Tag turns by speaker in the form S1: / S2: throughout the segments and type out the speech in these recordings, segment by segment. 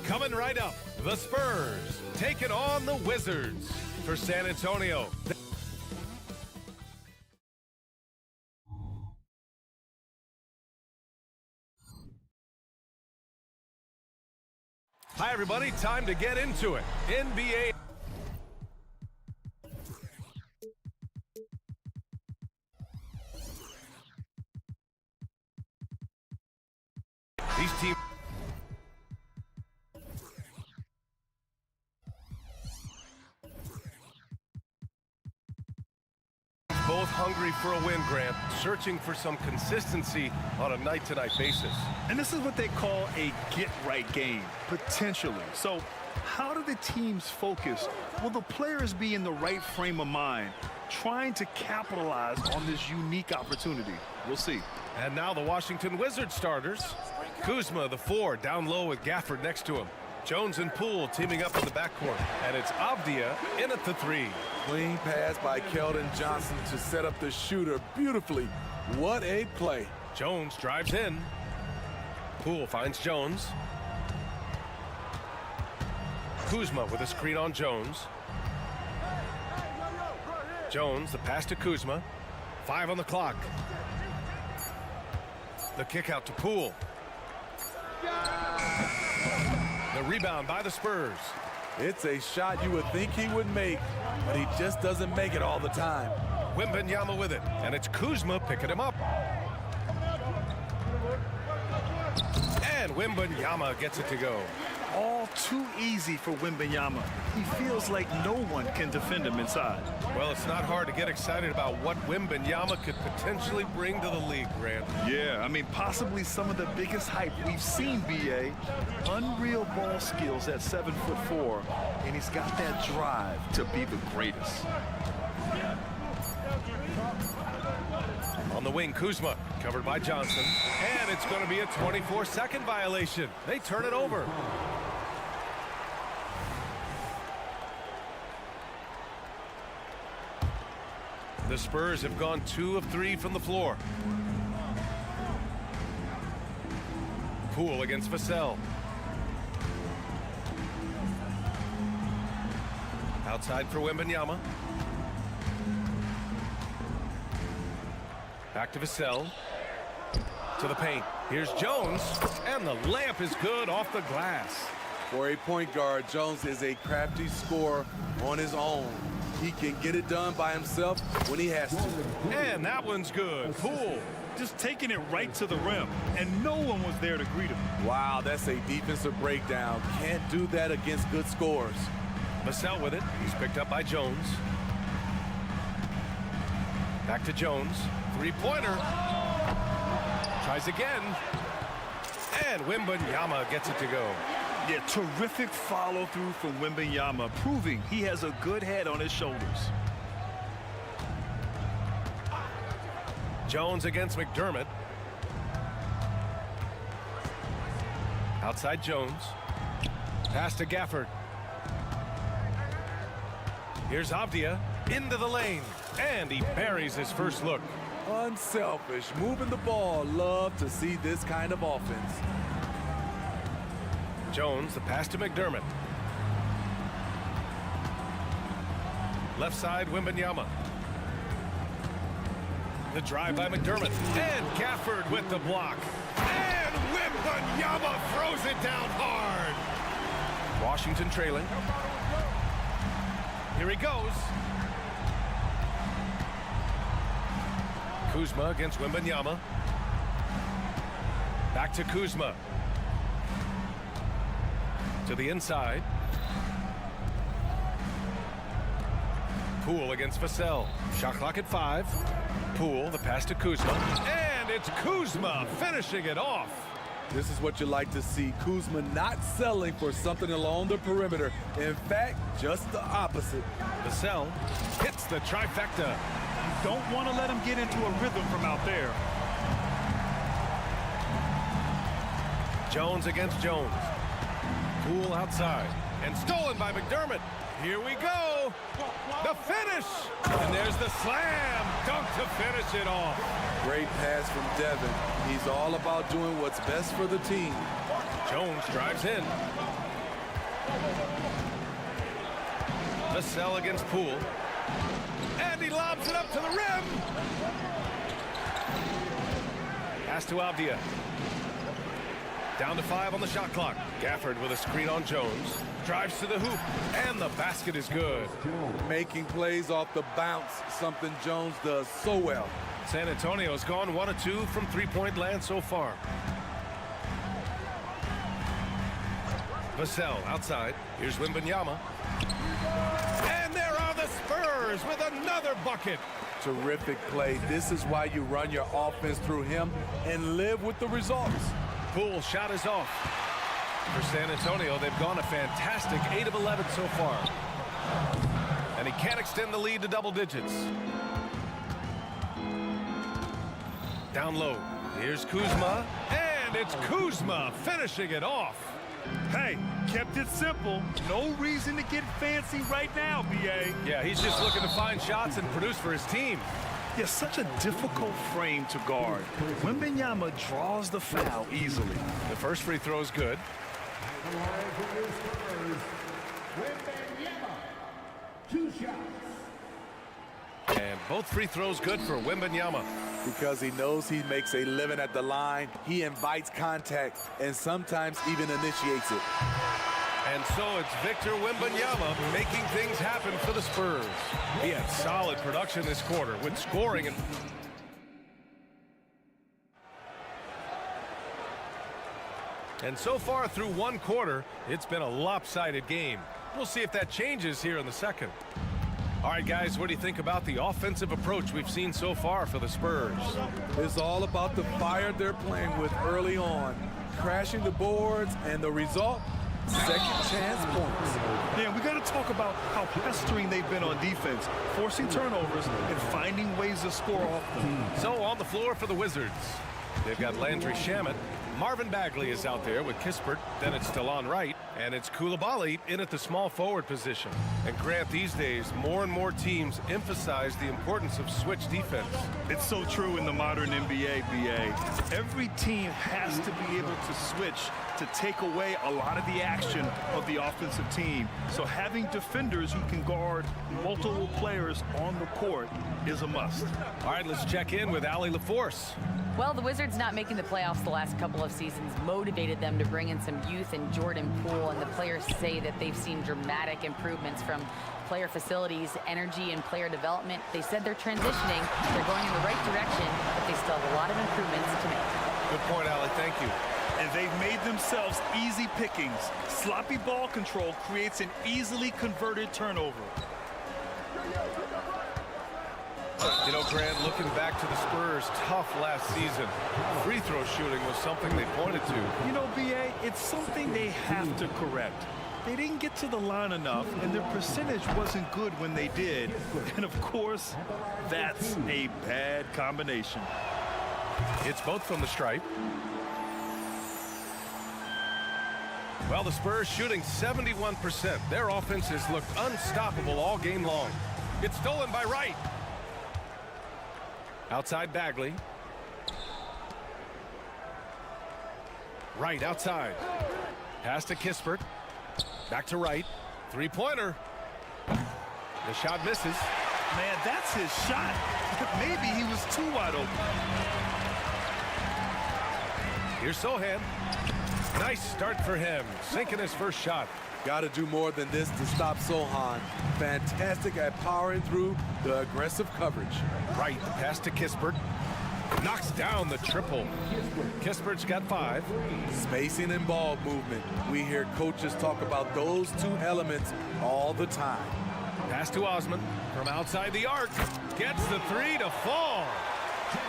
S1: Coming right up, the Spurs taking on the Wizards. For San Antonio. Hi, everybody. Time to get into it. NBA. These teams. Both hungry for a win, Grant, searching for some consistency on a night-to-night basis.
S2: And this is what they call a get-right game, potentially. So how do the teams focus? Will the players be in the right frame of mind, trying to capitalize on this unique opportunity? We'll see.
S1: And now the Washington Wizards starters. Kuzma, the 4, down low with Gafford next to him. Jones and Poole teaming up in the backcourt. And it's Avdia in at the 3.
S3: Clean pass by Keldon Johnson to set up the shooter beautifully. What a play.
S1: Jones drives in. Poole finds Jones. Kuzma with a screen on Jones. Jones, the pass to Kuzma. 5 on the clock. The kick out to Poole. The rebound by the Spurs.
S3: It's a shot you would think he would make, but he just doesn't make it all the time.
S1: Wembanyama with it, and it's Kuzma picking him up. And Wembanyama gets it to go.
S2: All too easy for Wembanyama. He feels like no one can defend him inside.
S1: Well, it's not hard to get excited about what Wembanyama could potentially bring to the league, Grant.
S2: Yeah, I mean, possibly some of the biggest hype we've seen, B.A. Unreal ball skills at 7'4", and he's got that drive to be the greatest.
S1: On the wing, Kuzma, covered by Johnson. And it's going to be a 24-second violation. They turn it over. The Spurs have gone 2 of 3 from the floor. Poole against Vassell. Outside for Wembanyama. Back to Vassell. To the paint. Here's Jones. And the layup is good off the glass.
S3: For a point guard, Jones is a crafty scorer on his own. He can get it done by himself when he has to.
S1: And that one's good. Poole.
S2: Just taking it right to the rim, and no one was there to greet him.
S3: Wow, that's a defensive breakdown. Can't do that against good scorers.
S1: Vassell with it. He's picked up by Jones. Back to Jones. Three-pointer. Tries again. And Wembanyama gets it to go.
S2: Yeah, terrific follow-through from Wembanyama, proving he has a good head on his shoulders.
S1: Jones against McDermott. Outside Jones. Pass to Gafford. Here's Avdia into the lane. And he buries his first look.
S3: Unselfish, moving the ball. Love to see this kind of offense.
S1: Jones, the pass to McDermott. Left side, Wembanyama. The drive by McDermott. And Gafford with the block. And Wembanyama throws it down hard. Washington trailing. Here he goes. Kuzma against Wembanyama. Back to Kuzma. To the inside. Poole against Vassell. Shot clock at 5. Poole, the pass to Kuzma. And it's Kuzma finishing it off.
S3: This is what you like to see. Kuzma not settling for something along the perimeter. In fact, just the opposite.
S1: Vassell hits the trifecta.
S2: You don't want to let him get into a rhythm from out there.
S1: Jones against Jones. Poole outside. And stolen by McDermott. Here we go. The finish. And there's the slam dunk to finish it off.
S3: Great pass from Devin. He's all about doing what's best for the team.
S1: Jones drives in. Vassell against Poole. And he lobs it up to the rim. Pass to Avdia. Down to 5 on the shot clock. Gafford with a screen on Jones. Drives to the hoop, and the basket is good.
S3: Making plays off the bounce, something Jones does so well.
S1: San Antonio's gone 1 of 2 from three-point land so far. Vassell outside. Here's Wembanyama. And there are the Spurs with another bucket.
S3: Terrific play. This is why you run your offense through him and live with the results.
S1: Poole shot is off. For San Antonio, they've gone a fantastic 8 of 11 so far. And he can't extend the lead to double digits. Down low. Here's Kuzma. And it's Kuzma finishing it off.
S2: Hey, kept it simple. No reason to get fancy right now, B.A.
S1: Yeah, he's just looking to find shots and produce for his team.
S2: Yeah, such a difficult frame to guard. Wembanyama draws the foul easily.
S1: The first free throw is good. And both free throws good for Wembanyama.
S3: Because he knows he makes a living at the line, he invites contact and sometimes even initiates it.
S1: And so it's Victor Wembanyama making things happen for the Spurs. He had solid production this quarter with scoring and... And so far through one quarter, it's been a lopsided game. We'll see if that changes here in the second. All right, guys, what do you think about the offensive approach we've seen so far for the Spurs?
S3: It's all about the fire they're playing with early on, crashing the boards, and the result, second chance points.
S2: Yeah, we got to talk about how pestering they've been on defense, forcing turnovers and finding ways to score off them.
S1: So on the floor for the Wizards, they've got Landry Shamet. Marvin Bagley is out there with Kispert. Then it's Delon Wright, and it's Coulibaly in at the small forward position. And Grant, these days, more and more teams emphasize the importance of switch defense.
S2: It's so true in the modern NBA, BA. Every team has to be able to switch to take away a lot of the action of the offensive team. So having defenders who can guard multiple players on the court is a must.
S1: All right, let's check in with Allie LaForce.
S4: Well, the Wizards not making the playoffs the last couple of seasons motivated them to bring in some youth in Jordan Poole, and the players say that they've seen dramatic improvements from player facilities, energy, and player development. They said they're transitioning, they're going in the right direction, but they still have a lot of improvements to make.
S1: Good point, Allie. Thank you.
S2: And they've made themselves easy pickings. Sloppy ball control creates an easily converted turnover.
S1: You know, Grant, looking back to the Spurs' tough last season, free throw shooting was something they pointed to.
S2: You know, B.A., it's something they have to correct. They didn't get to the line enough, and their percentage wasn't good when they did. And, of course, that's a bad combination.
S1: It's both from the stripe. Well, the Spurs shooting 71%. Their offense has looked unstoppable all game long. It's stolen by Wright. Outside Bagley. Wright outside. Pass to Kispert. Back to Wright. Three-pointer. The shot misses.
S2: Man, that's his shot. Maybe he was too wide open.
S1: Here's Sohan. Nice start for him. Sinking his first shot.
S3: Got to do more than this to stop Sohan. Fantastic at powering through the aggressive coverage.
S1: Right, the pass to Kispert. Knocks down the triple. Kispert's got 5.
S3: Spacing and ball movement. We hear coaches talk about those two elements all the time.
S1: Pass to Osman from outside the arc. Gets the 3 to fall.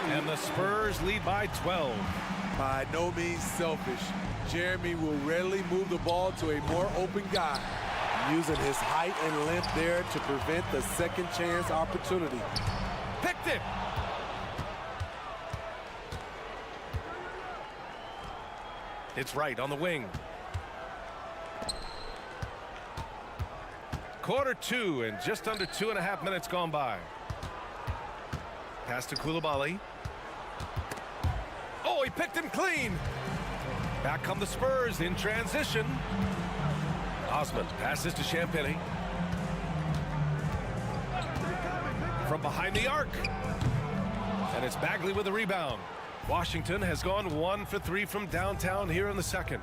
S1: And the Spurs lead by 12.
S3: By no means selfish. Jeremy will readily move the ball to a more open guy, using his height and length there to prevent the second chance opportunity.
S1: Picked it. It's Wright on the wing. Quarter 2 and just under 2.5 minutes gone by. Pass to Coulibaly. Oh, he picked him clean. Back come the Spurs in transition. Osmond passes to Champagny. From behind the arc. And it's Bagley with the rebound. Washington has gone 1 for 3 from downtown here in the second.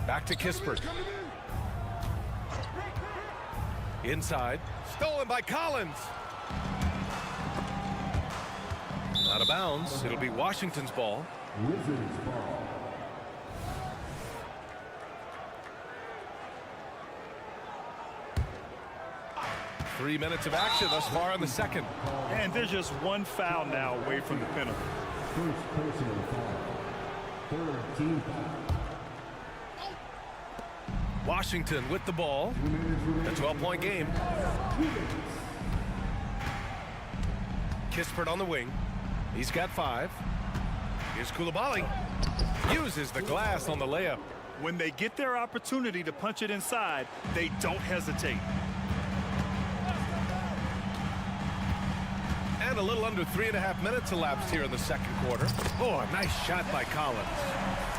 S1: Back to Kispert. Inside. Stolen by Collins. Out of bounds. It'll be Washington's ball.
S5: Wizards ball.
S1: Three minutes of action thus far in the second.
S2: And there's just one foul now away from the penalty.
S5: First personal foul. Third team foul.
S1: Washington with the ball. A 12-point game. Kispert on the wing. He's got 5. Here's Coulibaly. Uses the glass on the layup.
S2: When they get their opportunity to punch it inside, they don't hesitate.
S1: And a little under 3.5 minutes elapsed here in the second quarter. Oh, a nice shot by Collins.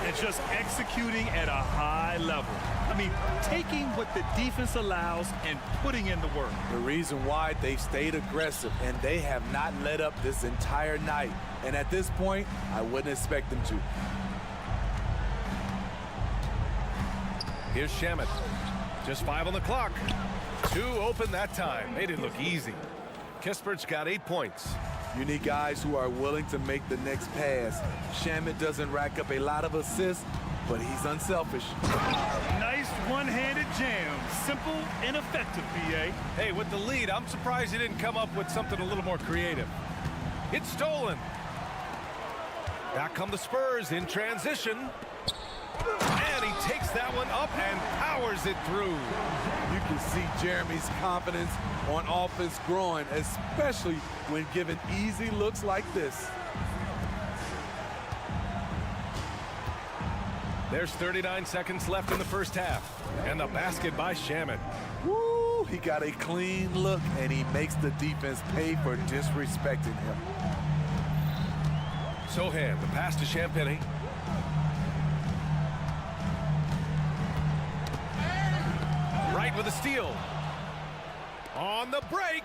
S2: It's just executing at a high level. I mean, taking what the defense allows and putting in the work.
S3: The reason why they've stayed aggressive and they have not let up this entire night. And at this point, I wouldn't expect them to.
S1: Here's Shamet. Just 5 on the clock. 2 open that time. Made it look easy. Kispert's got 8 points.
S3: You need guys who are willing to make the next pass. Shamet doesn't rack up a lot of assists, but he's unselfish.
S2: Nice one-handed jam. Simple and effective, BA.
S1: Hey, with the lead, I'm surprised he didn't come up with something a little more creative. It's stolen. Back come the Spurs in transition. And he takes that one up and powers it through.
S3: You can see Jeremy's confidence on offense growing, especially when given easy looks like this.
S1: There's 39 seconds left in the first half. And the basket by Shamet.
S3: Woo! He got a clean look, and he makes the defense pay for disrespecting him.
S1: Sohan, the pass to Champagny. Right with a steal. On the break.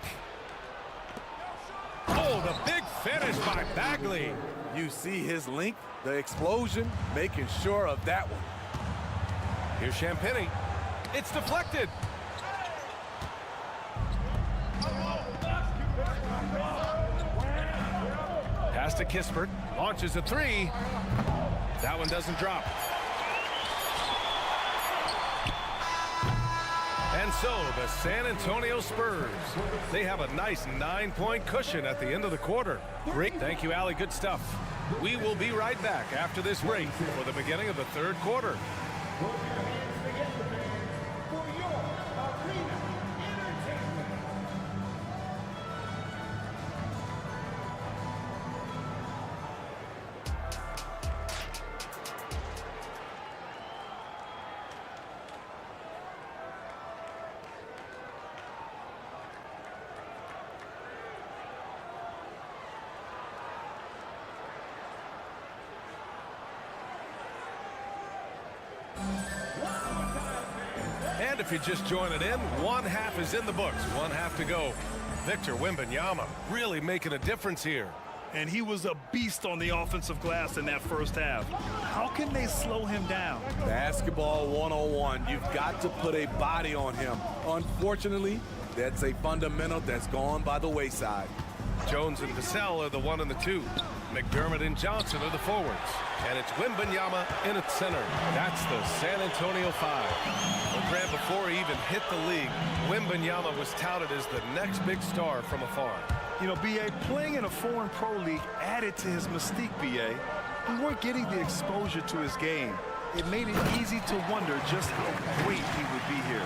S1: Oh, the big finish by Bagley.
S3: You see his length, the explosion, making sure of that one.
S1: Here's Champagny. It's deflected. Pass to Kispert. Launches a 3. That one doesn't drop. And so the San Antonio Spurs, they have a nice 9-point cushion at the end of the quarter. Great. Thank you, Allie. Good stuff. We will be right back after this break for the beginning of the third quarter. And if you're just joining in, one half is in the books. One half to go. Victor Wembanyama really making a difference here.
S2: And he was a beast on the offensive glass in that first half. How can they slow him down?
S3: Basketball 101. You've got to put a body on him. Unfortunately, that's a fundamental that's gone by the wayside.
S1: Jones and Vassell are the 1 and the 2. McDermott and Johnson are the forwards. And it's Wembanyama in its center. That's the San Antonio 5. Well, Grant, before he even hit the league, Wembanyama was touted as the next big star from afar.
S2: You know, B.A., playing in a foreign pro league added to his mystique, B.A. We weren't getting the exposure to his game. It made it easy to wonder just how great he would be here.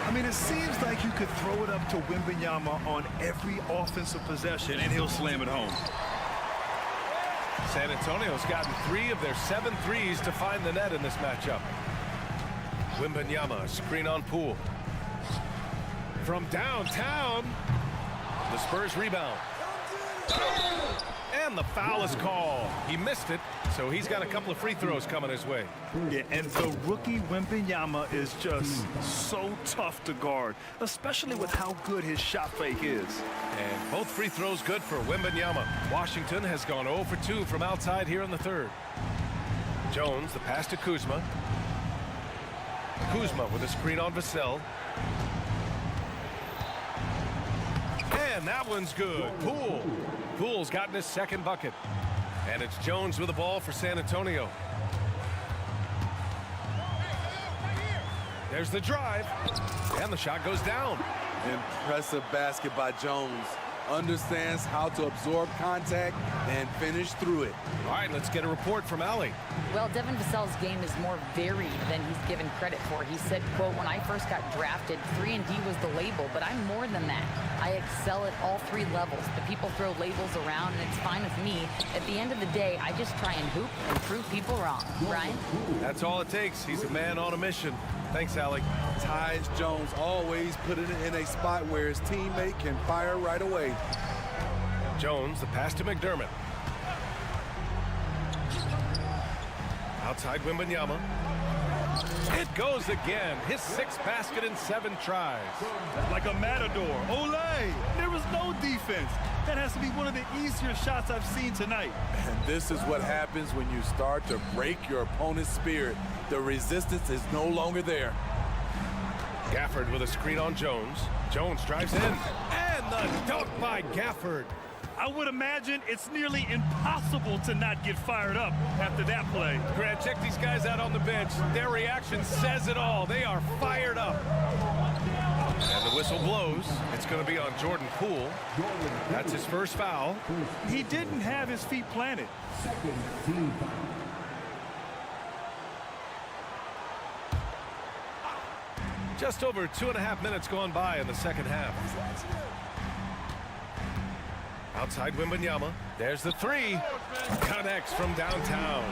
S2: I mean, it seems like you could throw it up to Wembanyama on every offensive possession, and he'll slam it home.
S1: San Antonio's gotten 3 of their 7 threes to find the net in this matchup. Wembanyama, screen on Poole. From downtown, the Spurs rebound. And the foul is called. He missed it, So he's got a couple of free throws coming his way.
S2: Yeah, and the rookie Wembanyama is just so tough to guard, especially with how good his shot fake is.
S1: And both free throws good for Wembanyama. Washington has gone 0 for 2 from outside here in the third. Jones, the pass to Kuzma. Kuzma with a screen on Vassell. And that one's good. Poole's gotten his second bucket. And it's Jones with the ball for San Antonio. There's the drive. And the shot goes down.
S3: Impressive basket by Jones. Understands how to absorb contact and finish through it.
S1: All right, let's get a report from Allie.
S4: Well, Devin Vassell's game is more varied than he's given credit for. He said, quote, "When I first got drafted, 3-and-D was the label, but I'm more than that. I excel at all three levels. The people throw labels around, and it's fine with me. At the end of the day, I just try and hoop and prove people wrong." Brian?
S1: That's all it takes. He's a man on a mission. Thanks, Allie.
S3: Tyus Jones always put it in a spot where his teammate can fire right away.
S1: Jones, the pass to McDermott. Outside Wembanyama. It goes again. His 6th basket in 7 tries.
S2: Like a matador. Olay! There was no defense. That has to be one of the easier shots I've seen tonight.
S3: And this is what happens when you start to break your opponent's spirit. The resistance is no longer there.
S1: Gafford with a screen on Jones. Jones drives in. And the dunk by Gafford.
S2: I would imagine it's nearly impossible to not get fired up after that play.
S1: Grant, check these guys out on the bench. Their reaction says it all. They are fired up. And the whistle blows. It's going to be on Jordan Poole. That's his first foul.
S2: He didn't have his feet planted.
S5: Second team foul.
S1: Just over 2.5 minutes gone by in the second half. Outside Wembanyama. There's the three. Connects from downtown.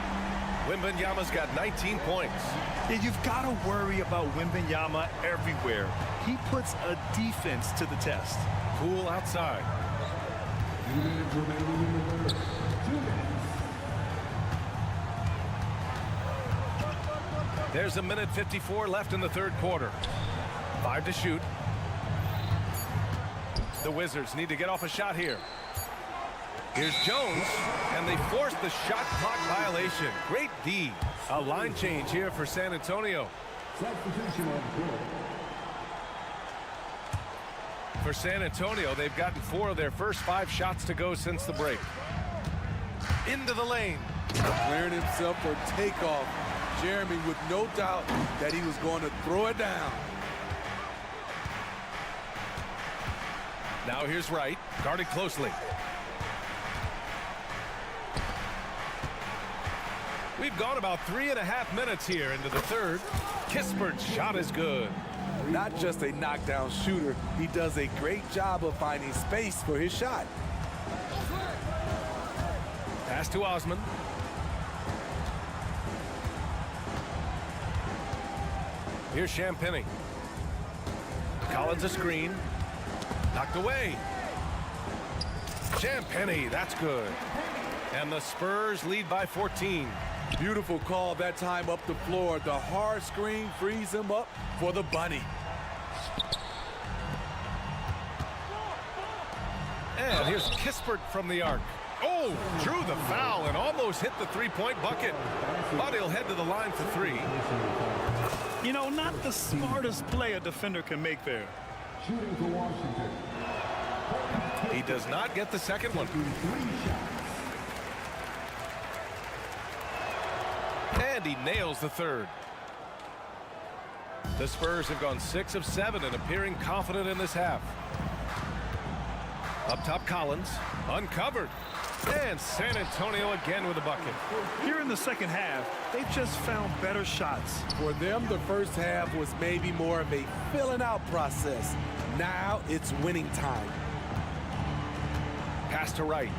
S1: Wembanyama's got 19 points.
S2: Yeah, you've got to worry about Wembanyama everywhere. He puts a defense to the test.
S1: Poole outside.
S5: 2 minutes remaining in the third. 2 minutes.
S1: There's 1:54 left in the third quarter. 5 to shoot. The Wizards need to get off a shot here. Here's Jones, and they force the shot clock violation. Great D. A line change here for San Antonio.
S5: Substitution on court.
S1: For San Antonio, they've gotten 4 of their first 5 shots to go since the break. Into the lane.
S3: Clearing himself for takeoff. Jeremy with no doubt that he was going to throw it down.
S1: Now here's Wright, guarded closely. We've gone about 3.5 minutes here into the third. Kispert's shot is good.
S3: Not just a knockdown shooter, he does a great job of finding space for his shot.
S1: Pass to Osman. Here's Champagny. Collins a screen. Knocked away. Champagny, that's good. And the Spurs lead by 14.
S3: Beautiful call that time up the floor. The hard screen frees him up for the bunny.
S1: And here's Kispert from the arc. Oh, drew the foul and almost hit the three-point bucket. But he'll head to the line for 3.
S2: You know, not the smartest play a defender can make there.
S5: Shooting for Washington.
S1: He does not get the second one.
S5: 3 shots.
S1: And he nails the third. The Spurs have gone 6 of 7 and appearing confident in this half. Up top, Collins. Uncovered. And San Antonio again with a bucket.
S2: Here in the second half, they've just found better shots.
S3: For them, the first half was maybe more of a filling out process. Now it's winning time.
S1: Pass to Wright.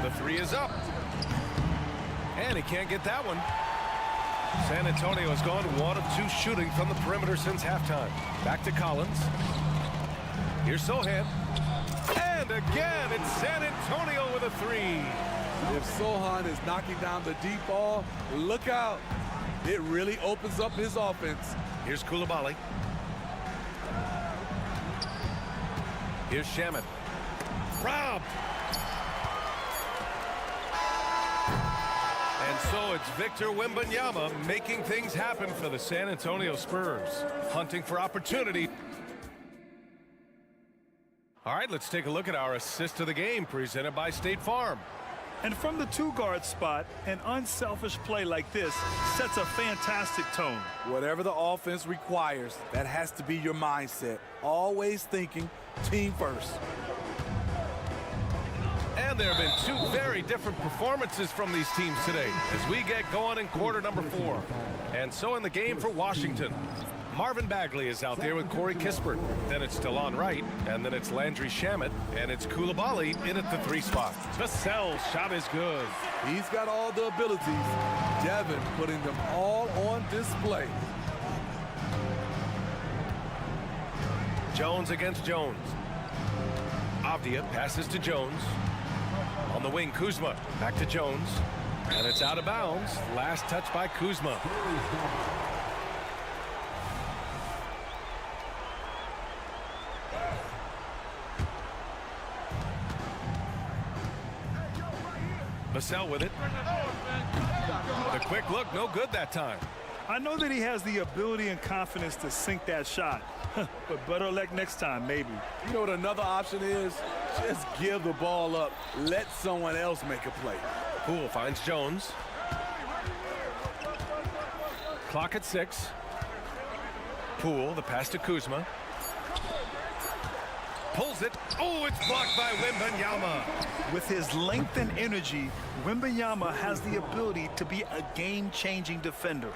S1: The 3 is up. And he can't get that one. San Antonio has gone 1 of 2 shooting from the perimeter since halftime. Back to Collins. Here's Sohan. And again, it's San Antonio with a 3.
S3: If Sohan is knocking down the deep ball, look out. It really opens up his offense.
S1: Here's Koulibaly. Here's Shamit. Robbed. And so it's Victor Wembanyama making things happen for the San Antonio Spurs, hunting for opportunity. All right, let's take a look at our assist of the game presented by State Farm.
S2: And from the two-guard spot, an unselfish play like this sets a fantastic tone.
S3: Whatever the offense requires, that has to be your mindset. Always thinking team first.
S1: And there have been two very different performances from these teams today as we get going in quarter number 4. And so in the game for Washington, Marvin Bagley is out there with Corey Kispert. Then it's DeLon Wright, and then it's Landry Shamet, and it's Koulibaly in at the 3 spot. Vassell's shot is good.
S3: He's got all the abilities. Devin putting them all on display.
S1: Jones against Jones. Avdia passes to Jones. On the wing, Kuzma. Back to Jones. And it's out of bounds. Last touch by Kuzma. Vassell with it. The quick look, no good that time.
S2: I know that he has the ability and confidence to sink that shot, but better luck next time, maybe.
S3: You know what another option is? Just give the ball up. Let someone else make a play.
S1: Poole finds Jones. Clock at 6. Poole, the pass to Kuzma. Pulls it. Oh, it's blocked by Wembanyama.
S2: With his length and energy, Wembanyama has the ability to be a game-changing defender.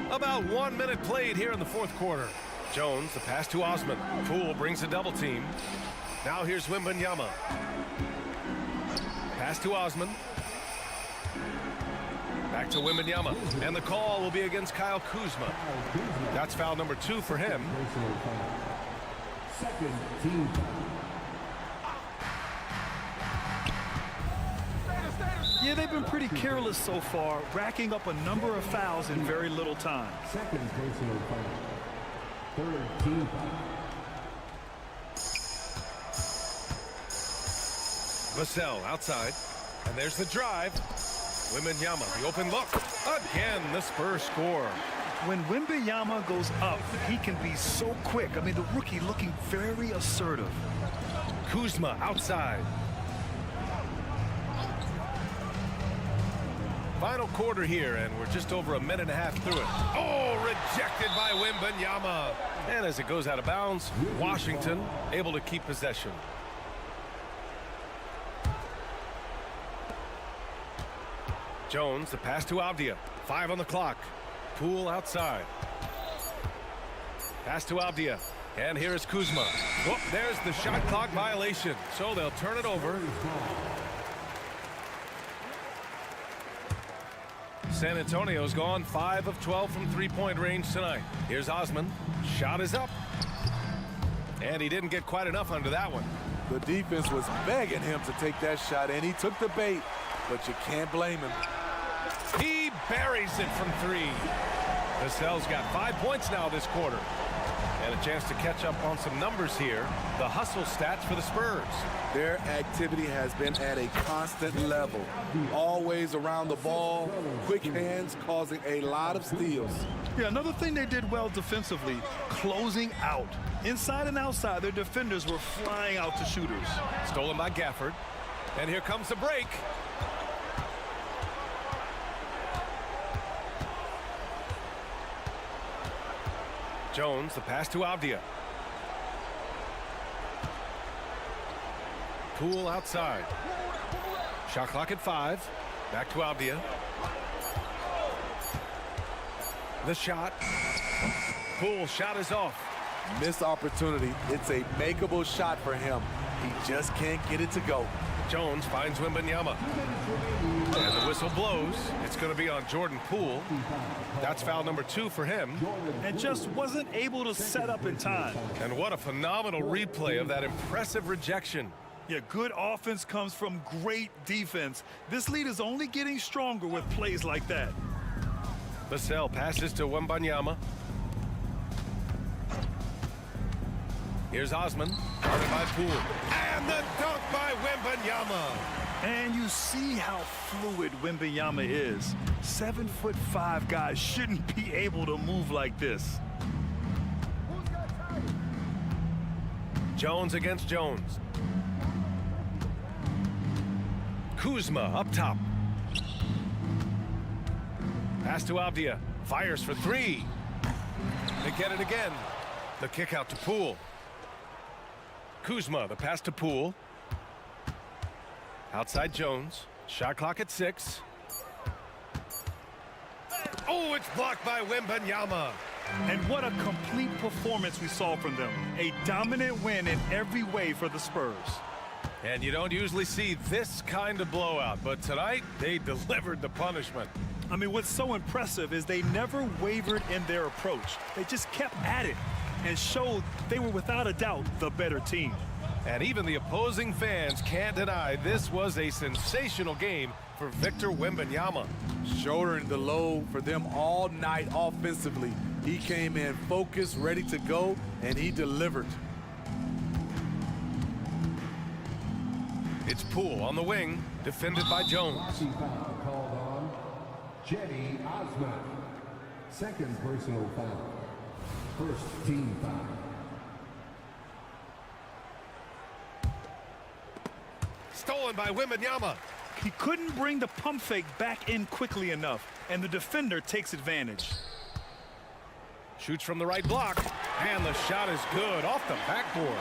S1: About 1 minute played here in the 4th quarter. Jones, the pass to Osman. Poole brings a double team. Now here's Wembanyama. Pass to Osman. Back to Wembanyama. And the call will be against Kyle Kuzma. That's foul number 2 for him.
S5: Second team foul.
S2: Yeah, they've been pretty careless so far, racking up a number of fouls in very little time.
S5: Second personal foul. Third team foul.
S1: Vassell outside. And there's the drive. Wembanyama, the open look. Again, the Spurs score.
S2: When Wembanyama goes up, he can be so quick. I mean, the rookie looking very assertive.
S1: Kuzma outside. Final quarter here, and we're just over a minute and a half through it. Oh, rejected by Wembanyama. And as it goes out of bounds, Washington able to keep possession. Jones, the pass to Avdia. 5 on the clock. Poole outside. Pass to Avdia. And here is Kuzma. Whoop, there's the shot clock violation. So they'll turn it over. San Antonio's gone 5 of 12 from three-point range tonight. Here's Osman. Shot is up. And he didn't get quite enough under that one.
S3: The defense was begging him to take that shot, and he took the bait, but you can't blame him.
S1: He buries it from 3. Vassell's got 5 points now this quarter. And a chance to catch up on some numbers here. The hustle stats for the Spurs.
S3: Their activity has been at a constant level. Always around the ball, quick hands causing a lot of steals.
S2: Yeah, another thing they did well defensively, closing out. Inside and outside, their defenders were flying out to shooters.
S1: Stolen by Gafford. And here comes the break. Jones, the pass to Avdia. Poole outside. Shot clock at 5. Back to Avdia. The shot. Poole shot is off.
S3: Missed opportunity. It's a makeable shot for him. He just can't get it to go.
S1: Jones finds Wembanyama. And the whistle blows. It's going to be on Jordan Poole. That's foul number 2 for him.
S2: And just wasn't able to set up in time.
S1: And what a phenomenal replay of that impressive rejection.
S2: Yeah, good offense comes from great defense. This lead is only getting stronger with plays like that.
S1: Vassell passes to Wembanyama. Here's Osman, guarded by Poole. And the dunk by Wembanyama.
S2: And you see how fluid Wembanyama is. 7'5" guys shouldn't be able to move like this.
S1: Jones against Jones. Kuzma up top. Pass to Avdia. Fires for three. They get it again. The kick out to Poole. Kuzma, the pass to Poole. Outside Jones. Shot clock at 6. Oh, it's blocked by Wembanyama.
S2: And what a complete performance we saw from them. A dominant win in every way for the Spurs.
S1: And you don't usually see this kind of blowout, but tonight they delivered the punishment.
S2: I mean, what's so impressive is they never wavered in their approach. They just kept at it and showed they were without a doubt the better team.
S1: And even the opposing fans can't deny this was a sensational game for Victor Wembanyama.
S3: Shouldering the load for them all night offensively. He came in focused, ready to go, and he delivered.
S1: It's Poole on the wing, defended by Jones.
S5: Boxing foul called on Jenny Osman. Second personal foul. First team foul.
S1: Stolen by Wembanyama.
S2: He couldn't bring the pump fake back in quickly enough, and the defender takes advantage.
S1: Shoots from the right block, and the shot is good off the backboard.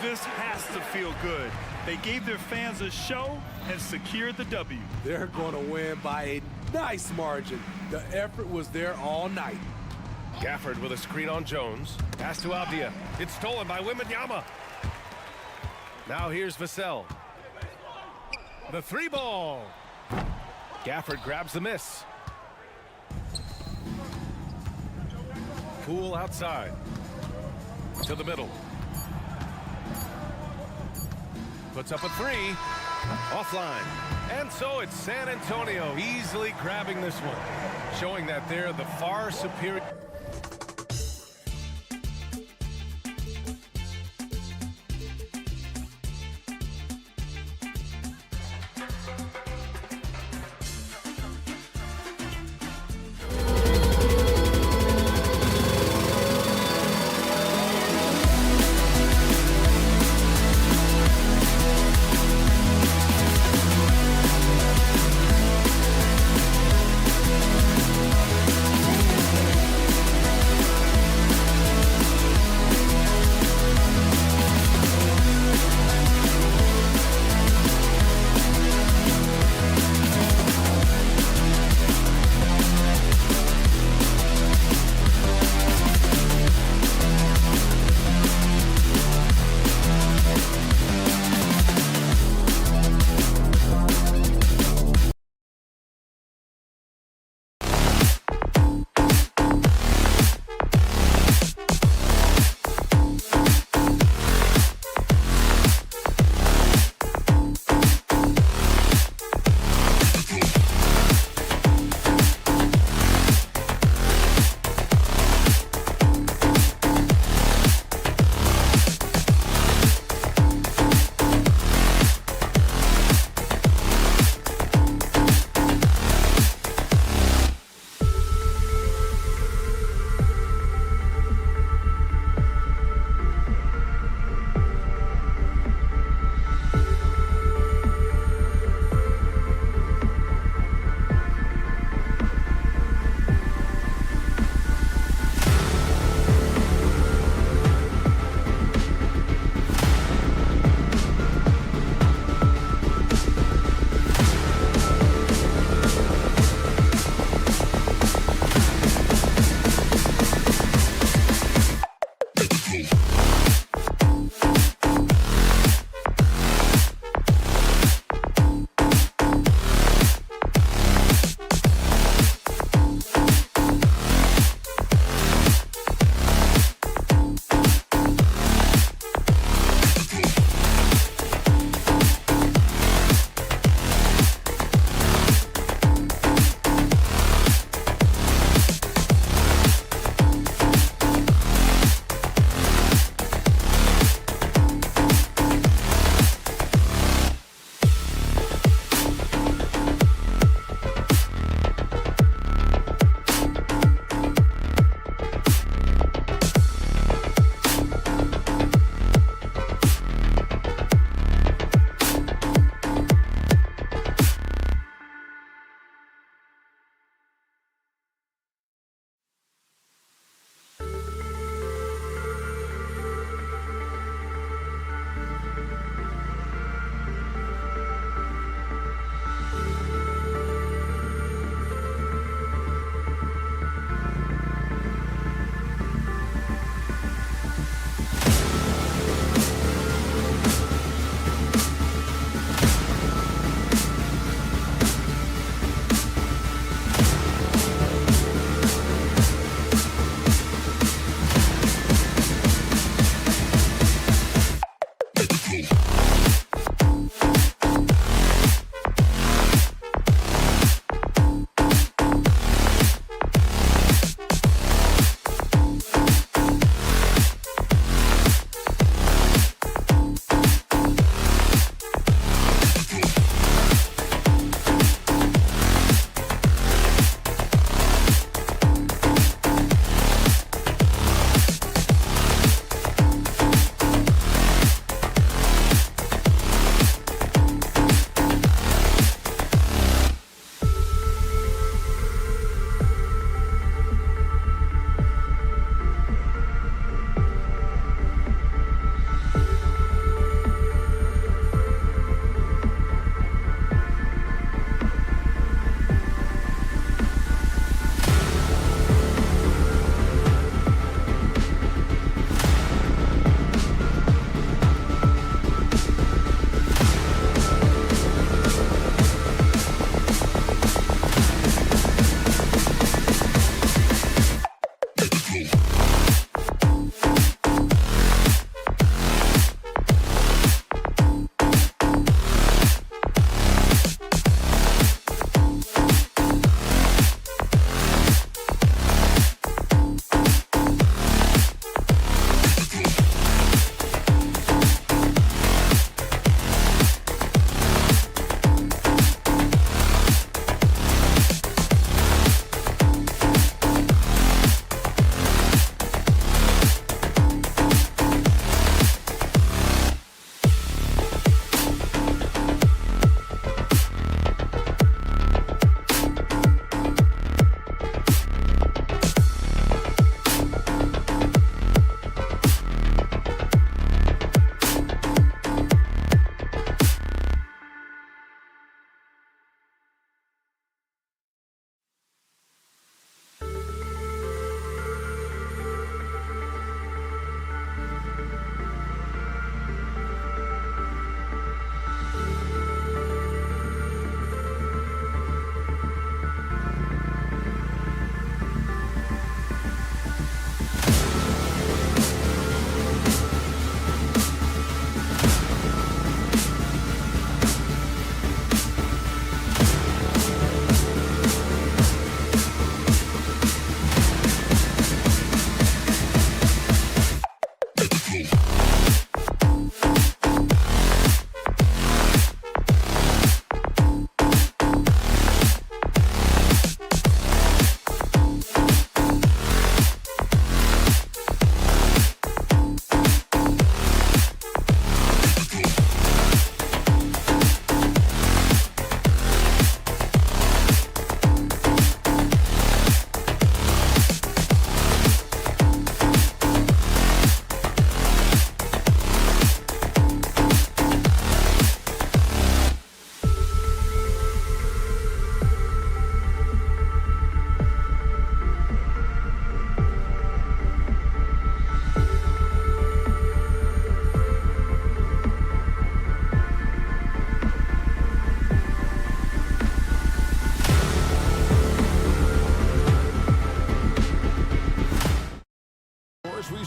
S2: This has to feel good. They gave their fans a show and secured the W.
S3: They're going to win by a nice margin. The effort was there all night.
S1: Gafford with a screen on Jones. Pass to Avdia. It's stolen by Wembanyama. Now here's Vassell. The 3-ball. Gafford grabs the miss. Poole outside. To the middle. Puts up a 3. Offline. And so it's San Antonio easily grabbing this one, showing that they're the far superior.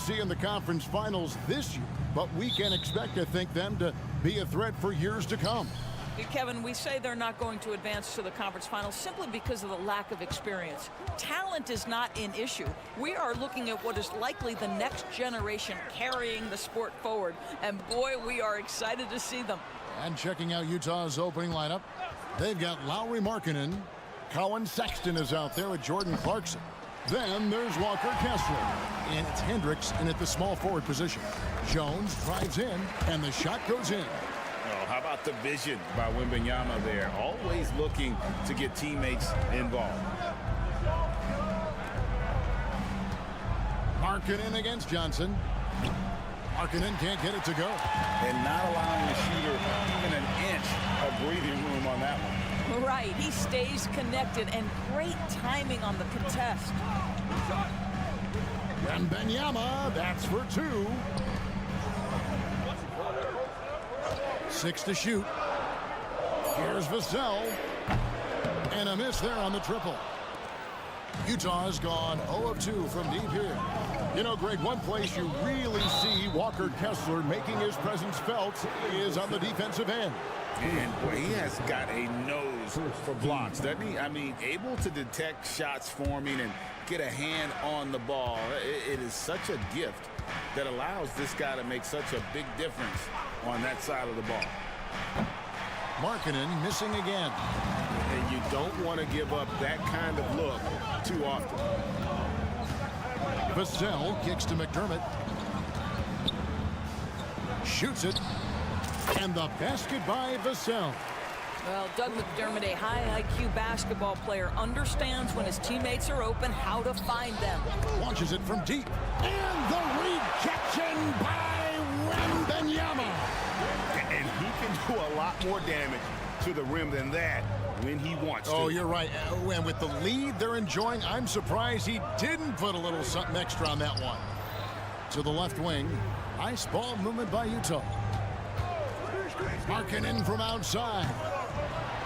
S6: see in the conference finals this year, but we can expect, I think, them to be a threat for years to come.
S7: Kevin, we say they're not going to advance to the conference finals simply because of the lack of experience. Talent is not an issue. We are looking at what is likely the next generation carrying the sport forward. And boy, we are excited to see them.
S6: And checking out Utah's opening lineup, they've got Lauri Markkanen. Colin Sexton is out there with Jordan Clarkson. Then there's Walker Kessler. And it's Hendricks in at the small forward position. Jones drives in, and the shot goes in.
S8: Oh, how about the vision by Wembanyama there? Always looking to get teammates involved.
S6: Markkanen against Johnson. Markkanen can't get it to go.
S8: And not allowing the shooter even an inch of breathing room on that one.
S7: Right, he stays connected, and great timing on the contest.
S6: Wembanyama, that's for two. 6 to shoot. Here's Vassell. And a miss there on the triple. Utah has gone 0 of 2 from deep here. You know, Greg, one place you really see Walker Kessler making his presence felt is on the defensive end.
S8: And boy, he has got a nose for blocks, doesn't he? I mean, able to detect shots forming and get a hand on the ball. It is such a gift that allows this guy to make such a big difference on that side of the ball.
S6: Markkanen missing again.
S8: And you don't want to give up that kind of look too often.
S6: Vassell kicks to McDermott. Shoots it. And the basket by Vassell.
S7: Well, Doug McDermott, a high IQ basketball player, understands when his teammates are open how to find them.
S6: Launches it from deep. And the rejection by Wembanyama.
S8: And he can do a lot more damage to the rim than that when he wants to.
S6: Oh, you're right. And with the lead they're enjoying, I'm surprised he didn't put a little something extra on that one. To the left wing. Nice ball movement by Utah. Markkanen from outside.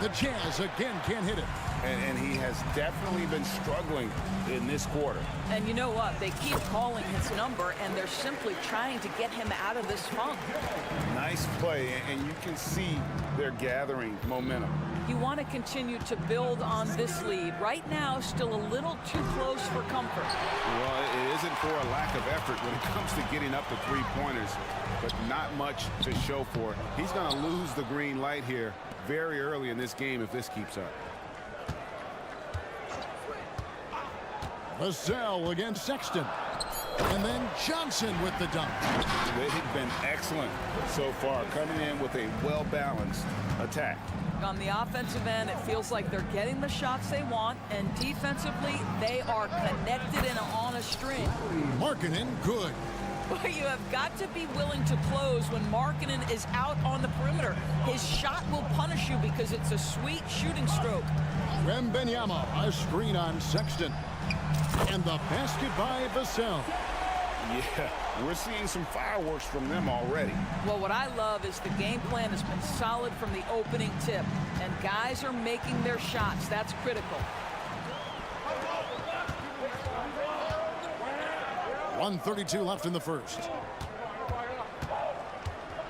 S6: The Jazz again can't hit it.
S8: And he has definitely been struggling in this quarter.
S7: And you know what? They keep calling his number, and they're simply trying to get him out of this funk.
S8: Nice play, and you can see they're gathering momentum.
S7: You want to continue to build on this lead. Right now, still a little too close for comfort.
S8: Well, it isn't for a lack of effort when it comes to getting up to three-pointers, but not much to show for it. He's going to lose the green light here very early in this game if this keeps up.
S6: Vassell against Sexton. And then Johnson with the dunk.
S8: They've been excellent so far, coming in with a well-balanced attack.
S7: On the offensive end, it feels like they're getting the shots they want, and defensively, they are connected and on a string.
S6: Markkanen, good.
S7: But you have got to be willing to close when Markkanen is out on the perimeter. His shot will punish you because it's a sweet shooting stroke.
S6: Wembanyama, a screen on Sexton. And the basket by Vassell.
S8: Yeah, we're seeing some fireworks from them already.
S7: Well, what I love is the game plan has been solid from the opening tip, and guys are making their shots. That's critical.
S6: 1:32 left in the first.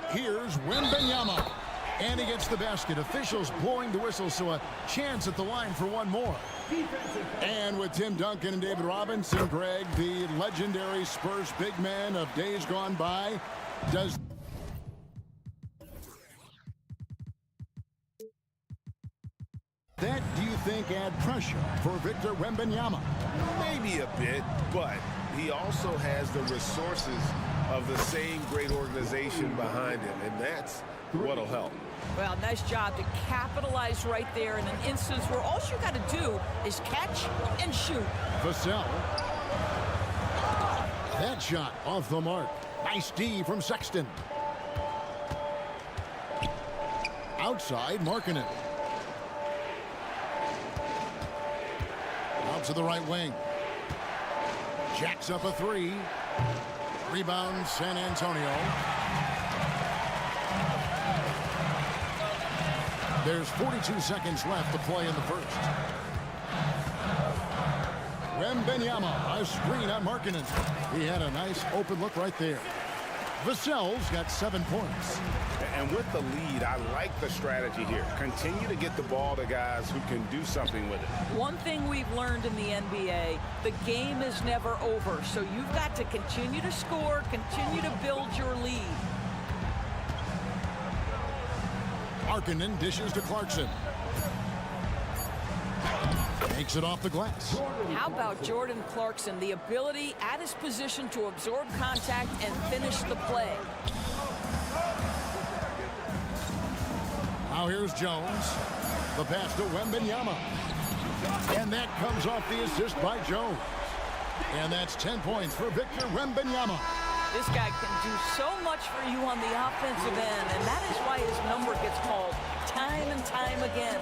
S6: Here's Wembanyama. And he gets the basket. Officials blowing the whistle, so a chance at the line for one more. And with Tim Duncan and David Robinson, Greg, the legendary Spurs big man of days gone by, does that, do you think, add pressure for Victor Wembanyama?
S8: Maybe a bit, but he also has the resources of the same great organization behind him, and that's what'll help.
S7: Well, nice job to capitalize right there in an instance where all you got to do is catch and shoot.
S6: Vassell. That shot off the mark. Nice D from Sexton. Outside, Markkanen. Out to the right wing. Jacks up a three. Rebound, San Antonio. There's 42 seconds left to play in the first. Wembanyama, a screen on Markkanen. He had a nice open look right there. Vassell's got 7 points.
S8: And with the lead, I like the strategy here. Continue to get the ball to guys who can do something with it.
S7: One thing we've learned in the NBA, the game is never over. So you've got to continue to score, continue to build your lead.
S6: Markkanen dishes to Clarkson. Takes it off the glass.
S7: How about Jordan Clarkson, the ability at his position to absorb contact and finish the play?
S6: Now here's Jones. The pass to Wembanyama. And that comes off the assist by Jones. And that's 10 points for Victor Wembanyama.
S7: This guy can do so much for you on the offensive end, and that is why his number gets called time and time again.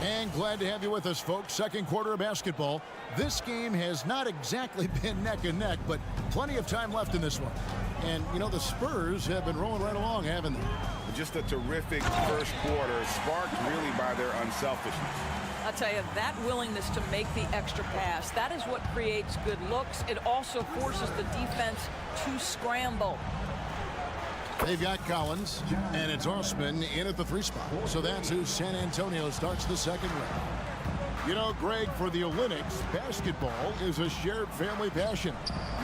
S6: And glad to have you with us, folks. Second quarter of basketball. This game has not exactly been neck and neck, but plenty of time left in this one. And, you know, the Spurs have been rolling right along, haven't they?
S8: Just a terrific first quarter, sparked really by their unselfishness.
S7: I'll tell you, that willingness to make the extra pass, that is what creates good looks. It also forces the defense to scramble.
S6: They've got Collins, and it's Osman in at the 3 spot. So that's who San Antonio starts the second round. You know, Greg, for the Olympics, basketball is a shared family passion.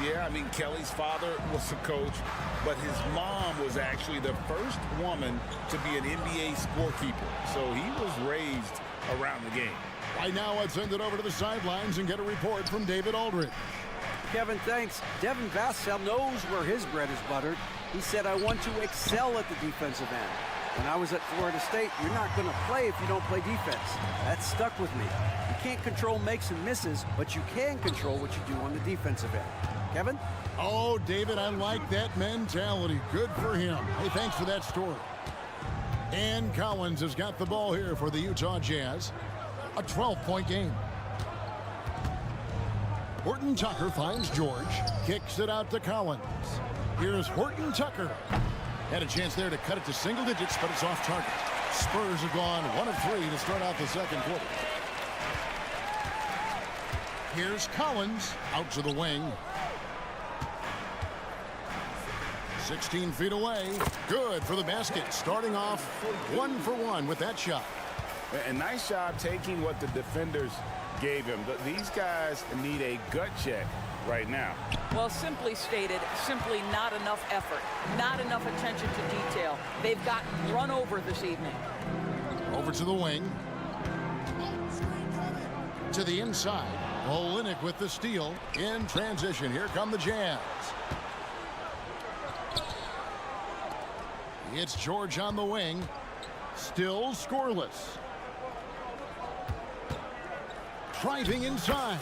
S8: Yeah, I mean, Kelly's father was a coach, but his mom was actually the first woman to be an NBA scorekeeper. So he was raised around the game.
S6: Right now, let's send it over to the sidelines and get a report from David Aldridge.
S9: Kevin, thanks. Devin Vassell knows where his bread is buttered. He said, I want to excel at the defensive end. When I was at Florida State, you're not going to play if you don't play defense. That stuck with me. You can't control makes and misses, but you can control what you do on the defensive end. Kevin?
S6: Oh, David, I like that mentality. Good for him. Hey, thanks for that story. And Collins has got the ball here for the Utah Jazz. A 12-point game. Horton Tucker finds George. Kicks it out to Collins. Here's Horton Tucker. Had a chance there to cut it to single digits, but it's off target. Spurs have gone 1 of 3 to start out the second quarter. Here's Collins out to the wing. 16 feet away. Good for the basket. Starting off 1 for 1 with that shot.
S8: A nice job taking what the defenders gave him. These guys need a gut check right now.
S7: Well, simply stated, simply not enough effort, not enough attention to detail. They've gotten run over this evening.
S6: Over to the wing. To the inside. Olynyk with the steal. In transition. Here come the Jazz. It's George on the wing. Still scoreless. Driving inside.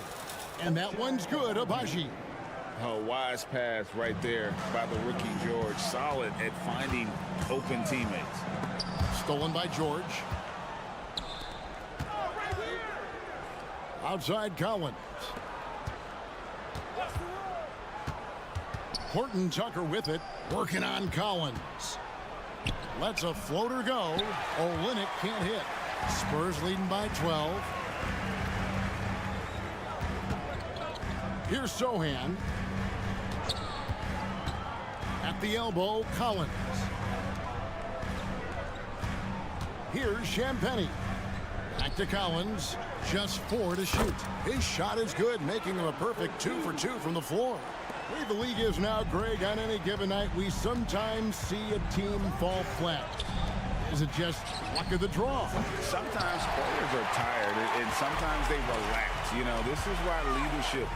S6: And that one's good. Abaji.
S8: A wise pass right there by the rookie George. Solid at finding open teammates.
S6: Stolen by George. Outside Collins. Horton Tucker with it. Working on Collins. Lets a floater go. Olynyk can't hit. Spurs leading by 12. Here's Sohan. At the elbow, Collins. Here's Champagnie. Back to Collins. Just 4 to shoot. His shot is good, making him a perfect 2 for 2 from the floor. The way the league is now, Greg, on any given night, we sometimes see a team fall flat. Is it just luck of the draw?
S8: Sometimes players are tired, and sometimes they relax. You know, this is why leadership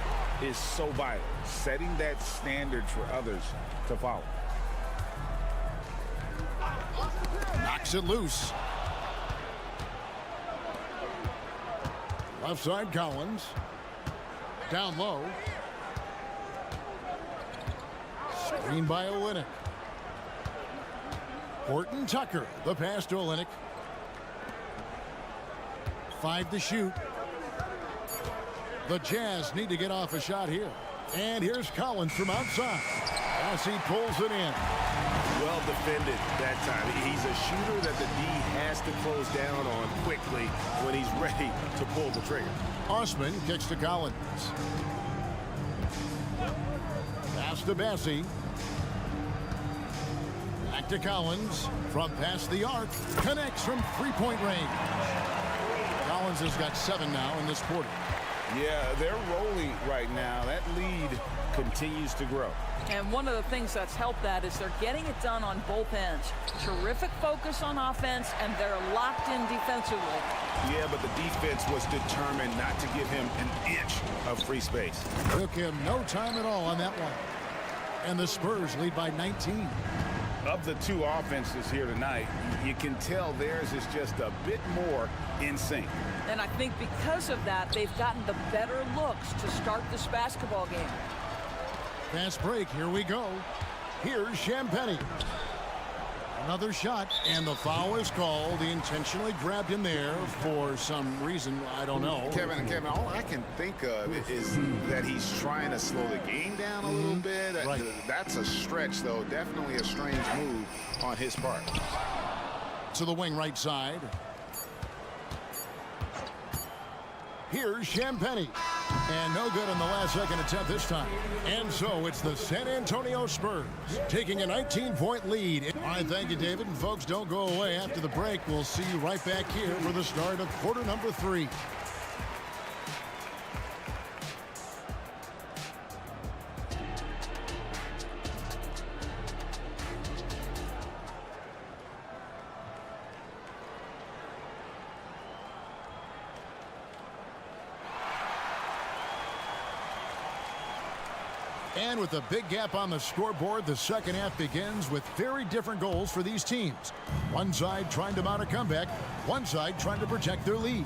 S8: is so vital, setting that standard for others to follow.
S6: Knocks it loose. Left side Collins. Down low. Screen by Olynyk. Horton Tucker, the pass to Olynyk. 5 to shoot. The Jazz need to get off a shot here. And here's Collins from outside as he pulls it in.
S8: well defended that time. He's a shooter that the D has to close down on quickly when he's ready to pull the trigger.
S6: Osman kicks to Collins. Pass to Bassie. Back to Collins. From past the arc. Connects from three-point range. Collins has got 7 now in this quarter.
S8: Yeah, they're rolling right now. That lead continues to grow.
S7: And one of the things that's helped that is they're getting it done on both ends. Terrific focus on offense, and they're locked in defensively.
S8: Yeah, but the defense was determined not to give him an inch of free space.
S6: Took him no time at all on that one. And the Spurs lead by 19.
S8: Of the two offenses here tonight, you can tell theirs is just a bit more in sync.
S7: And I think because of that, they've gotten the better looks to start this basketball game.
S6: Fast break, here we go. Here's Champagnie. Another shot, and the foul is called. He intentionally grabbed him there for some reason, I don't know.
S8: Kevin, all I can think of is that he's trying to slow the game down a little bit.
S6: Right.
S8: That's a stretch, though. Definitely a strange move on his part.
S6: To the wing right side. Here's Champagnie. And no good in the last second attempt this time. And so it's the San Antonio Spurs taking a 19-point lead. I thank you, David. And folks, don't go away. After the break, we'll see you right back here for the start of quarter number 3. And with a big gap on the scoreboard, the second half begins with very different goals for these teams. One side trying to mount a comeback, one side trying to protect their lead.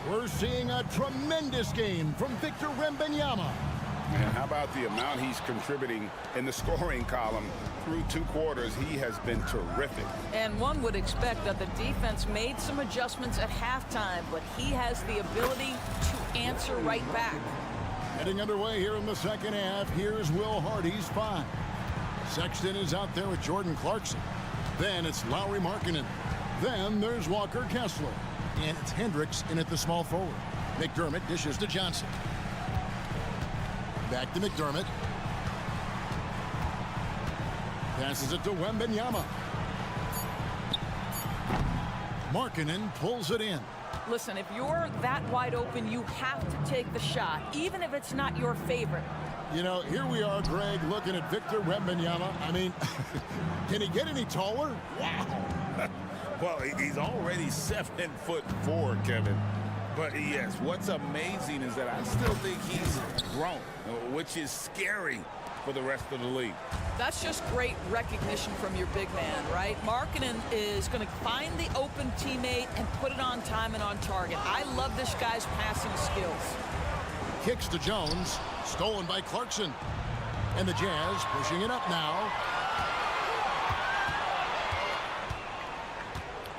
S6: We're seeing a tremendous game from Victor Wembanyama.
S8: And how about the amount he's contributing in the scoring column through 2 quarters? He has been terrific.
S7: And one would expect that the defense made some adjustments at halftime, but he has the ability to answer right back.
S6: Getting underway here in the second half. Here's Will Hardy's 5. Sexton is out there with Jordan Clarkson. Then it's Lauri Markkanen. Then there's Walker Kessler. And it's Hendricks in at the small forward. McDermott dishes to Johnson. Back to McDermott. Passes it to Wembanyama. Markkanen pulls it in.
S7: Listen, if you're that wide open, you have to take the shot, even if it's not your favorite.
S6: You know, here we are, Greg, looking at Victor Wembanyama. I mean, can he get any taller?
S8: Wow. Well, he's already 7'4", Kevin. But yes, what's amazing is that I still think he's grown, which is scary for the rest of the league.
S7: That's just great recognition from your big man, right? Markkanen is going to find the open teammate and put it on time and on target. I love this guy's passing skills.
S6: Kicks to Jones, stolen by Clarkson. And the Jazz pushing it up now.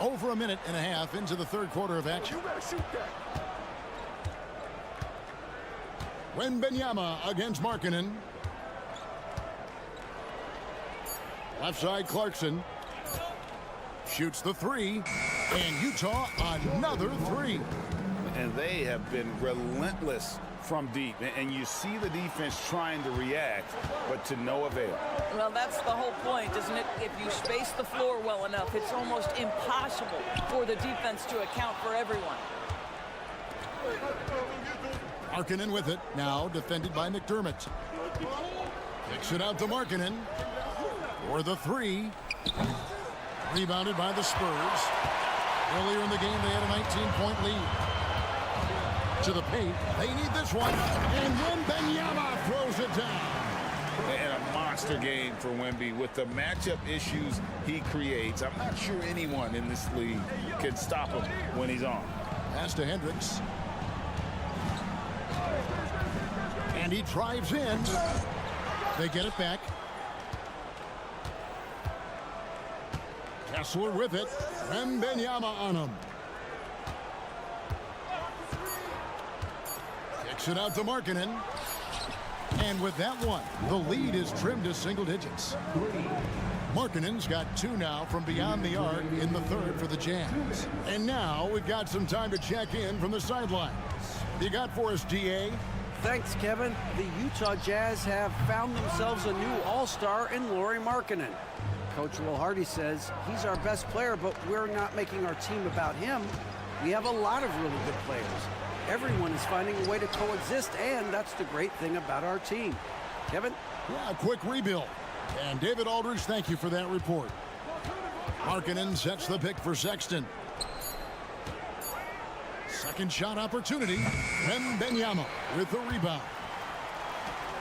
S6: Over a minute and a half into the third quarter of action. Wembanyama against Markkanen. Left side, Clarkson shoots the 3, and Utah another 3.
S8: And they have been relentless from deep, and you see the defense trying to react, but to no avail.
S7: Well, that's the whole point, isn't it? If you space the floor well enough, it's almost impossible for the defense to account for everyone.
S6: Markkanen with it, now defended by McDermott. Kicks it out to Markkanen. For the 3. Rebounded by the Spurs. Earlier in the game, they had a 19-point lead. To the paint. They need this one. And Wembanyama throws it down.
S8: And a monster game for Wemby. With the matchup issues he creates, I'm not sure anyone in this league can stop him when he's on.
S6: Pass to Hendricks. And he drives in. They get it back. Kessler with it. Wembanyama on him. Kicks it out to Markkanen. And with that one, the lead is trimmed to single digits. Markkanen's got 2 now from beyond the arc in the third for the Jazz. And now we've got some time to check in from the sidelines. You got for us, DA?
S9: Thanks, Kevin. The Utah Jazz have found themselves a new all-star in Lauri Markkanen. Coach Will Hardy says he's our best player, but we're not making our team about him. We have a lot of really good players. Everyone is finding a way to coexist, and that's the great thing about our team. Kevin?
S6: Yeah, a quick rebuild. And David Aldridge, thank you for that report. Markkanen sets the pick for Sexton. Second shot opportunity. Wembanyama with the rebound.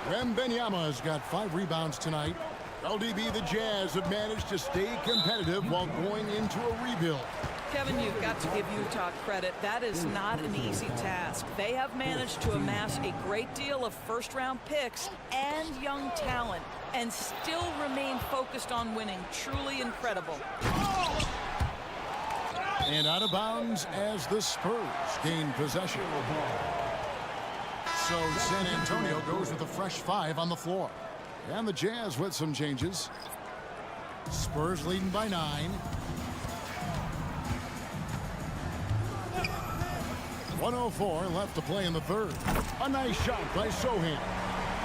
S6: Wembanyama has got 5 rebounds tonight. LDB, the Jazz have managed to stay competitive while going into a rebuild.
S7: Kevin, you've got to give Utah credit. That is not an easy task. They have managed to amass a great deal of first-round picks and young talent and still remain focused on winning. Truly incredible.
S6: And out of bounds as the Spurs gain possession. So San Antonio goes with a fresh 5 on the floor. And the Jazz with some changes. Spurs leading by 9. 1:04 left to play in the third. A nice shot by Sohan.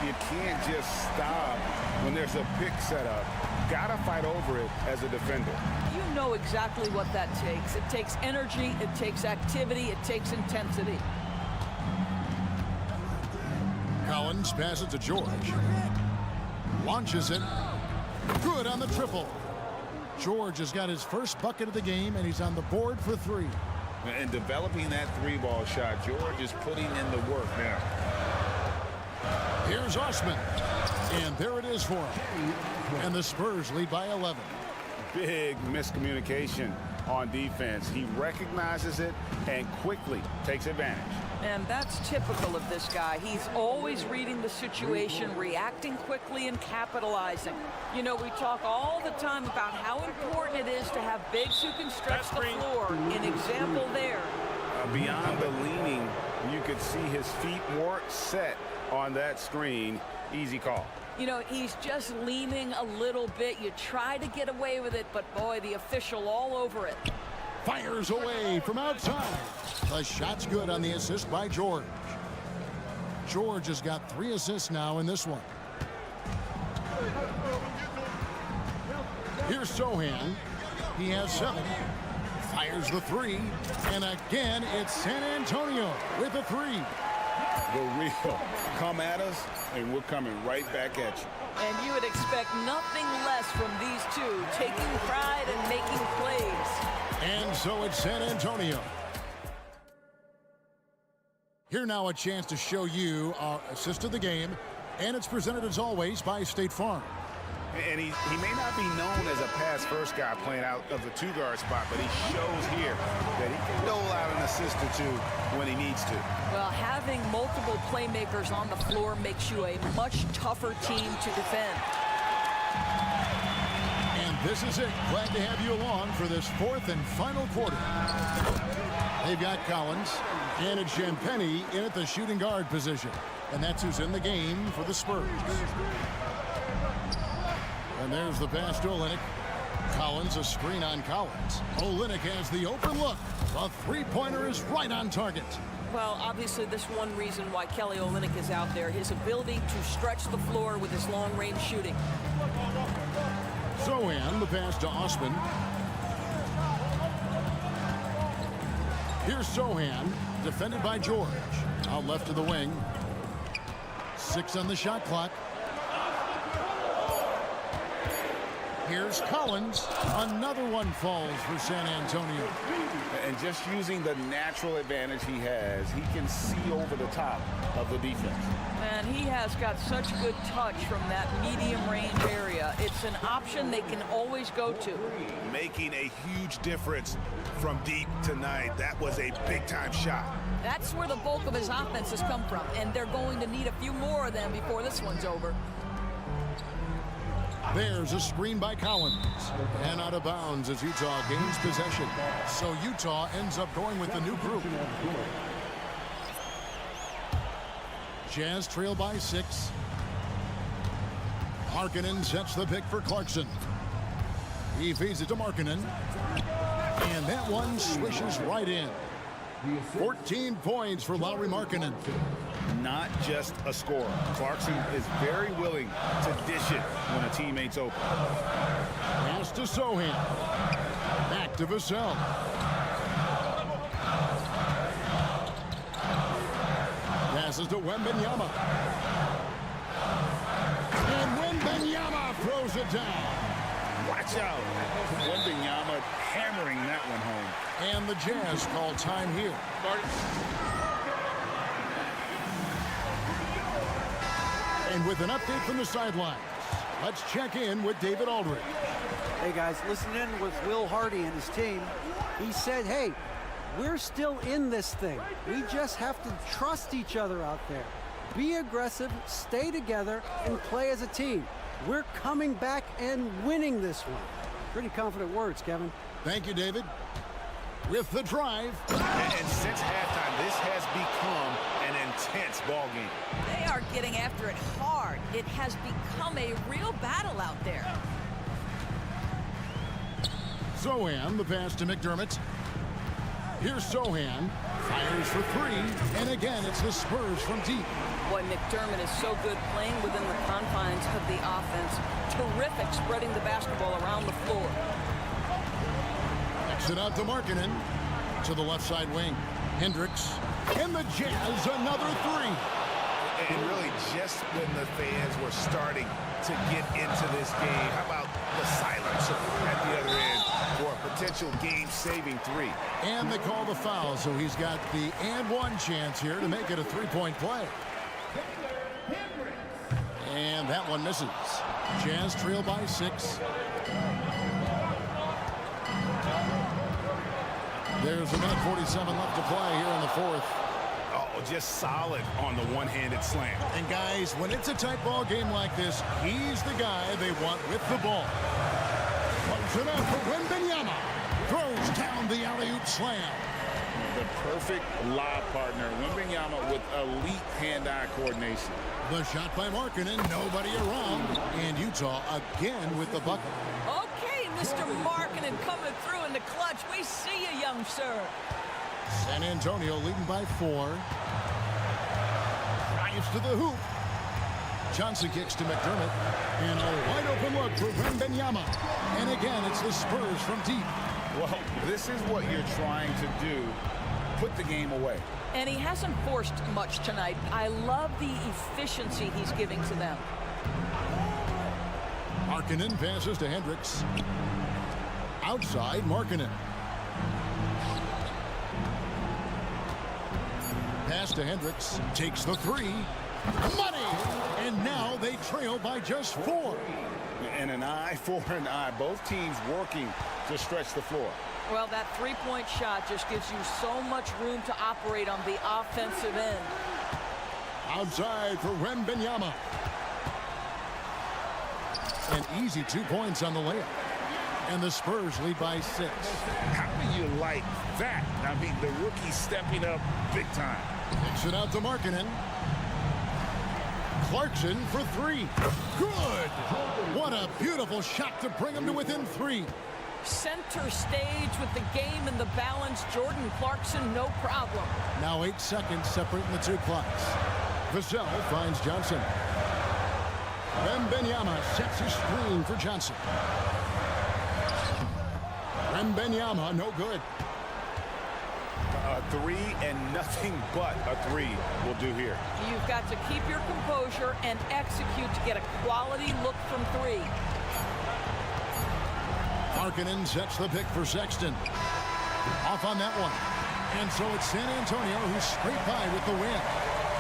S8: You can't just stop when there's a pick set up. Gotta fight over it as a defender.
S7: You know exactly what that takes. It takes energy, it takes activity, it takes intensity.
S6: Collins passes to George. Launches it. Good on the triple. George has got his first bucket of the game, and he's on the board for 3.
S8: And developing that 3-ball shot, George is putting in the work now.
S6: Here's Osman. And there it is for him. And the Spurs lead by 11.
S8: Big miscommunication on defense. He recognizes it and quickly takes advantage.
S7: And that's typical of this guy. He's always reading the situation, reacting quickly, and capitalizing. You know, we talk all the time about how important it is to have bigs who can stretch the floor. An example there.
S8: Beyond the leaning, you could see his feet more set on that screen. Easy call.
S7: You know, he's just leaning a little bit. You try to get away with it, but boy, the official all over it.
S6: Fires away from outside. The shot's good on the assist by George. George has got 3 assists now in this one. Here's Sohan. He has 7. Fires the 3. And again, it's San Antonio with a 3.
S8: The real. Come at us, and we're coming right back at you.
S7: And you would expect nothing less from these two, taking pride and making plays.
S6: And so it's San Antonio. Here now a chance to show you our assist of the game, and it's presented as always by State Farm.
S8: And he may not be known as a pass-first guy playing out of the 2-guard spot, but he shows here that he can dole out an assist or 2 when he needs to.
S7: Well, having multiple playmakers on the floor makes you a much tougher team to defend.
S6: And this is it. Glad to have you along for this 4th and final quarter. They've got Collins and it's Champagny in at the shooting guard position. And that's who's in the game for the Spurs. And there's the pass to Olynyk. Collins, a screen on Collins. Olynyk has the open look. The 3-pointer is right on target.
S7: Well, obviously, this one reason why Kelly Olynyk is out there, his ability to stretch the floor with his long-range shooting.
S6: Sohan, the pass to Osman. Here's Sohan, defended by George. Out left of the wing. 6 on the shot clock. Here's Collins. Another one falls for San Antonio.
S8: And just using the natural advantage he has, he can see over the top of the defense.
S7: And he has got such good touch from that medium range area. It's an option they can always go to.
S1: Making a huge difference from deep tonight. That was a big-time shot.
S7: That's where the bulk of his offense has come from, and they're going to need a few more of them before this one's over.
S6: There's a screen by Collins. And out of bounds as Utah gains possession. So Utah ends up going with the new group. Jazz trail by 6. Markkanen sets the pick for Clarkson. He feeds it to Markkanen. And that one swishes right in. 14 points for Lauri Markkanen.
S8: Not just a scorer. Clarkson is very willing to dish it when a teammate's open.
S6: Pass to Sohan. Back to Vassell. Passes to Wembanyama. And Wembanyama throws it down.
S8: Watch out. Wembanyama hammering that one home.
S6: And the Jazz call time here. And with an update from the sidelines, let's check in with David Aldridge.
S9: Hey guys, listen in with Will Hardy and his team. He said, hey, we're still in this thing. We just have to trust each other out there. Be aggressive, stay together, and play as a team. We're coming back and winning this one. Pretty confident words, Kevin.
S6: Thank you, David. With the drive.
S8: And since halftime, this has become an intense ball game.
S7: They are getting after it hard. It has become a real battle out there.
S6: Sohan, the pass to McDermott. Here's Sohan. Fires for three. And again, it's the Spurs from deep.
S7: Boy, McDermott is so good playing within the confines of the offense. Terrific spreading the basketball around the floor.
S6: Exit out to Markkanen. To the left side wing. Hendricks. And the Jazz, another three.
S8: And really just when the fans were starting to get into this game, how about the silence at the other end for a potential game-saving three?
S6: And they call the foul, so he's got the and one chance here to make it a three-point play. And that one misses. Jazz trail by 6. There's a minute 47 left to play here in the fourth.
S8: Oh, just solid on the one-handed slam.
S6: And guys, when it's a tight ball game like this, he's the guy they want with the ball. Close it up for Wembanyama. Throws down the alley-oop slam.
S8: The perfect lob partner. Wembanyama with elite hand-eye coordination.
S6: The shot by Markkanen, nobody around. And Utah again with the bucket.
S7: Okay, Mr. Markkanen coming through in the clutch. We see you, young sir.
S6: San Antonio leading by 4. Drives to the hoop. Johnson kicks to McDermott. And a wide open look for Wembanyama. And again, it's the Spurs from deep.
S8: Well, this is what you're trying to do. Put the game away.
S7: And he hasn't forced much tonight. I love the efficiency he's giving to them.
S6: Markkanen passes to Hendricks. Outside, Markkanen. Pass to Hendricks. Takes the three. Money! And now they trail by just 4.
S8: And an eye for an eye. Both teams working to stretch the floor.
S7: Well, that three-point shot just gives you so much room to operate on the offensive end.
S6: Outside for Wembanyama. An easy 2 points on the layup. And the Spurs lead by 6.
S8: How do you like that? I mean, the rookie stepping up big time.
S6: Kicks it out to Markkanen. Clarkson for 3. Good! What a beautiful shot to bring him to within 3.
S7: Center stage with the game in the balance. Jordan Clarkson, no problem.
S6: Now 8 seconds separating the 2 clocks. Vassell finds Johnson. Wembanyama sets his screen for Johnson. Wembanyama, no good.
S8: A 3 and nothing but a 3 will do here.
S7: You've got to keep your composure and execute to get a quality look from 3.
S6: Markkanen sets the pick for Sexton. Off on that one. And so it's San Antonio who's straight by with the win.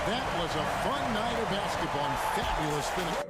S6: That was a fun night of basketball and fabulous finish.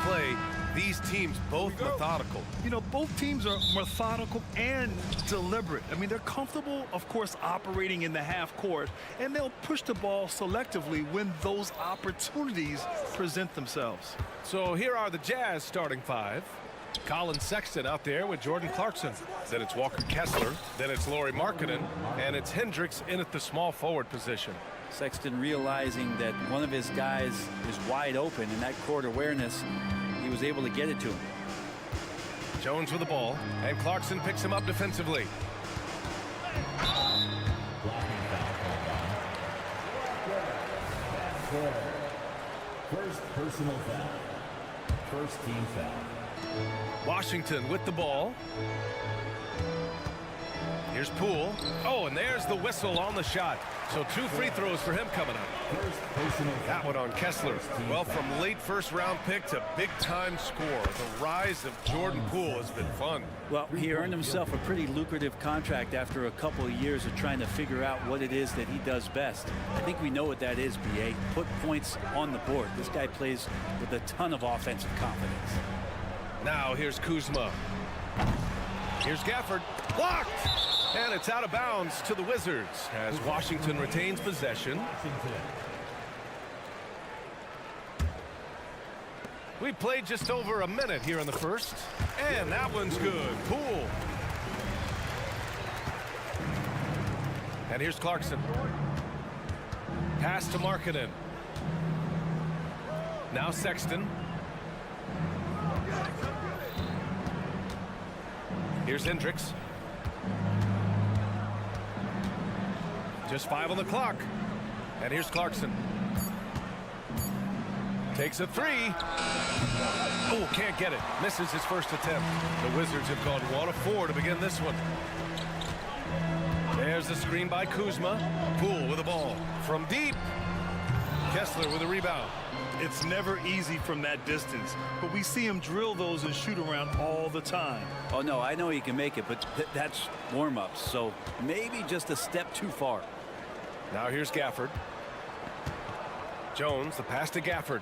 S1: play. These teams both methodical.
S2: You know, both teams are methodical and deliberate. I mean, they're comfortable, of course, operating in the half court, and they'll push the ball selectively when those opportunities present themselves.
S1: So here are the Jazz starting five. Colin Sexton out there with Jordan Clarkson. Then it's Walker Kessler. Then it's Lauri Markkanen. And it's Hendricks in at the small forward position.
S10: Sexton realizing that one of his guys is wide open, and that court awareness, he was able to get it to him.
S1: Jones with the ball, and Clarkson picks him up defensively.
S5: First personal foul. First team foul.
S1: Washington with the ball. Here's Poole. Oh, and there's the whistle on the shot. So 2 free throws for him coming up. That one on Kessler. Well, from late first-round pick to big-time score, the rise of Jordan Poole has been fun.
S10: Well, he earned himself a pretty lucrative contract after a couple of years of trying to figure out what it is that he does best. I think we know what that is, B.A. Put points on the board. This guy plays with a ton of offensive confidence.
S1: Now here's Kuzma. Here's Gafford. Blocked! And it's out of bounds to the Wizards as Washington retains possession. We played just over a minute here in the first. And that one's good. Poole. And here's Clarkson. Pass to Markkanen. Now Sexton. Here's Hendricks. Just 5 on the clock. And here's Clarkson. Takes a 3. Oh, can't get it. Misses his first attempt. The Wizards have gone 1 of 4 to begin this one. There's the screen by Kuzma. Poole with the ball. From deep. Kessler with a rebound.
S2: It's never easy from that distance, but we see him drill those and shoot around all the time.
S10: Oh, no, I know he can make it, but that's warm-ups, so maybe just a step too far.
S1: Now here's Gafford. Jones, the pass to Gafford.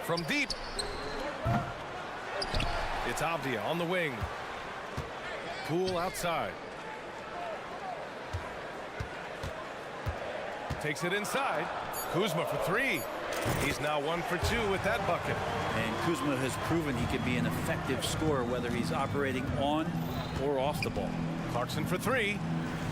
S1: From deep. It's Avdia on the wing. Poole outside. Takes it inside. Kuzma for 3. He's now 1 for 2 with that bucket.
S10: And Kuzma has proven he can be an effective scorer whether he's operating on or off the ball.
S1: Clarkson for 3.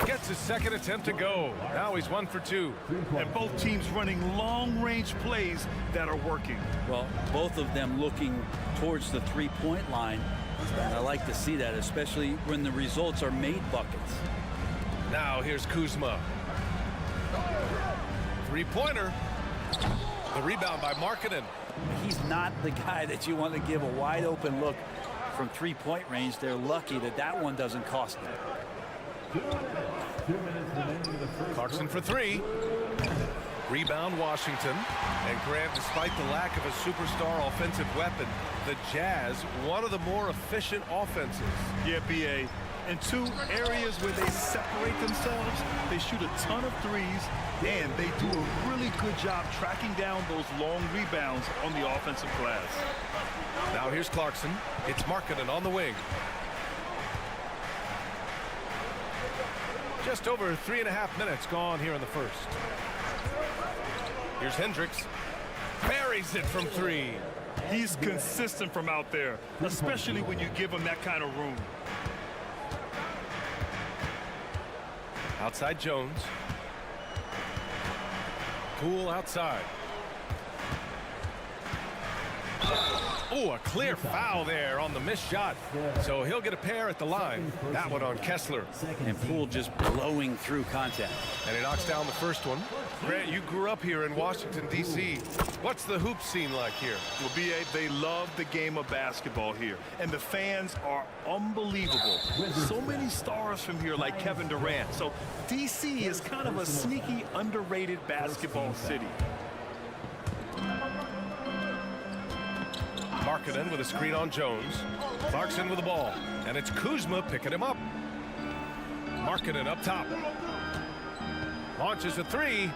S1: Gets his second attempt to go. Now he's 1 for 2.
S2: And both teams running long-range plays that are working.
S10: Well, both of them looking towards the three-point line. And I like to see that, especially when the results are made buckets.
S1: Now here's Kuzma. Three-pointer. The rebound by Markkanen.
S10: He's not the guy that you want to give a wide-open look from three-point range. They're lucky that that one doesn't cost them.
S1: Clarkson for 3. Rebound Washington. And Grant, despite the lack of a superstar offensive weapon, the Jazz, one of the more efficient offenses.
S2: Yeah, B.A. In 2 areas where they separate themselves, they shoot a ton of threes, and they do a really good job tracking down those long rebounds on the offensive glass.
S1: Now here's Clarkson. It's Markkanen on the wing. Just over 3.5 minutes gone here in the first. Here's Hendricks. Buries it from 3.
S2: He's consistent from out there, especially when you give him that kind of room.
S1: Outside Jones. Poole outside. Oh, a clear foul there on the missed shot. So he'll get a pair at the line. That one on Kessler.
S10: And Poole just blowing through contact.
S1: And he knocks down the first one. Grant, you grew up here in Washington, D.C. What's the hoop scene like here?
S2: Well, B.A., they love the game of basketball here. And the fans are unbelievable. So many stars from here like Kevin Durant. So D.C. is kind of a sneaky, underrated basketball city.
S1: Markkanen with a screen on Jones. Clarkson with the ball. And it's Kuzma picking him up. Markkanen up top. Launches a 3.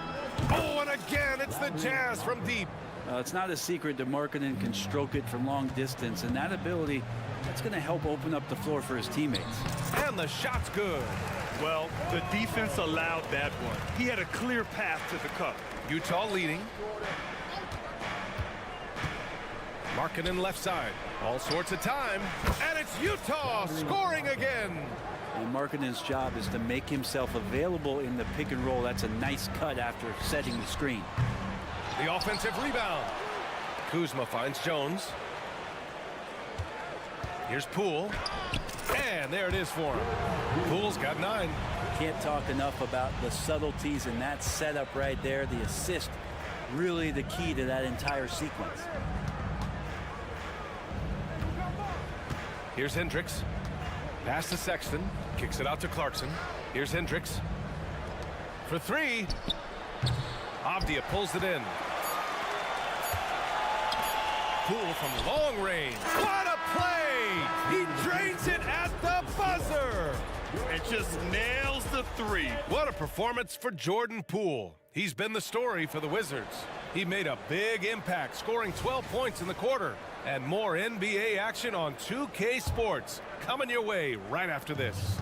S1: Oh, and again, it's the Jazz from deep.
S10: It's not a secret that Markkanen can stroke it from long distance, and that ability, that's going to help open up the floor for his teammates.
S1: And the shot's good.
S2: Well, the defense allowed that one. He had a clear path to the cup.
S1: Utah leading. Markkanen left side. All sorts of time. And it's Utah scoring again.
S10: And Markkanen's job is to make himself available in the pick and roll. That's a nice cut after setting the screen.
S1: The offensive rebound. Kuzma finds Jones. Here's Poole. And there it is for him. Poole's got 9.
S10: Can't talk enough about the subtleties in that setup right there. The assist, really the key to that entire sequence.
S1: Here's Hendricks. Pass to Sexton. Kicks it out to Clarkson. Here's Hendricks. For 3. Avdia pulls it in. Poole from long range. What a play! He drains it at the buzzer!
S2: And just nails the 3.
S1: What a performance for Jordan Poole. He's been the story for the Wizards. He made a big impact, scoring 12 points in the quarter. And more NBA action on 2K Sports coming your way right after this.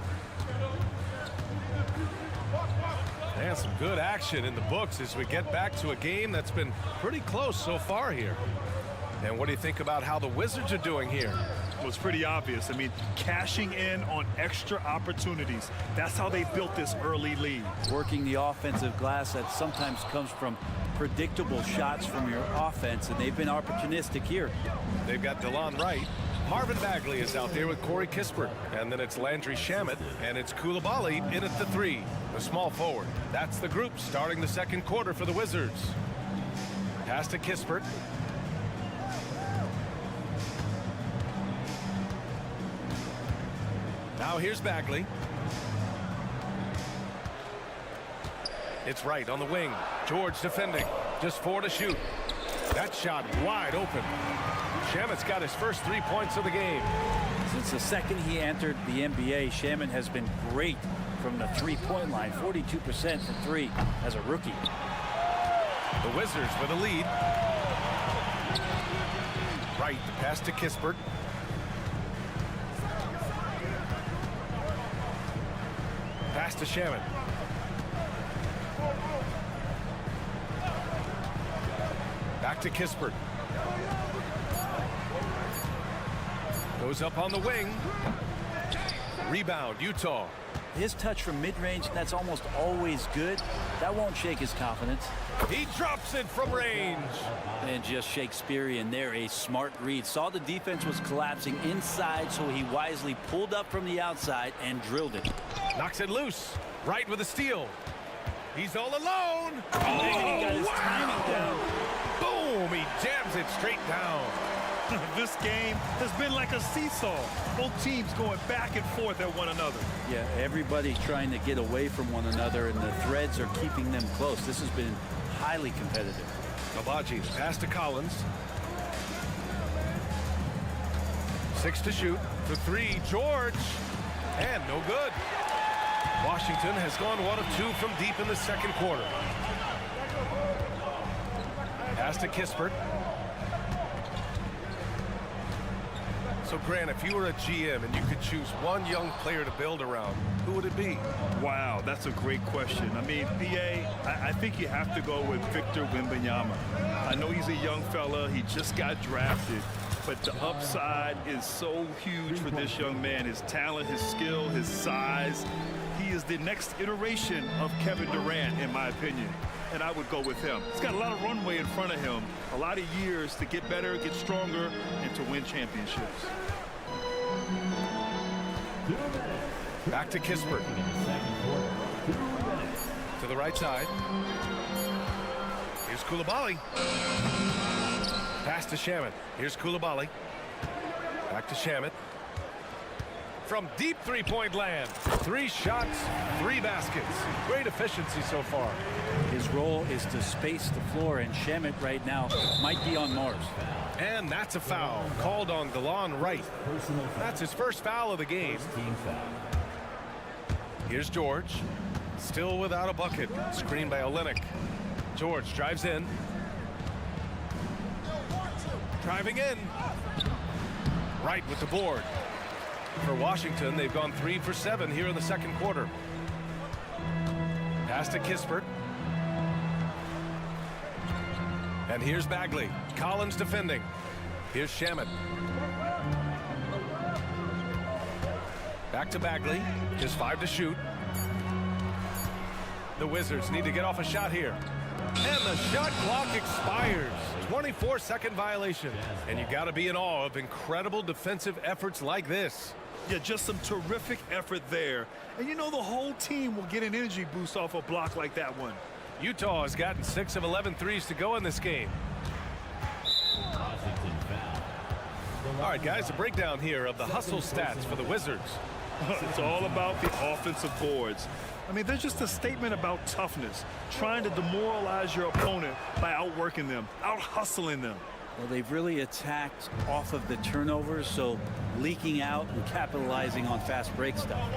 S1: And some good action in the books as we get back to a game that's been pretty close so far here. And what do you think about how the Wizards are doing here?
S2: Well, it's pretty obvious. I mean, cashing in on extra opportunities. That's how they built this early lead.
S10: Working the offensive glass that sometimes comes from predictable shots from your offense, and they've been opportunistic here.
S1: They've got DeLon Wright. Marvin Bagley is out there with Corey Kispert. And then it's Landry Shamet, and it's Coulibaly in at the 3, the small forward. That's the group starting the second quarter for the Wizards. Pass to Kispert. Now here's Bagley. It's Wright on the wing. George defending. Just 4 to shoot. That shot wide open. Shamet's got his first 3 points of the game.
S10: Since the second he entered the NBA, Shamet has been great from the three-point line. 42% from 3 as a rookie.
S1: The Wizards with a lead. Wright, the pass to Kispert. Pass to Shamet. Back to Kispert. Goes up on the wing. Rebound, Utah.
S10: His touch from mid-range, that's almost always good. That won't shake his confidence.
S1: He drops it from range.
S10: And just Shakespearean there, a smart read. Saw the defense was collapsing inside, so he wisely pulled up from the outside and drilled it.
S1: Knocks it loose. Right with a steal. He's all alone.
S10: And he got his timing down.
S1: Boom! He jams it straight down.
S2: This game has been like a seesaw. Both teams going back and forth at one another.
S10: Yeah, everybody trying to get away from one another, and the threads are keeping them close. This has been highly competitive.
S1: Kabaji pass to Collins. 6 to shoot. For 3, George. And no good. Washington has gone 1 of 2 from deep in the second quarter. Pass to Kispert. So, Grant, if you were a GM and you could choose one young player to build around, who would it be?
S2: Wow, that's a great question. I mean, I think you have to go with Victor Wembanyama. I know he's a young fella. He just got drafted. But the upside is so huge for this young man. His talent, his skill, his size. He is the next iteration of Kevin Durant, in my opinion. And I would go with him. He's got a lot of runway in front of him. A lot of years to get better, get stronger, and to win championships.
S1: Back to Kispert. To the right side. Here's Coulibaly. Pass to Shamet. Here's Coulibaly. Back to Shamet. From deep three-point land. 3 shots, 3 baskets. Great efficiency so far.
S10: His role is to space the floor, and Shamet right now might be on Mars.
S1: And that's a foul called on DeLon Wright. That's his first foul of the game. Here's George. Still without a bucket. Screened by Olynyk. George drives in. driving in. Right with the board. For Washington, they've gone 3 for 7 here in the second quarter. Pass to Kispert. And here's Bagley. Collins defending. Here's Shamet. Back to Bagley. Just 5 to shoot. The Wizards need to get off a shot here. And the shot clock expires. 24-second violation. And you got to be in awe of incredible defensive efforts like this.
S2: Yeah, just some terrific effort there. And you know the whole team will get an energy boost off a block like that one.
S1: Utah has gotten 6 of 11 threes to go in this game. All right, guys, a breakdown here of the hustle stats for the Wizards.
S2: It's all about the offensive boards. I mean, they're just a statement about toughness, trying to demoralize your opponent by outworking them, out-hustling them.
S10: Well, they've really attacked off of the turnovers, so leaking out and capitalizing on fast break stuff.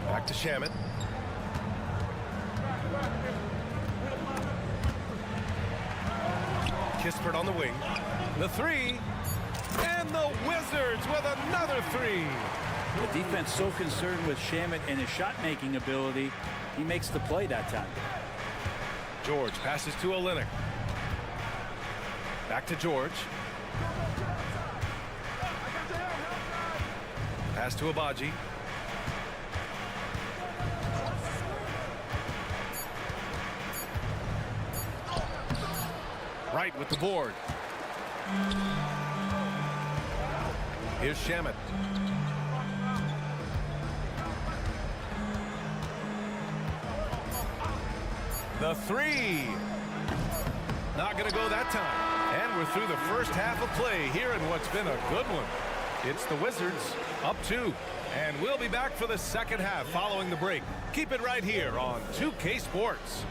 S1: Back to Shamet. Kispert on the wing. The three. And the Wizards with another three.
S10: The defense so concerned with Shamet and his shot-making ability, he makes the play that time.
S1: George passes to Olynyk. Back to George. Pass to Abaji. Right with the board. Here's Shamet. The three. Not going to go that time. And we're through the first half of play here in what's been a good one. It's the Wizards up 2. And we'll be back for the second half following the break. Keep it right here on 2K Sports.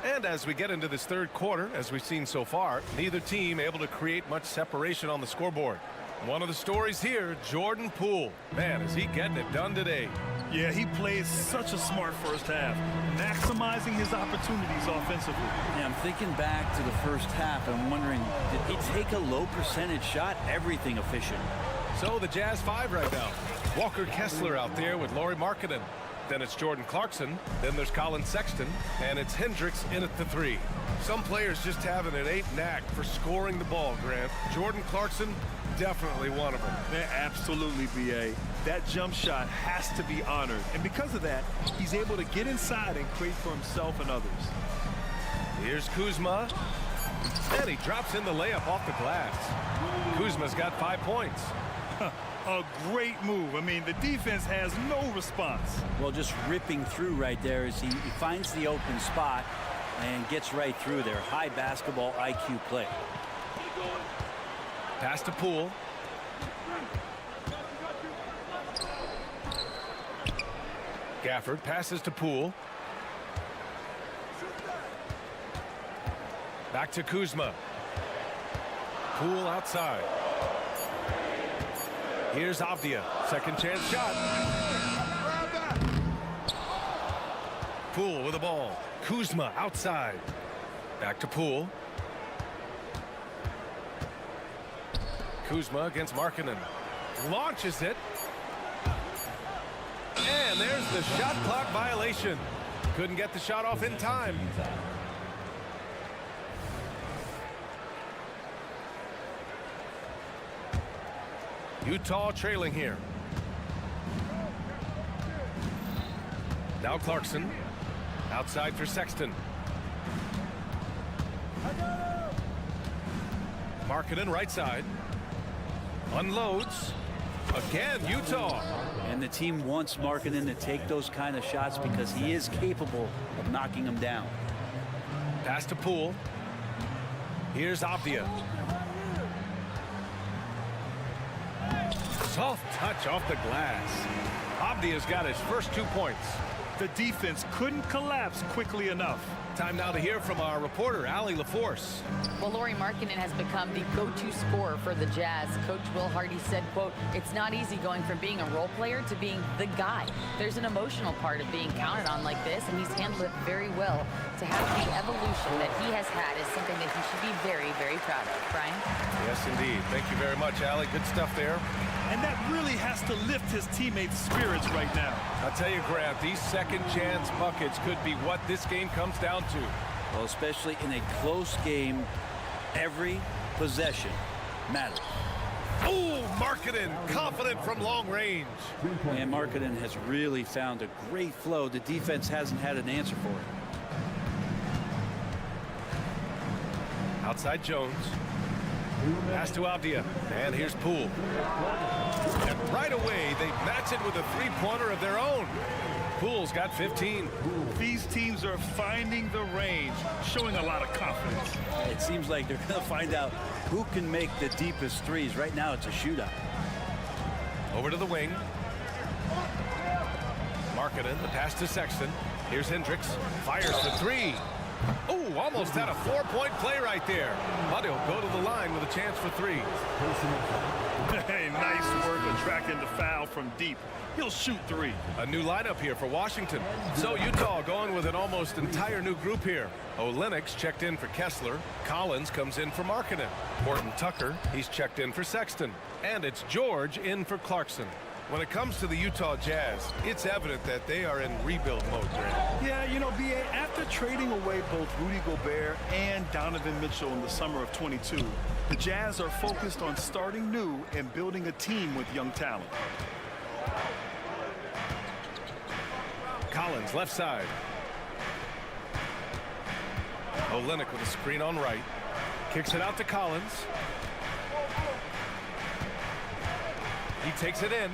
S1: And as we get into this third quarter, as we've seen so far, neither team able to create much separation on the scoreboard. One of the stories here, Jordan Poole. Man, is he getting it done today.
S2: Yeah, he played such a smart first half, maximizing his opportunities offensively.
S10: Yeah, I'm thinking back to the first half and wondering, did he take a low percentage shot? Everything efficient.
S1: So the Jazz 5 right now. Walker Kessler out there with Lauri Markkanen. Then it's Jordan Clarkson. Then there's Colin Sexton. And it's Hendricks in at the 3. Some players just have an innate knack for scoring the ball, Grant. Jordan Clarkson, definitely one of them.
S2: Man, absolutely, B.A. That jump shot has to be honored. And because of that, he's able to get inside and create for himself and others.
S1: Here's Kuzma. And he drops in the layup off the glass. Kuzma's got 5 points.
S2: A great move. I mean, the defense has no response.
S10: Well, just ripping through right there as he finds the open spot and gets right through there. High basketball IQ play.
S1: Pass to Poole. Gafford passes to Poole. Back to Kuzma. Poole outside. Here's Avdia. Second chance shot. Poole with the ball. Kuzma outside. Back to Poole. Kuzma against Markkanen. Launches it. And there's the shot clock violation. Couldn't get the shot off in time. Utah trailing here. Now Clarkson. Outside for Sexton. Markkanen right side. Unloads. Again, Utah.
S10: And the team wants Markkanen to take those kind of shots because he is capable of knocking them down.
S1: Pass to Poole. Here's Avdia. Soft touch off the glass. Avdia's got his first 2 points.
S2: The defense couldn't collapse quickly enough.
S1: Time now to hear from our reporter, Allie LaForce.
S4: Well, Lauri Markkanen has become the go-to scorer for the Jazz. Coach Will Hardy said, quote, "It's not easy going from being a role player to being the guy. There's an emotional part of being counted on like this, and he's handled it very well. To have the evolution that he has had is something that he should be very, very proud of." Brian?
S1: Yes, indeed. Thank you very much, Allie. Good stuff there.
S2: And that really has to lift his teammates' spirits right now.
S1: I'll tell you, Grant, these second chance buckets could be what this game comes down to.
S10: Well, especially in a close game, every possession matters.
S1: Oh, Markkanen, confident from long range.
S10: And Markkanen has really found a great flow. The defense hasn't had an answer for it.
S1: Outside Jones. Pass to Avdia. And here's Poole. And right away, they match it with a three-pointer of their own. Poole's got 15.
S2: These teams are finding the range, showing a lot of confidence.
S10: It seems like they're going to find out who can make the deepest threes. Right now, it's a shootout.
S1: Over to the wing. Markkanen, the pass to Sexton. Here's Hendricks. Fires for three. Oh, almost had a four-point play right there. But he'll go to the line with a chance for three.
S2: Hey, nice work attracting the foul from deep. He'll shoot three.
S1: A new lineup here for Washington. So Utah going with an almost entire new group here. Olenek's checked in for Kessler. Collins comes in for Markkanen. Horton Tucker, he's checked in for Sexton. And it's George in for Clarkson. When it comes to the Utah Jazz, it's evident that they are in rebuild mode, Grant.
S2: Yeah, you know, B.A., after trading away both Rudy Gobert and Donovan Mitchell in the summer of 22, the Jazz are focused on starting new and building a team with young talent.
S1: Collins, left side. Olenek with a screen on right. Kicks it out to Collins. He takes it in.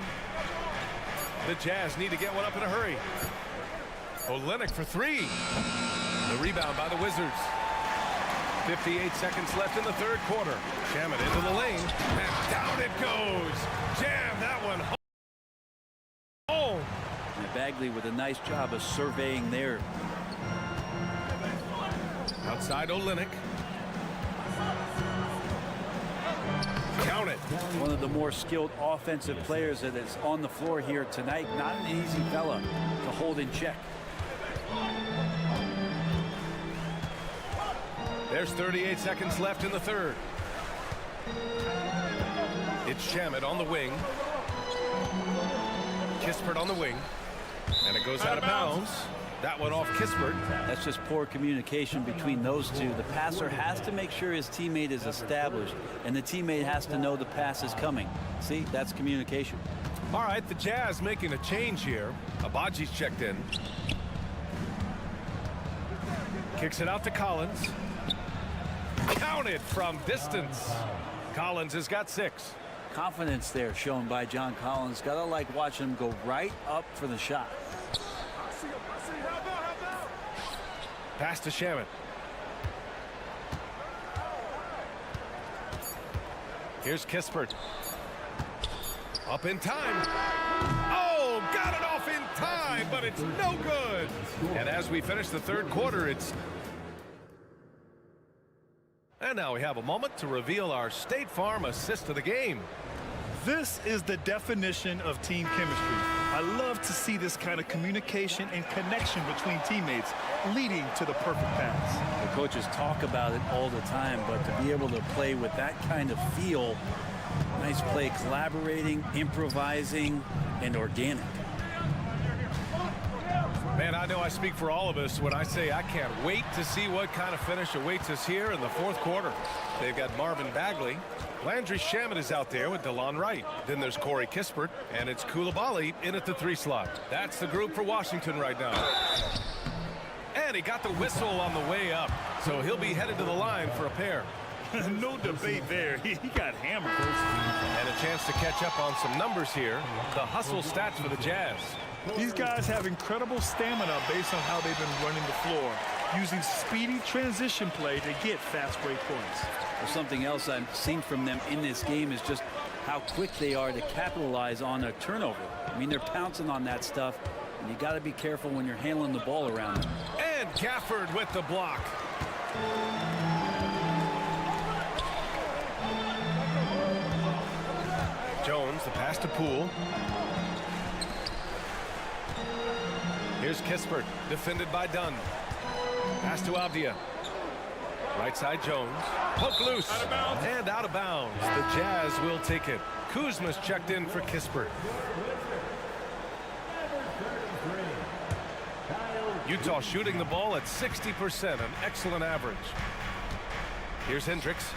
S1: The Jazz need to get one up in a hurry. Olenek for three. The rebound by the Wizards. 58 seconds left in the third quarter. Shamet into the lane, and down it goes. Jam that one home.
S10: And Bagley with a nice job of surveying there.
S1: Outside Olenek. Count it.
S10: One of the more skilled offensive players that is on the floor here tonight. Not an easy fella to hold in check.
S1: There's 38 seconds left in the third. It's Shamet on the wing. Kispert on the wing. And it goes out of bounds. That one off Kispert.
S10: That's just poor communication between those two. The passer has to make sure his teammate is established, and the teammate has to know the pass is coming. See, that's communication.
S1: All right, the Jazz making a change here. Abaji's checked in. Kicks it out to Collins. Counted from distance. Collins has got 6.
S10: Confidence there shown by John Collins. Gotta like watching him go right up for the shot.
S1: Pass to Shamet. Here's Kispert. Up in time. Oh, got it off in time, but it's no good. And as we finish the third quarter, it's... And now we have a moment to reveal our State Farm assist of the game.
S2: This is the definition of team chemistry. I love to see this kind of communication and connection between teammates leading to the perfect pass.
S10: The coaches talk about it all the time, but to be able to play with that kind of feel, nice play, collaborating, improvising, and organic.
S1: Man, I know I speak for all of us when I say I can't wait to see what kind of finish awaits us here in the fourth quarter. They've got Marvin Bagley. Landry Shamet is out there with DeLon Wright. Then there's Corey Kispert, and it's Coulibaly in at the 3 slot. That's the group for Washington right now. And he got the whistle on the way up, so he'll be headed to the line for a pair.
S2: No debate there. He got hammered.
S1: And a chance to catch up on some numbers here. The hustle stats for the Jazz.
S2: These guys have incredible stamina based on how they've been running the floor, using speedy transition play to get fast break points.
S10: Well, something else I've seen from them in this game is just how quick they are to capitalize on a turnover. I mean, they're pouncing on that stuff And you got to be careful when you're handling the ball around them.
S1: And Gafford with the block. Jones, the pass to Poole. Here's Kispert, defended by Dunn. Pass to Avdia. Right side Jones. Poke loose. Out of bounds. And out of bounds. The Jazz will take it. Kuzma's checked in for Kispert. Utah shooting the ball at 60%, an excellent average. Here's Hendricks.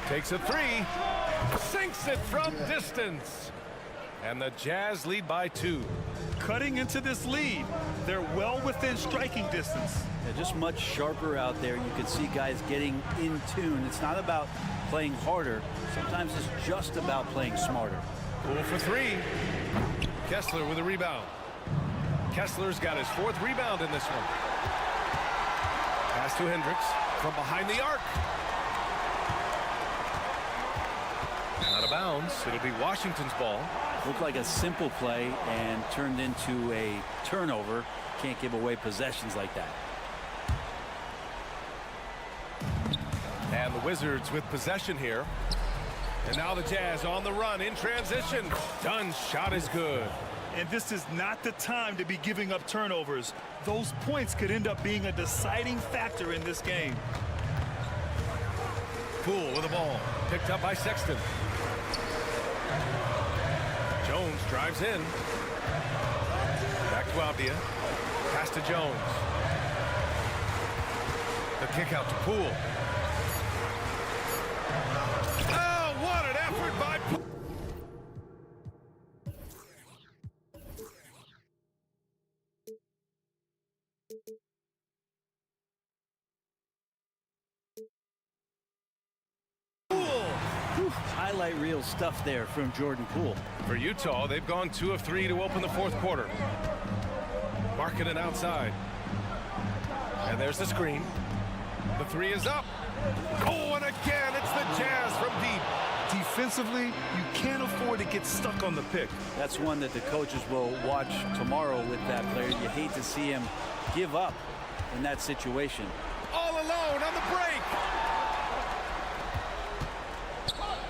S1: Takes a three. Sinks it from distance. And the Jazz lead by 2.
S2: Cutting into this lead. They're well within striking distance.
S10: They're just much sharper out there. You can see guys getting in tune. It's not about playing harder. Sometimes it's just about playing smarter.
S1: Poole for 3. Kessler with a rebound. Kessler's got his 4th rebound in this one. Pass to Hendricks from behind the arc. Out of bounds. It'll be Washington's ball.
S10: Looked like a simple play and turned into a turnover. Can't give away possessions like that.
S1: And the Wizards with possession here. And now the Jazz on the run in transition. Dunn's shot is good.
S2: And this is not the time to be giving up turnovers. Those points could end up being a deciding factor in this game.
S1: Poole with the ball. Picked up by Sexton. Jones drives in. Back to Avdia. Pass to Jones. The kick out to Poole. Oh, what an effort by Poole.
S10: Highlight reel stuff there from Jordan Poole.
S1: For Utah, they've gone 2 of 3 to open the 4th quarter. Markkanen outside. And there's the screen. The 3 is up. Oh, and again, it's the Jazz from deep.
S2: Defensively, you can't afford to get stuck on the pick.
S10: That's one that the coaches will watch tomorrow with that player. You hate to see him give up in that situation.
S1: All alone on the break.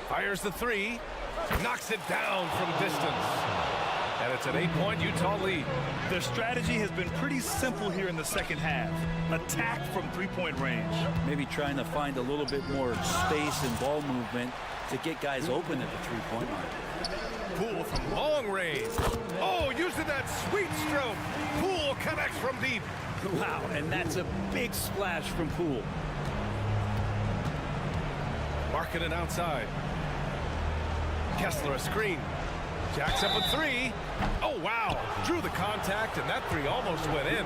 S1: Fires the 3. Knocks it down from distance. And it's an 8-point Utah lead.
S2: Their strategy has been pretty simple here in the second half. Attack from 3-point range.
S10: Maybe trying to find a little bit more space and ball movement to get guys open at the 3-point line.
S1: Poole from long range. Oh, using that sweet stroke. Poole connects from deep.
S10: Wow, and that's a big splash from Poole.
S1: Markkanen outside. Kessler a screen. Jacks up a 3. Oh, wow. Drew the contact, and that 3 almost went in.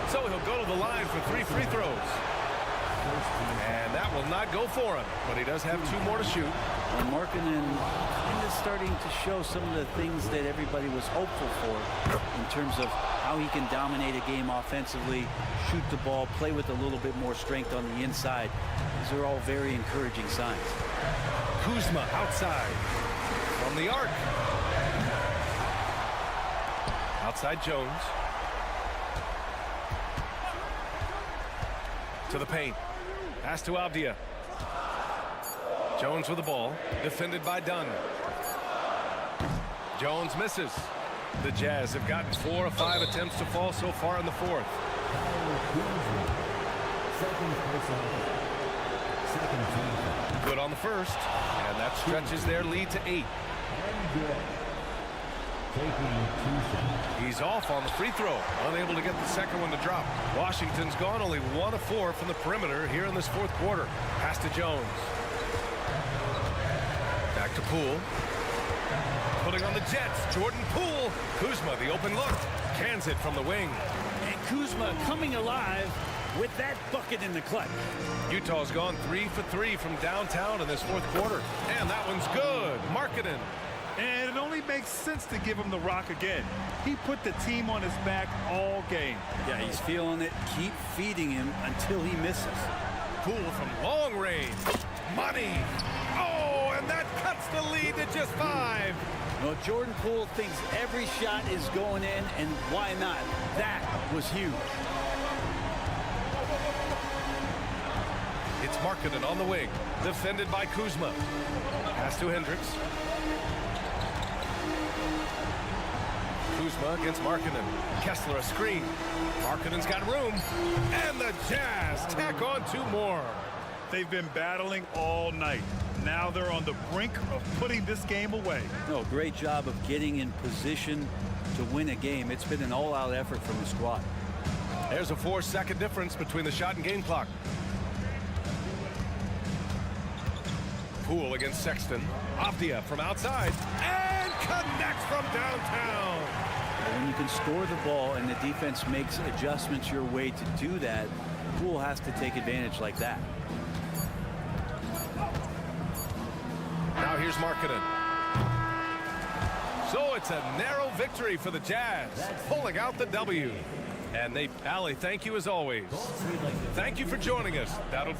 S1: So he'll go to the line for 3 free throws. And that will not go for him, but he does have 2 more to shoot.
S10: And Markkanen kind of starting to show some of the things that everybody was hopeful for in terms of how he can dominate a game offensively, shoot the ball, play with a little bit more strength on the inside. These are all very encouraging signs.
S1: Kuzma outside from the arc. Outside Jones. To the paint. Pass to Avdia. Jones with the ball. Defended by Dunn. Jones misses. The Jazz have gotten 4 of 5 attempts to fall so far in the 4th. Good on the first. And that stretches their lead to 8. He's off on the free throw. Unable to get the second one to drop. Washington's gone only 1 of 4 from the perimeter here in this 4th quarter. Pass to Jones. Back to Poole. Putting on the Jets. Jordan Poole. Kuzma, the open look. Cans it from the wing.
S10: And Kuzma coming alive with that bucket in the clutch.
S1: Utah's gone 3 for 3 from downtown in this 4th quarter. And that one's good. Markkanen.
S2: And it only makes sense to give him the rock again. He put the team on his back all game.
S10: Yeah, he's feeling it. Keep feeding him until he misses.
S1: Poole from long range. Money. Oh, and that cuts the lead to just 5.
S10: Well, Jordan Poole thinks every shot is going in, and why not? That was huge.
S1: It's Markkanen on the wing, defended by Kuzma. Pass to Hendricks. Kuzma against Markkanen. Kessler a screen. Markkanen's got room. And the Jazz tack on 2 more.
S2: They've been battling all night. Now they're on the brink of putting this game away.
S10: No, great job of getting in position to win a game. It's been an all-out effort from the squad.
S1: There's a 4-second difference between the shot and game clock. Poole against Sexton. Avdia from outside and connects from downtown.
S10: When you can score the ball and the defense makes adjustments your way to do that, Poole has to take advantage like that.
S1: Now here's Markkanen. So it's a narrow victory for the Jazz, pulling out the W. And Allie, thank you as always. Thank you for joining us. That'll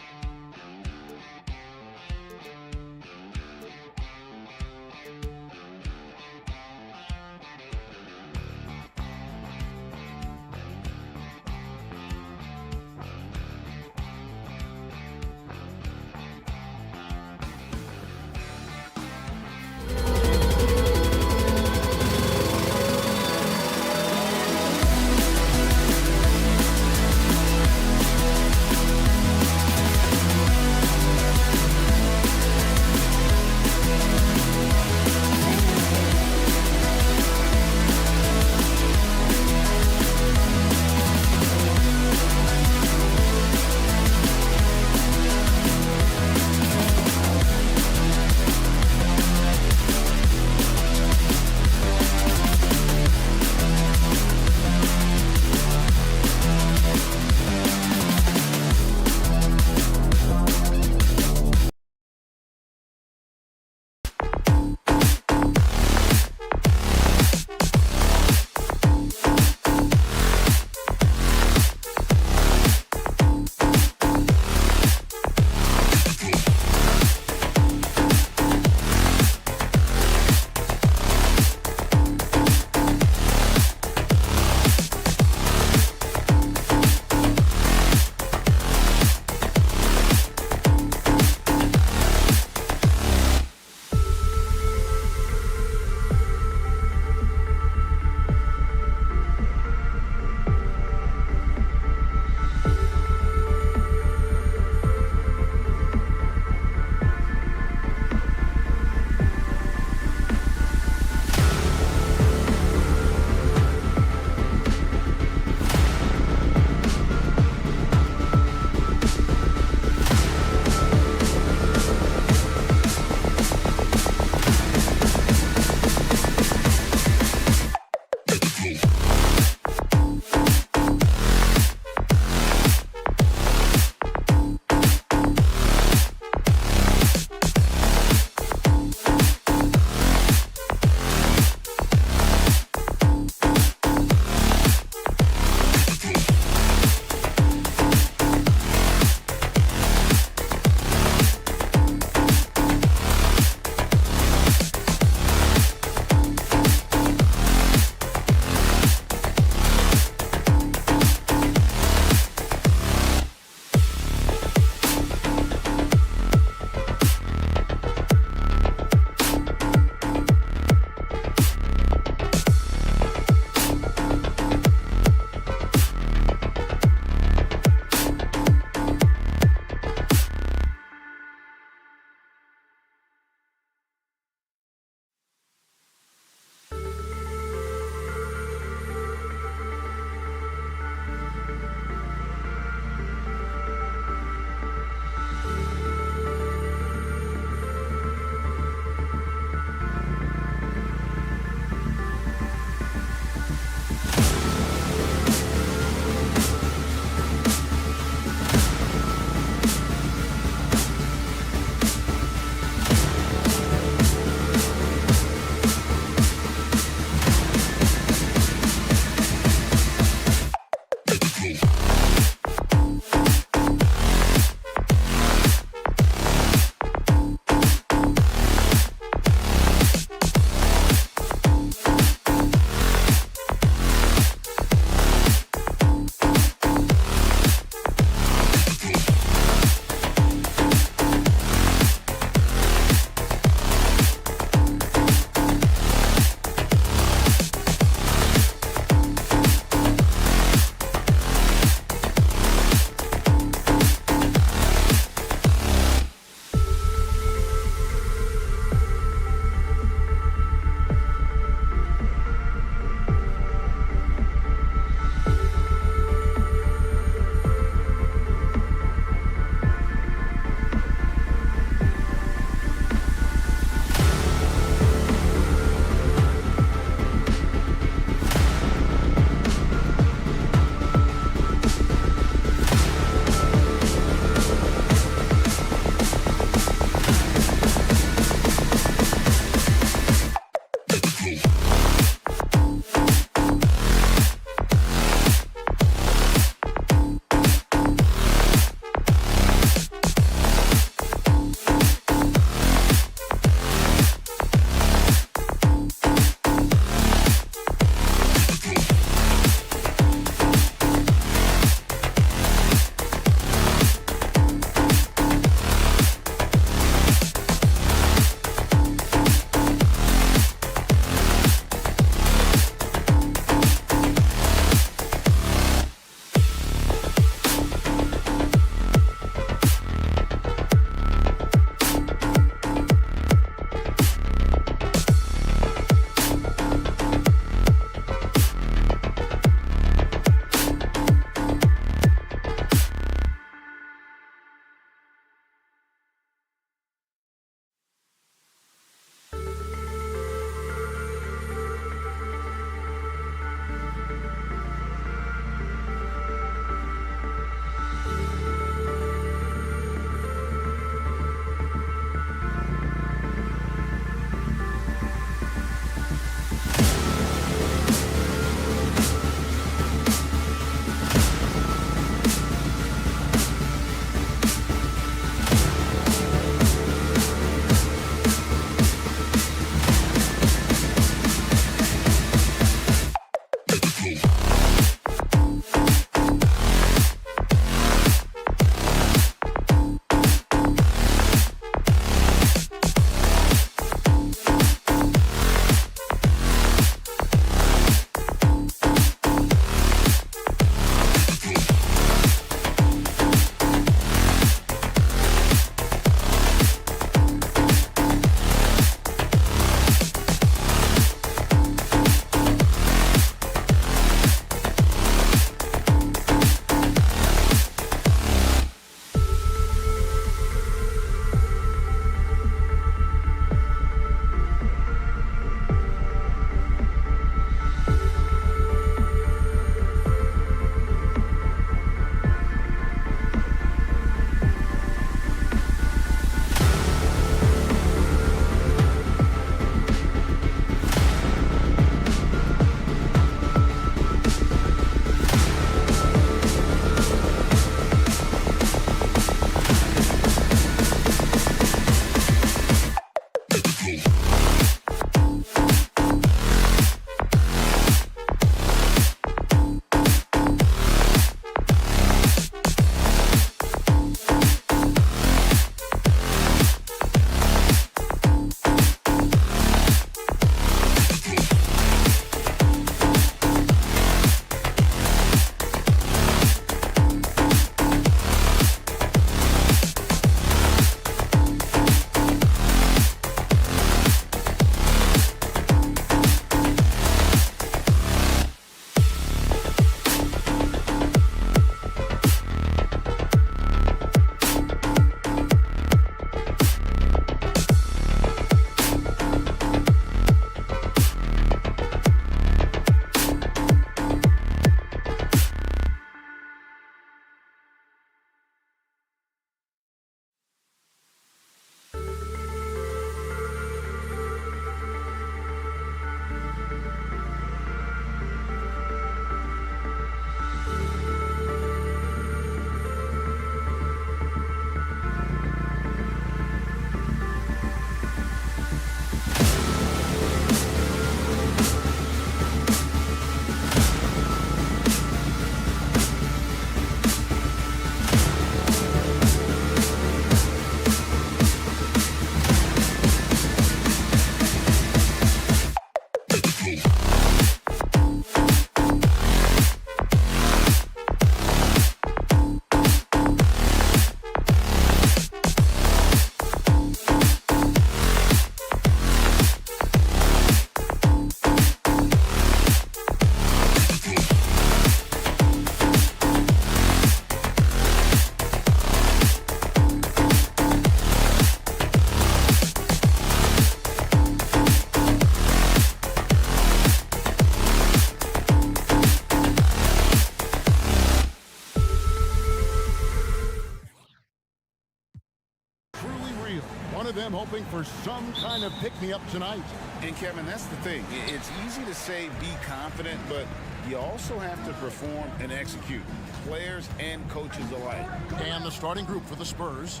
S6: them hoping for some kind of pick-me-up tonight.
S8: And Kevin, that's the thing. It's easy to say be confident, but you also have to perform and execute, players and coaches alike.
S6: And the starting group for the Spurs.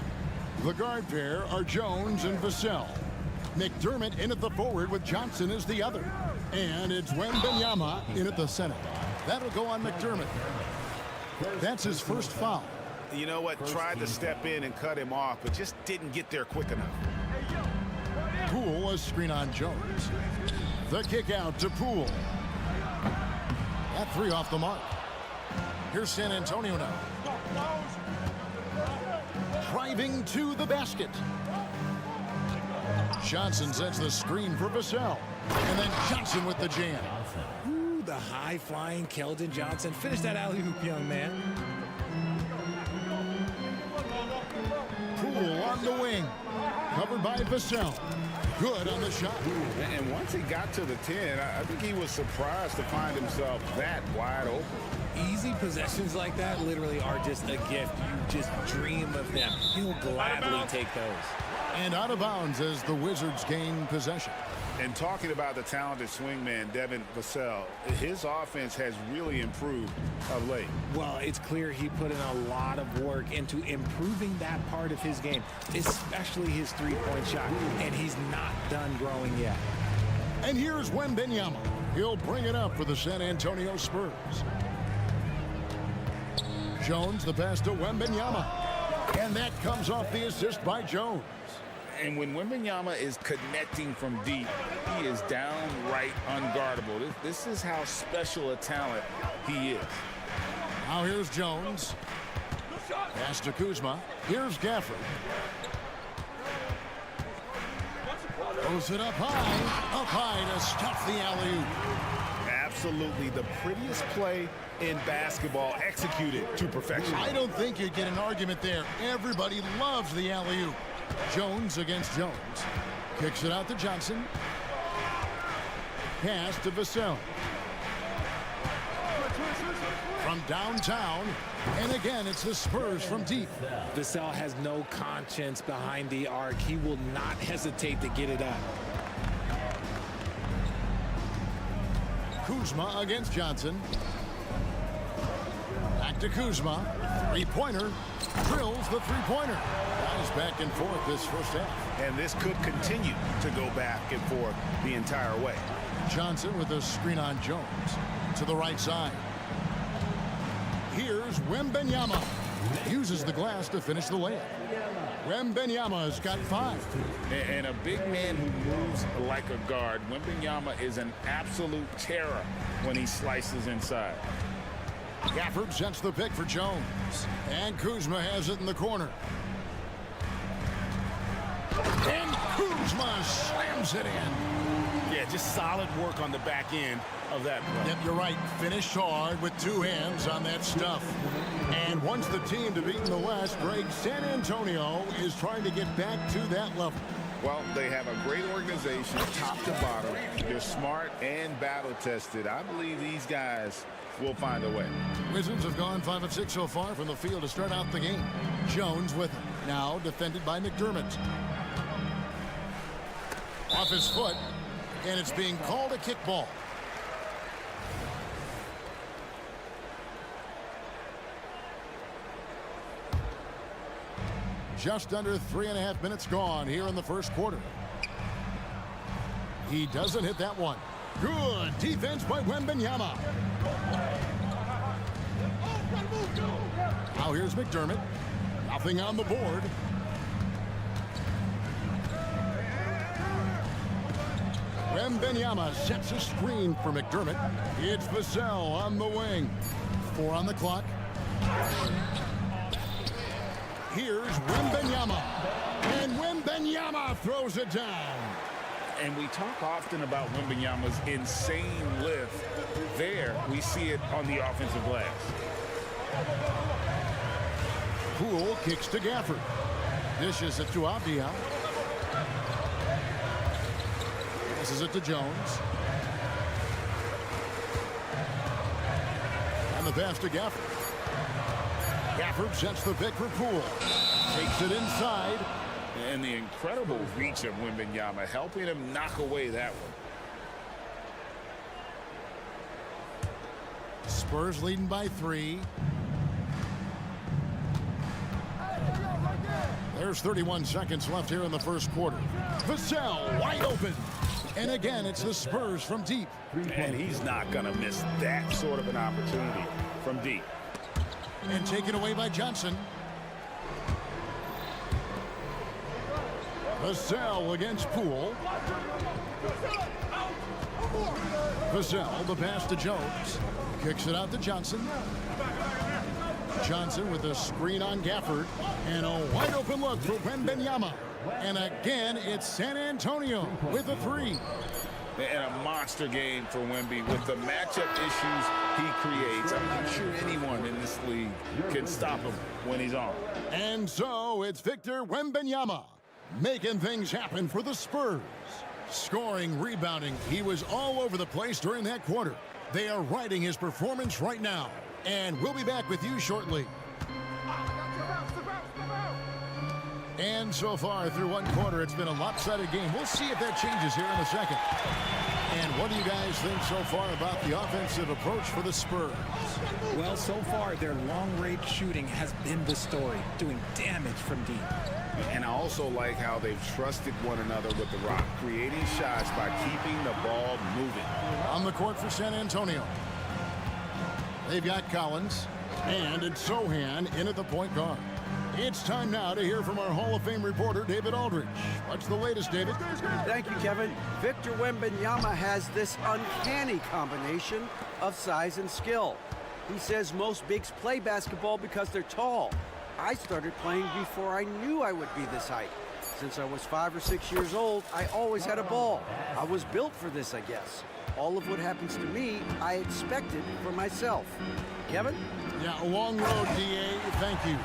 S6: The guard pair are Jones and Vassell. McDermott in at the forward with Johnson as the other. And it's Wembanyama in at the center. That'll go on McDermott. That's his first foul.
S8: You know what? Tried to step in and cut him off, but just didn't get there quick enough.
S6: Poole, a screen on Jones. The kick out to Poole. That three off the mark. Here's San Antonio now. Driving to the basket. Johnson sets the screen for Vassell. And then Johnson with the jam.
S11: Ooh, the high-flying Keldon Johnson. Finish that alley-oop, young man.
S6: Poole on the wing. Covered by Vassell. Good on the shot.
S8: And once he got to the 10, I think he was surprised to find himself that wide open.
S11: Easy possessions like that literally are just a gift. You just dream of them. He'll gladly take those.
S6: And out of bounds as the Wizards gain possession.
S8: And talking about the talented swingman, Devin Vassell, his offense has really improved of late.
S11: Well, it's clear he put in a lot of work into improving that part of his game, especially his three-point shot, and he's not done growing yet.
S6: And here's Wembanyama. He'll bring it up for the San Antonio Spurs. Jones, the pass to Wembanyama. And that comes off the assist by Jones.
S8: And when Wembanyama is connecting from deep, he is downright unguardable. This is how special a talent he is.
S6: Now here's Jones. Pass to Kuzma. Here's Gafford. Throws it up high to stuff the alley-oop.
S8: Absolutely the prettiest play in basketball, executed to perfection.
S6: I don't think you'd get an argument there. Everybody loves the alley-oop. Jones against Jones. Kicks it out to Johnson. Pass to Vassell. From downtown. And again, it's the Spurs from deep.
S11: Vassell has no conscience behind the arc. He will not hesitate to get it up.
S6: Kuzma against Johnson. Back to Kuzma. Three-pointer. Drills the three-pointer. Guys back and forth this first half.
S8: And this could continue to go back and forth the entire way.
S6: Johnson with a screen on Jones. To the right side. Here's Wembanyama. Uses the glass to finish the layup. Wembanyama's got 5.
S8: And a big man who moves like a guard. Wembanyama is an absolute terror when he slices inside.
S6: Gafford sets the pick for Jones. And Kuzma has it in the corner. And Kuzma slams it in.
S8: Yeah, just solid work on the back end of that play.
S6: Yep, you're right. Finished hard with 2 hands on that stuff. And once the team to beat in the West, Greg, San Antonio is trying to get back to that level.
S8: Well, they have a great organization, top to bottom. They're smart and battle-tested. I believe these guys will find a way.
S6: Wizards have gone 5 of 6 so far from the field to start out the game. Jones with it. Now defended by McDermott. Off his foot, and it's being called a kickball. Just under 3.5 minutes gone here in the first quarter. He doesn't hit that one. Good defense by Wembanyama. Now here's McDermott. Nothing on the board. Wembanyama sets a screen for McDermott. It's Vassell on the wing. 4 on the clock. Here's Wembanyama. And Wembanyama throws it down.
S8: And we talk often about Wembanyama's insane lift. There, we see it on the offensive glass.
S6: Poole kicks to Gafford. Dishes it to Abdiel. Passes it to Jones. And the pass to Gafford. Gafford sets the pick for Poole. Takes it inside.
S8: And the incredible reach of Wembanyama, helping him knock away that one.
S6: Spurs leading by 3. There's 31 seconds left here in the first quarter. Vassell wide open. And again, it's the Spurs from deep.
S8: And he's not going to miss that sort of an opportunity from deep.
S6: And taken away by Johnson. Vassell against Poole. Vassell, the pass to Jones. Kicks it out to Johnson. Johnson with a screen on Gafford. And a wide open look for Wembanyama. And again, it's San Antonio with a 3.
S8: And a monster game for Wemby with the matchup issues he creates. I'm not sure anyone in this league can stop him when he's on.
S6: And so it's Victor Wembanyama making things happen for the Spurs. Scoring, rebounding, he was all over the place during that quarter. They are riding his performance right now. And we'll be back with you shortly. And so far through one quarter, it's been a lopsided game. We'll see if that changes here in a second. And what do you guys think so far about the offensive approach for the Spurs?
S11: Well, so far, their long-range shooting has been the story, doing damage from deep.
S8: And I also like how they've trusted one another with the rock, creating shots by keeping the ball moving.
S6: On the court for San Antonio. They've got Collins, and it's Sohan in at the point guard. It's time now to hear from our Hall of Fame reporter, David Aldridge. What's the latest, David?
S9: Thank you, Kevin. Victor Wembanyama has this uncanny combination of size and skill. He says most bigs play basketball because they're tall. I started playing before I knew I would be this height. Since I was 5 or 6 years old, I always had a ball. I was built for this, I guess. All of what happens to me, I expected for myself. Kevin?
S6: Yeah, a long road, D.A. Thank you.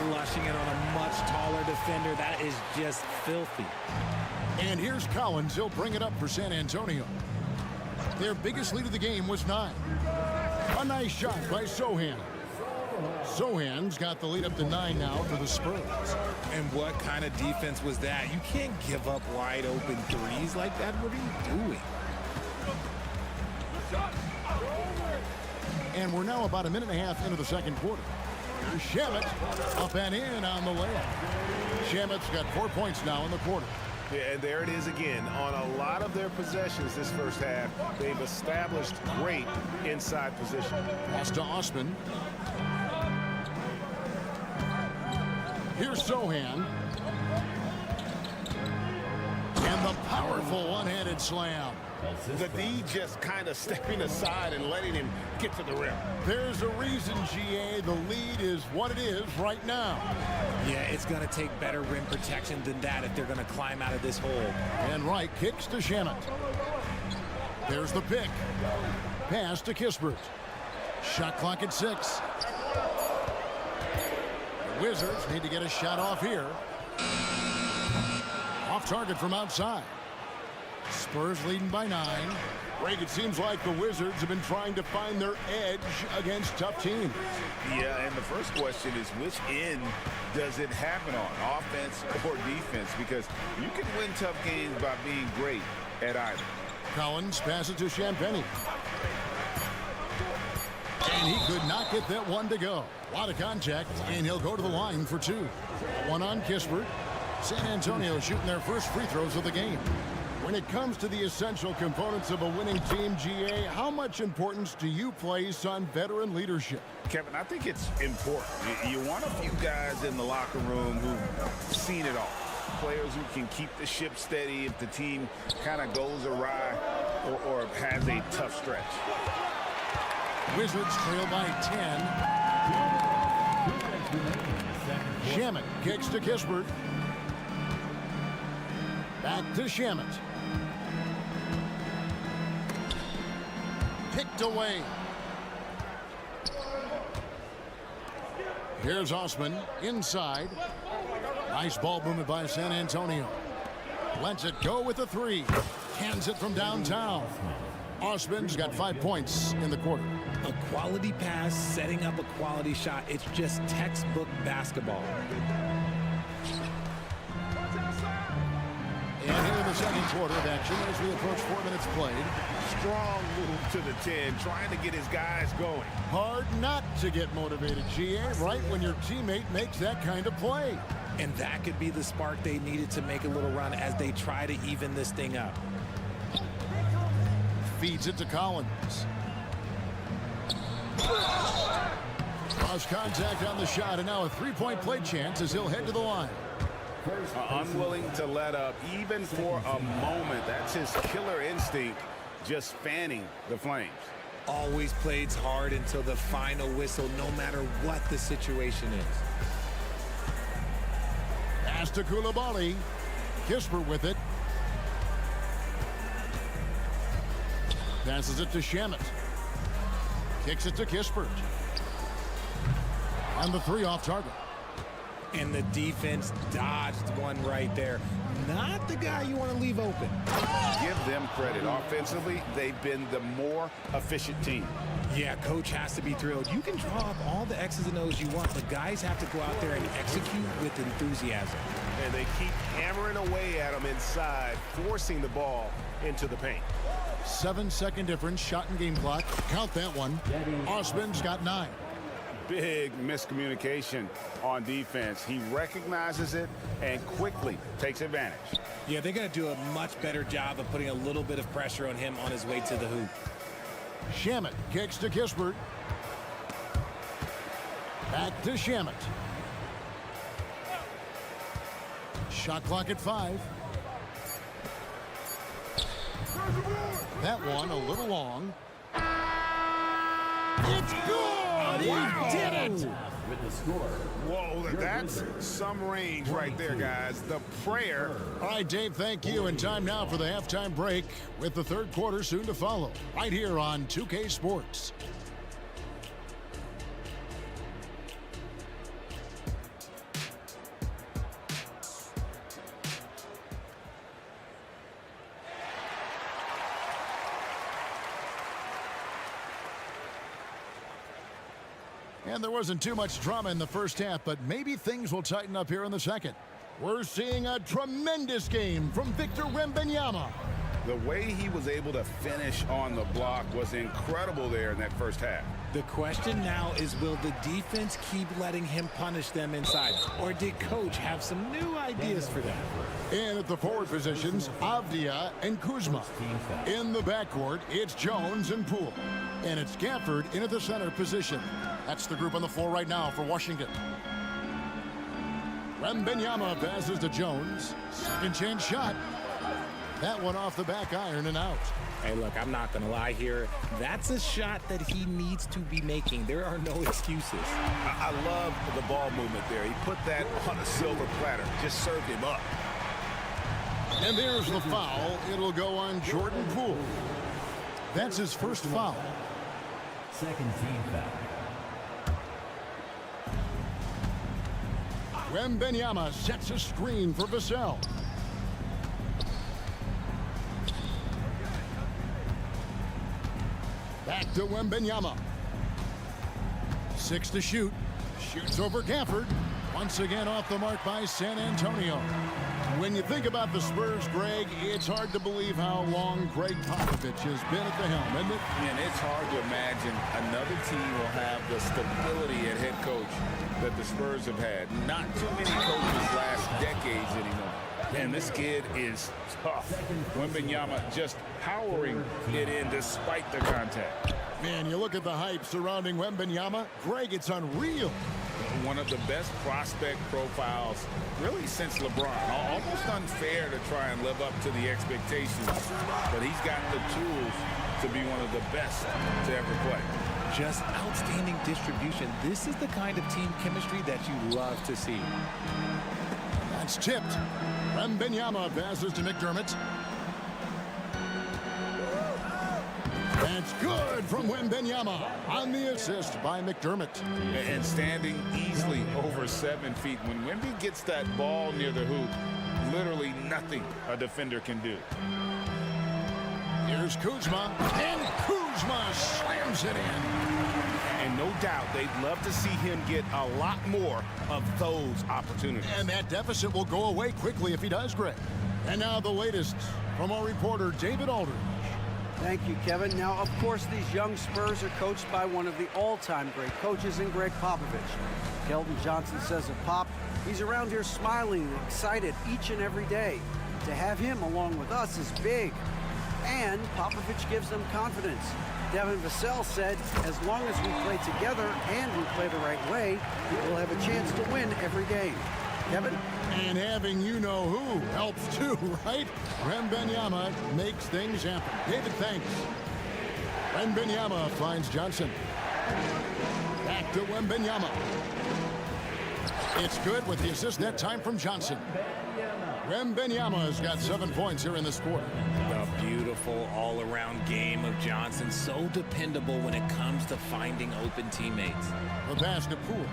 S11: Flushing it on a much taller defender. That is just filthy.
S6: And here's Collins. He'll bring it up for San Antonio. Their biggest lead of the game was 9. A nice shot by Sohan. Sohan's got the lead up to 9 now for the Spurs.
S11: And what kind of defense was that? You can't give up wide open threes like that. What are you doing?
S6: And we're now about a minute and a half into the second quarter. Here's Shamet up and in on the layup. Shamet's got 4 points now in the quarter.
S1: Yeah, and there it is again. On a lot of their possessions this first half, they've established great inside position.
S6: Pass to Osman. Here's Sohan. And the powerful one-handed slam.
S8: The D just kind of stepping aside and letting him get to the rim.
S6: There's a reason, GA, the lead is what it is right now.
S11: Yeah, it's going to take better rim protection than that if they're going to climb out of this hole.
S6: And Wright kicks to Shamet. There's the pick. Pass to Kispert. Shot clock at 6. The Wizards need to get a shot off here. Off target from outside. Spurs leading by 9. Greg, it seems like the Wizards have been trying to find their edge against tough teams.
S8: Yeah, and the first question is which end does it happen on, offense or defense? Because you can win tough games by being great at either.
S6: Collins passes to Champagny. And he could not get that one to go. A lot of contact, and he'll go to the line for 2. One on Kispert. San Antonio shooting their first free throws of the game. When it comes to the essential components of a winning team, GA, how much importance do you place on veteran leadership?
S8: Kevin, I think it's important. You want a few guys in the locker room who've seen it all. Players who can keep the ship steady if the team kind of goes awry or has a tough stretch.
S6: Wizards trail by 10. Shamet kicks to Kispert. Back to Shamet. Picked away. Here's Osman inside. Nice ball movement by San Antonio. Lets it go with the 3. Hands it from downtown. Osman's got 5 points in the quarter.
S11: A quality pass, setting up a quality shot. It's just textbook basketball.
S6: the second quarter of action as we approach 4 minutes played.
S8: Strong move to the 10, trying to get his guys going.
S6: Hard not to get motivated, GA, right when your teammate makes that kind of play.
S11: And that could be the spark they needed to make a little run as they try to even this thing up.
S6: Feeds it to Collins. Cross contact on the shot, and now a three-point play chance as he'll head to the line.
S8: Unwilling to let up even for a moment. That's his killer instinct, just fanning the flames.
S11: Always plays hard until the final whistle, no matter what the situation is.
S6: Pass to Koulibaly. Kispert with it. Passes it to Shamet. Kicks it to Kispert. And the three off target.
S11: And the defense dodged one right there. Not the guy you want to leave open.
S8: Give them credit. Offensively, they've been the more efficient team.
S11: Yeah, coach has to be thrilled. You can draw up all the X's and O's you want, but guys have to go out there and execute with enthusiasm.
S12: And they keep hammering away at them inside, forcing the ball into the paint.
S6: 7-second difference, shot and game clock. Count that one. Osman's got 9.
S8: Big miscommunication on defense. He recognizes it and quickly takes advantage.
S11: Yeah, they're going to do a much better job of putting a little bit of pressure on him on his way to the hoop.
S6: Shamet kicks to Kispert. Back to Shamet. Shot clock at 5. That one a little long. It's good!
S8: Wow.
S6: He did it!
S8: Whoa, that's some range right there, guys. The prayer.
S6: All right, Dave, thank you. And time now for the halftime break with the third quarter soon to follow. Right here on 2K Sports. And there wasn't too much drama in the first half, but maybe things will tighten up here in the second. We're seeing a tremendous game from Victor Wembanyama.
S8: The way he was able to finish on the block was incredible there in that first half.
S11: The question now is, will the defense keep letting him punish them inside? Or did coach have some new ideas for them?
S6: And at the forward positions, Avdia and Kuzma. In the backcourt, it's Jones and Poole. And it's Gafford in at the center position. That's the group on the floor right now for Washington. Wembanyama passes to Jones. Second chance shot. That one off the back iron and out.
S11: Hey, look, I'm not going to lie here. That's a shot that he needs to be making. There are no excuses.
S12: I love the ball movement there. He put that on a silver platter, just served him up.
S6: And there's the foul. It'll go on Jordan Poole. That's his first foul.
S13: Second team foul.
S6: Wembanyama sets a screen for Vassell. Back to Wembanyama. 6 to shoot. Shoots over Gafford. Once again off the mark by San Antonio. When you think about the Spurs, Greg, it's hard to believe how long Greg Popovich has been at the helm, isn't it?
S8: And it's hard to imagine another team will have the stability at head coach that the Spurs have had. Not too many coaches last decades anymore. And this kid is tough. Wembanyama just powering it in despite the contact.
S6: Man, you look at the hype surrounding Wembanyama. Greg, it's unreal.
S8: One of the best prospect profiles really since LeBron. Almost unfair to try and live up to the expectations, but he's got the tools to be one of the best to ever play.
S11: Just outstanding distribution. This is the kind of team chemistry that you love to see.
S6: That's tipped. Wembanyama passes to McDermott. That's good from Wembanyama on the assist by McDermott.
S8: And standing easily over 7 feet. When Wemby gets that ball near the hoop, literally nothing a defender can do.
S6: Here's Kuzma, and Kuzma slams it in.
S12: And no doubt they'd love to see him get a lot more of those opportunities.
S6: And that deficit will go away quickly if he does, Greg. And now the latest from our reporter, David Aldridge.
S9: Thank you, Kevin. Now, of course, these young Spurs are coached by one of the all-time great coaches in Greg Popovich. Keldon Johnson says of Pop, he's around here smiling and excited each and every day. To have him along with us is big. And Popovich gives them confidence. Devin Vassell said, as long as we play together and we play the right way, we'll have a chance to win every game. Kevin?
S6: And having you-know-who helps too, right? Wembanyama makes things happen. David, thanks. Wembanyama finds Johnson. Back to Wembanyama. It's good with the assist that time from Johnson. Wembanyama has got 7 points here in this quarter.
S11: A beautiful all-around game of Johnson. So dependable when it comes to finding open teammates.
S6: The pass to Poole.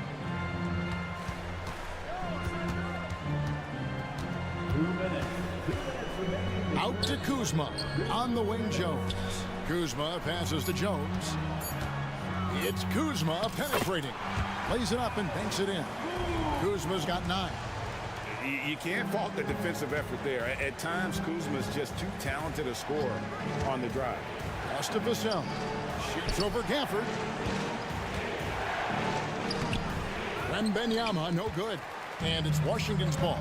S6: Out to Kuzma. On the wing, Jones. Kuzma passes to Jones. It's Kuzma penetrating. Lays it up and banks it in. Kuzma's got 9.
S12: You can't fault the defensive effort there. At times, Kuzma's just too talented a scorer on the drive.
S6: Pass to Vassell. Shoots over Gafford. Wembanyama, no good. And it's Washington's ball.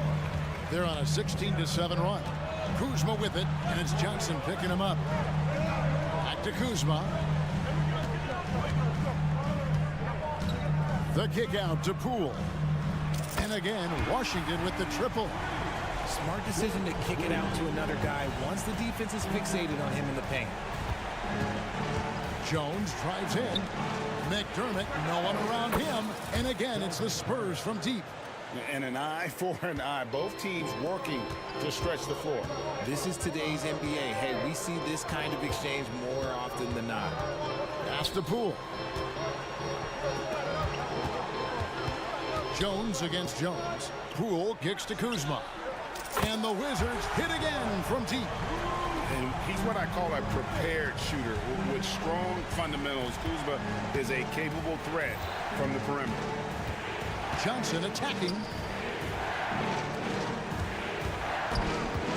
S6: They're on a 16-7 run. Kuzma with it, and it's Johnson picking him up. Back to Kuzma. The kick out to Poole. And again, Washington with the triple.
S11: Smart decision to kick it out to another guy once the defense is fixated on him in the paint.
S6: Jones drives in. McDermott, no one around him. And again, it's the Spurs from deep.
S12: And an eye for an eye. Both teams working to stretch the floor.
S11: This is today's NBA. Hey, we see this kind of exchange more often than not.
S6: Pass to Poole. Jones against Jones. Poole kicks to Kuzma. And the Wizards hit again from deep.
S12: And he's what I call a prepared shooter with strong fundamentals. Kuzma is a capable threat from the perimeter.
S6: Johnson attacking.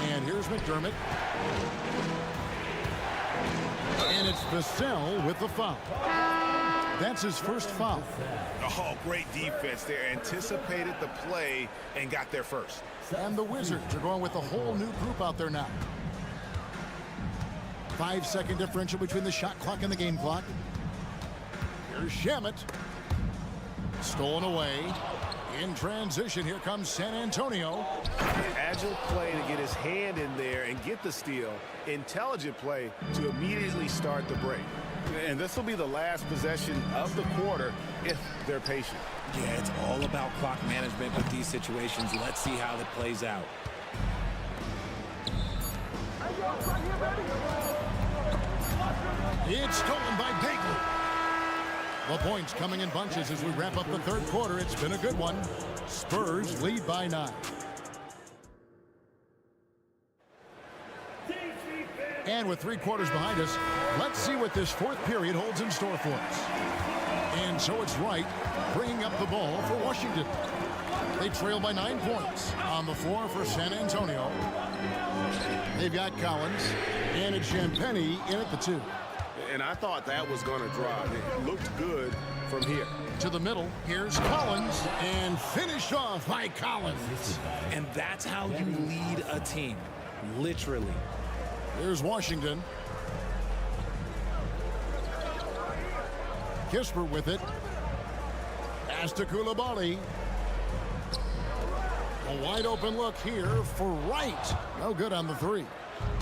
S6: And here's McDermott. And it's Vassell with the foul. That's his first foul.
S12: Oh, great defense there. Anticipated the play and got there first.
S6: And the Wizards are going with a whole new group out there now. 5-second differential between the shot clock and the game clock. Here's Shamet. Stolen away. In transition, here comes San Antonio.
S12: Agile play to get his hand in there and get the steal. Intelligent play to immediately start the break. And this will be the last possession of the quarter if they're patient.
S11: Yeah, it's all about clock management with these situations. Let's see how that plays out.
S6: It's stolen by Bagley. The points coming in bunches as we wrap up the third quarter. It's been a good one. Spurs lead by 9. And with 3 quarters behind us, let's see what this fourth period holds in store for us. And so it's Wright bringing up the ball for Washington. They trail by 9 points. On the floor for San Antonio, they've got Collins and it's Champagnie in at the 2.
S12: And I thought that was going to drive. It looked good from here.
S6: To the middle, here's Collins, and finished off by Collins.
S11: And that's how you lead a team, literally.
S6: Here's Washington. Kispert with it. Pass to Coulibaly. A wide open look here for Wright. No good on the 3.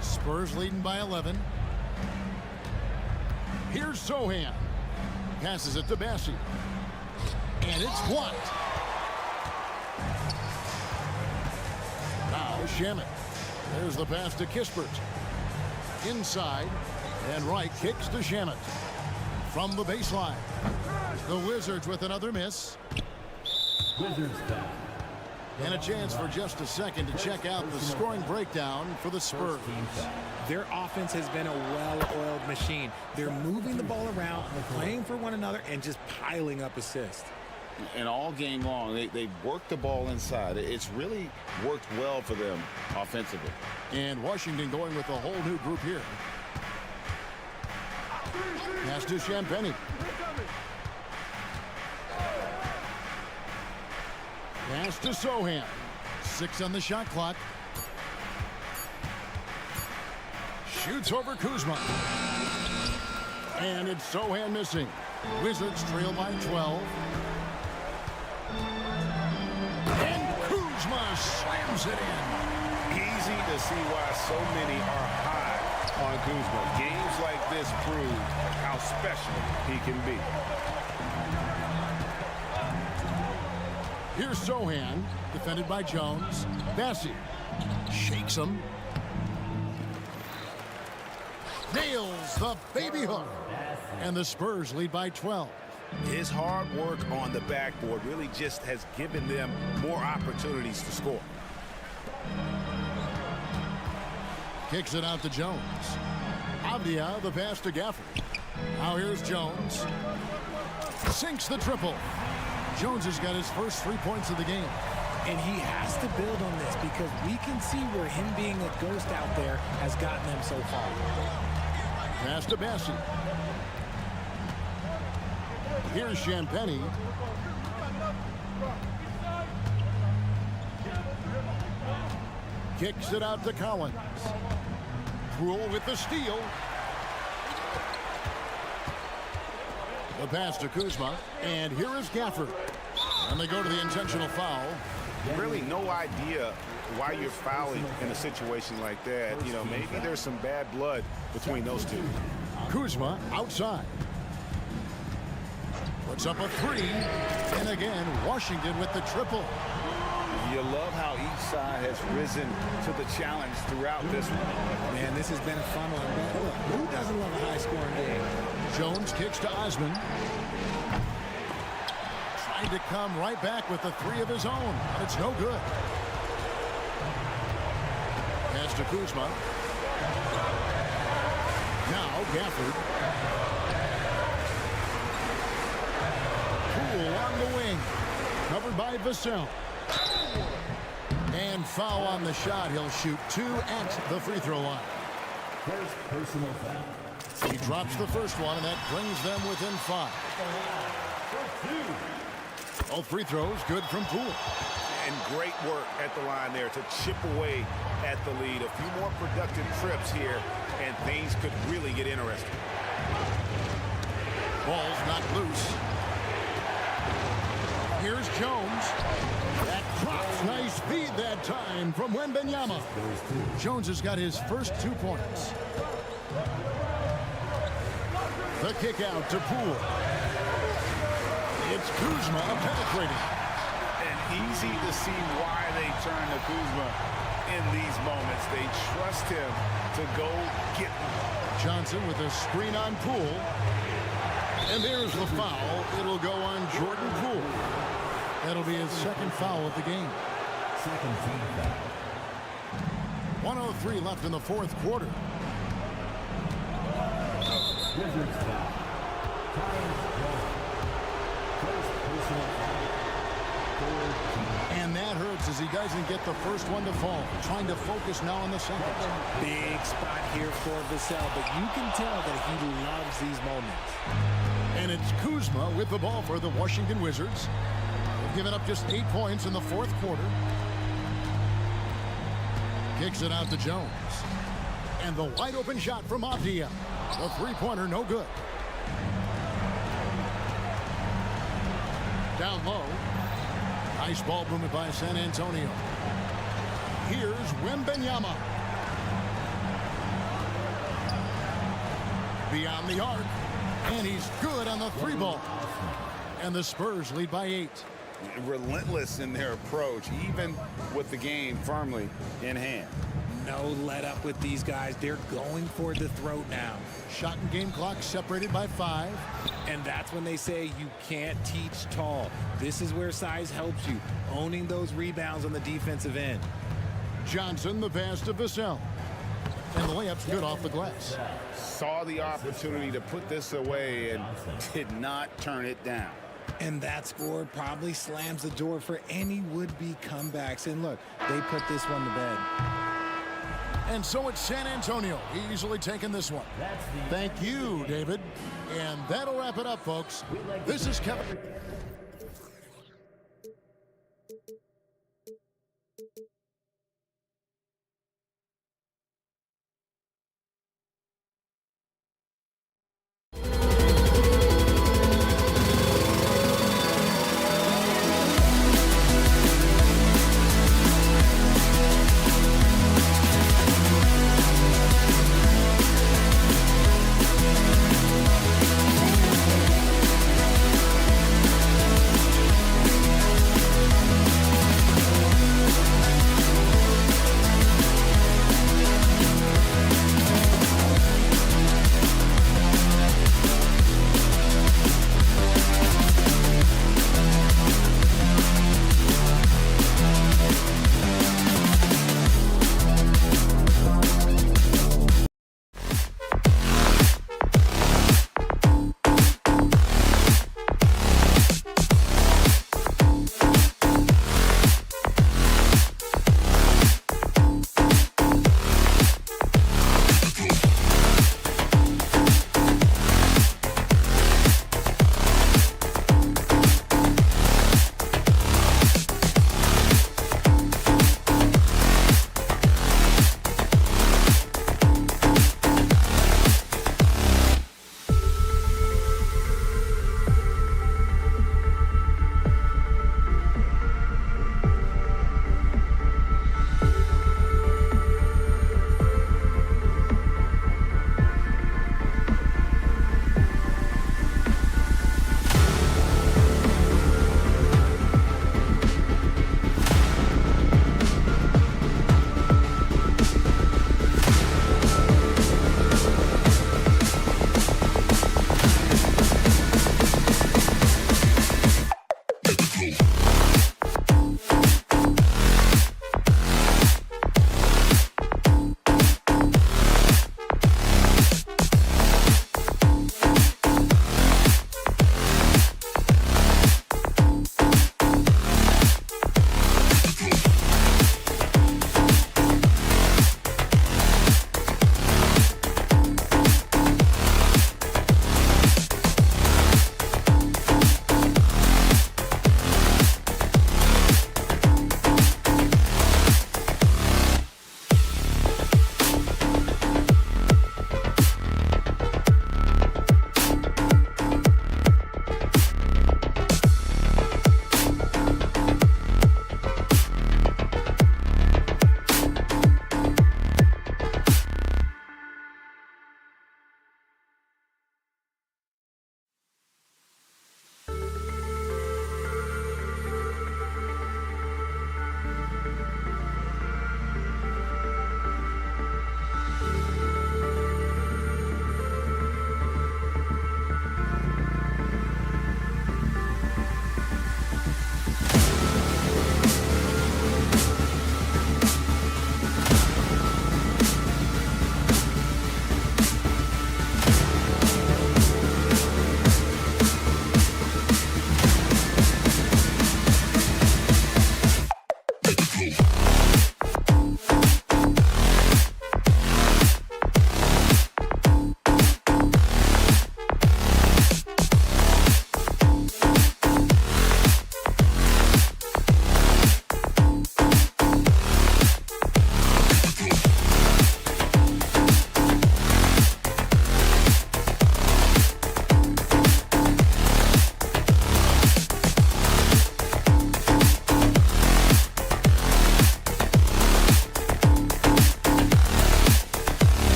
S6: Spurs leading by 11. Here's Sohan. Passes it to Bassi. And it's blocked. Now Shamet. There's the pass to Kispert. Inside. And Wright kicks to Shamet. From the baseline. The Wizards with another miss.
S13: Wizards foul.
S6: And a chance for just a second to check out the scoring breakdown for the Spurs.
S11: Their offense has been a well-oiled machine. They're moving the ball around, playing for one another, and just piling up assists.
S8: And all game long, they worked the ball inside. It's really worked well for them offensively.
S6: And Washington going with a whole new group here. Pass to Champagny. Pass to Sohan. 6 on the shot clock. Shoots over Kuzma. And it's Sohan missing. Wizards trail by 12. And Kuzma slams it in.
S12: Easy to see why so many are high on Kuzma. Games like this prove how special he can be.
S6: Here's Sohan, defended by Jones. Bassi shakes him. Nails the baby hook. And the Spurs lead by 12.
S12: His hard work on the backboard really just has given them more opportunities to score.
S6: Kicks it out to Jones. Avdia, the pass to Gafford. Now here's Jones. Sinks the triple. Jones has got his first 3 points of the game.
S11: And he has to build on this because we can see where him being a ghost out there has gotten them so far.
S6: Pass to Bassi. Here's Champagny. Kicks it out to Collins. Poole with the steal. The pass to Kuzma. And here is Gafford. And they go to the intentional foul.
S12: Really no idea why you're fouling in a situation like that. You know, maybe there's some bad blood between those two.
S6: Kuzma outside. Puts up a 3. And again, Washington with the triple.
S12: You love how each side has risen to the challenge throughout this one.
S11: Man, this has been a fun one. But look, who doesn't love a high-scoring game?
S6: Jones kicks to Osman. Trying to come right back with the 3 of his own. It's no good. Pass to Kuzma. Now Gafford. Poole on the wing. Covered by Vassell. And foul on the shot. He'll shoot 2 at the free throw line.
S13: First personal foul.
S6: He drops the first one, and that brings them within 5. All free throws good from Poole.
S12: And great work at the line there to chip away at the lead. A few more productive trips here, and things could really get interesting.
S6: Ball's not loose. Here's Jones. That drops. Nice feed that time from Wembanyama. Jones has got his first 2 points. The kick out to Poole. It's Kuzma penetrating.
S12: And easy to see why they turn to Kuzma in these moments. They trust him to go get them.
S6: Johnson with a screen on Poole. And there's the foul. It'll go on Jordan Poole. That'll be his second foul of the game.
S13: Second team foul.
S6: 1:03 left in the 4th quarter.
S13: Wizards foul. Times 1. First personal foul. 14.
S6: And that hurts as he doesn't get the first one to fall. Trying to focus now on the second.
S11: Big spot here for Vassell, but you can tell that he loves these moments.
S6: And it's Kuzma with the ball for the Washington Wizards. They've given up just 8 points in the 4th quarter. Kicks it out to Jones. And the wide open shot from Avdia. The 3-pointer no good. Down low. Nice ball movement by San Antonio. Here's Wembanyama. Beyond the arc. And he's good on the 3 ball. And the Spurs lead by 8.
S8: Relentless in their approach, even with the game firmly in hand.
S11: No let up with these guys. They're going for the throat now.
S6: Shot and game clock separated by 5.
S11: And that's when they say you can't teach tall. This is where size helps you. Owning those rebounds on the defensive end.
S6: Johnson, the pass to Vassell. And the layup's good off the glass.
S8: Saw the opportunity to put this away and did not turn it down.
S11: And that score probably slams the door for any would-be comebacks. And look, they put this one to bed.
S6: And so it's San Antonio easily taking this one. Thank you, David. And that'll wrap it up, folks. This is Kevin.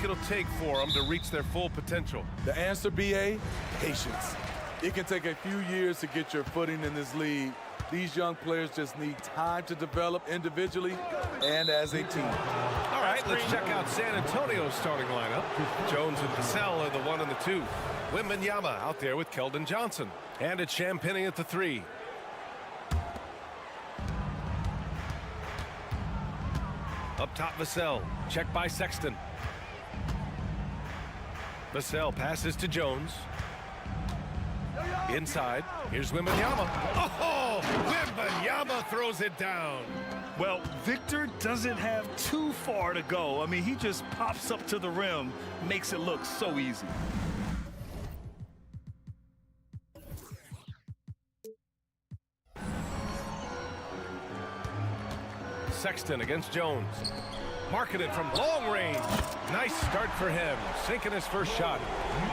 S1: think it'll take for them to reach their full potential?
S3: The answer, BA, patience. It can take a few years to get your footing in this league. These young players just need time to develop individually and as a team.
S1: All right, let's check out San Antonio's starting lineup. Jones and Vassell are the 1 and the 2. Wembanyama out there with Keldon Johnson. And it's Champagnie at the 3. Up top, Vassell. Check by Sexton. Vassell passes to Jones. Inside, here's Wembanyama. Oh, Wembanyama throws it down.
S2: Well, Victor doesn't have too far to go. I mean, he just pops up to the rim, makes it look so easy.
S1: Sexton against Jones. Marking it from long range. Nice start for him, sinking his first shot.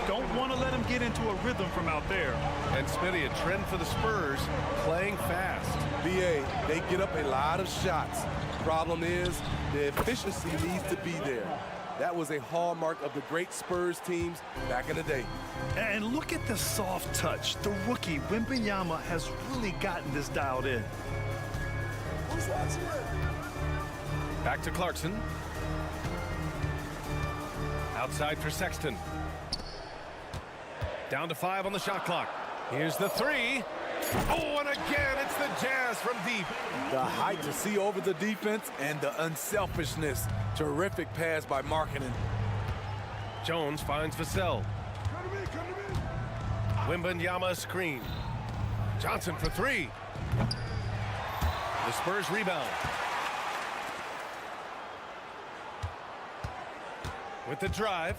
S2: Don't want to let him get into a rhythm from out there.
S1: And Smitty, a trend for the Spurs, playing fast.
S3: BA, they get up a lot of shots. Problem is, the efficiency needs to be there. That was a hallmark of the great Spurs teams back in the day.
S2: And look at the soft touch. The rookie, Wembanyama, has really gotten this dialed in.
S1: Back to Clarkson. Outside for Sexton. Down to 5 on the shot clock. Here's the 3. Oh, and again, it's the Jazz from deep.
S3: The height to see over the defense and the unselfishness. Terrific pass by Markkanen.
S1: Jones finds Vassell. Wembanyama screen. Johnson for 3. The Spurs rebound. With the drive.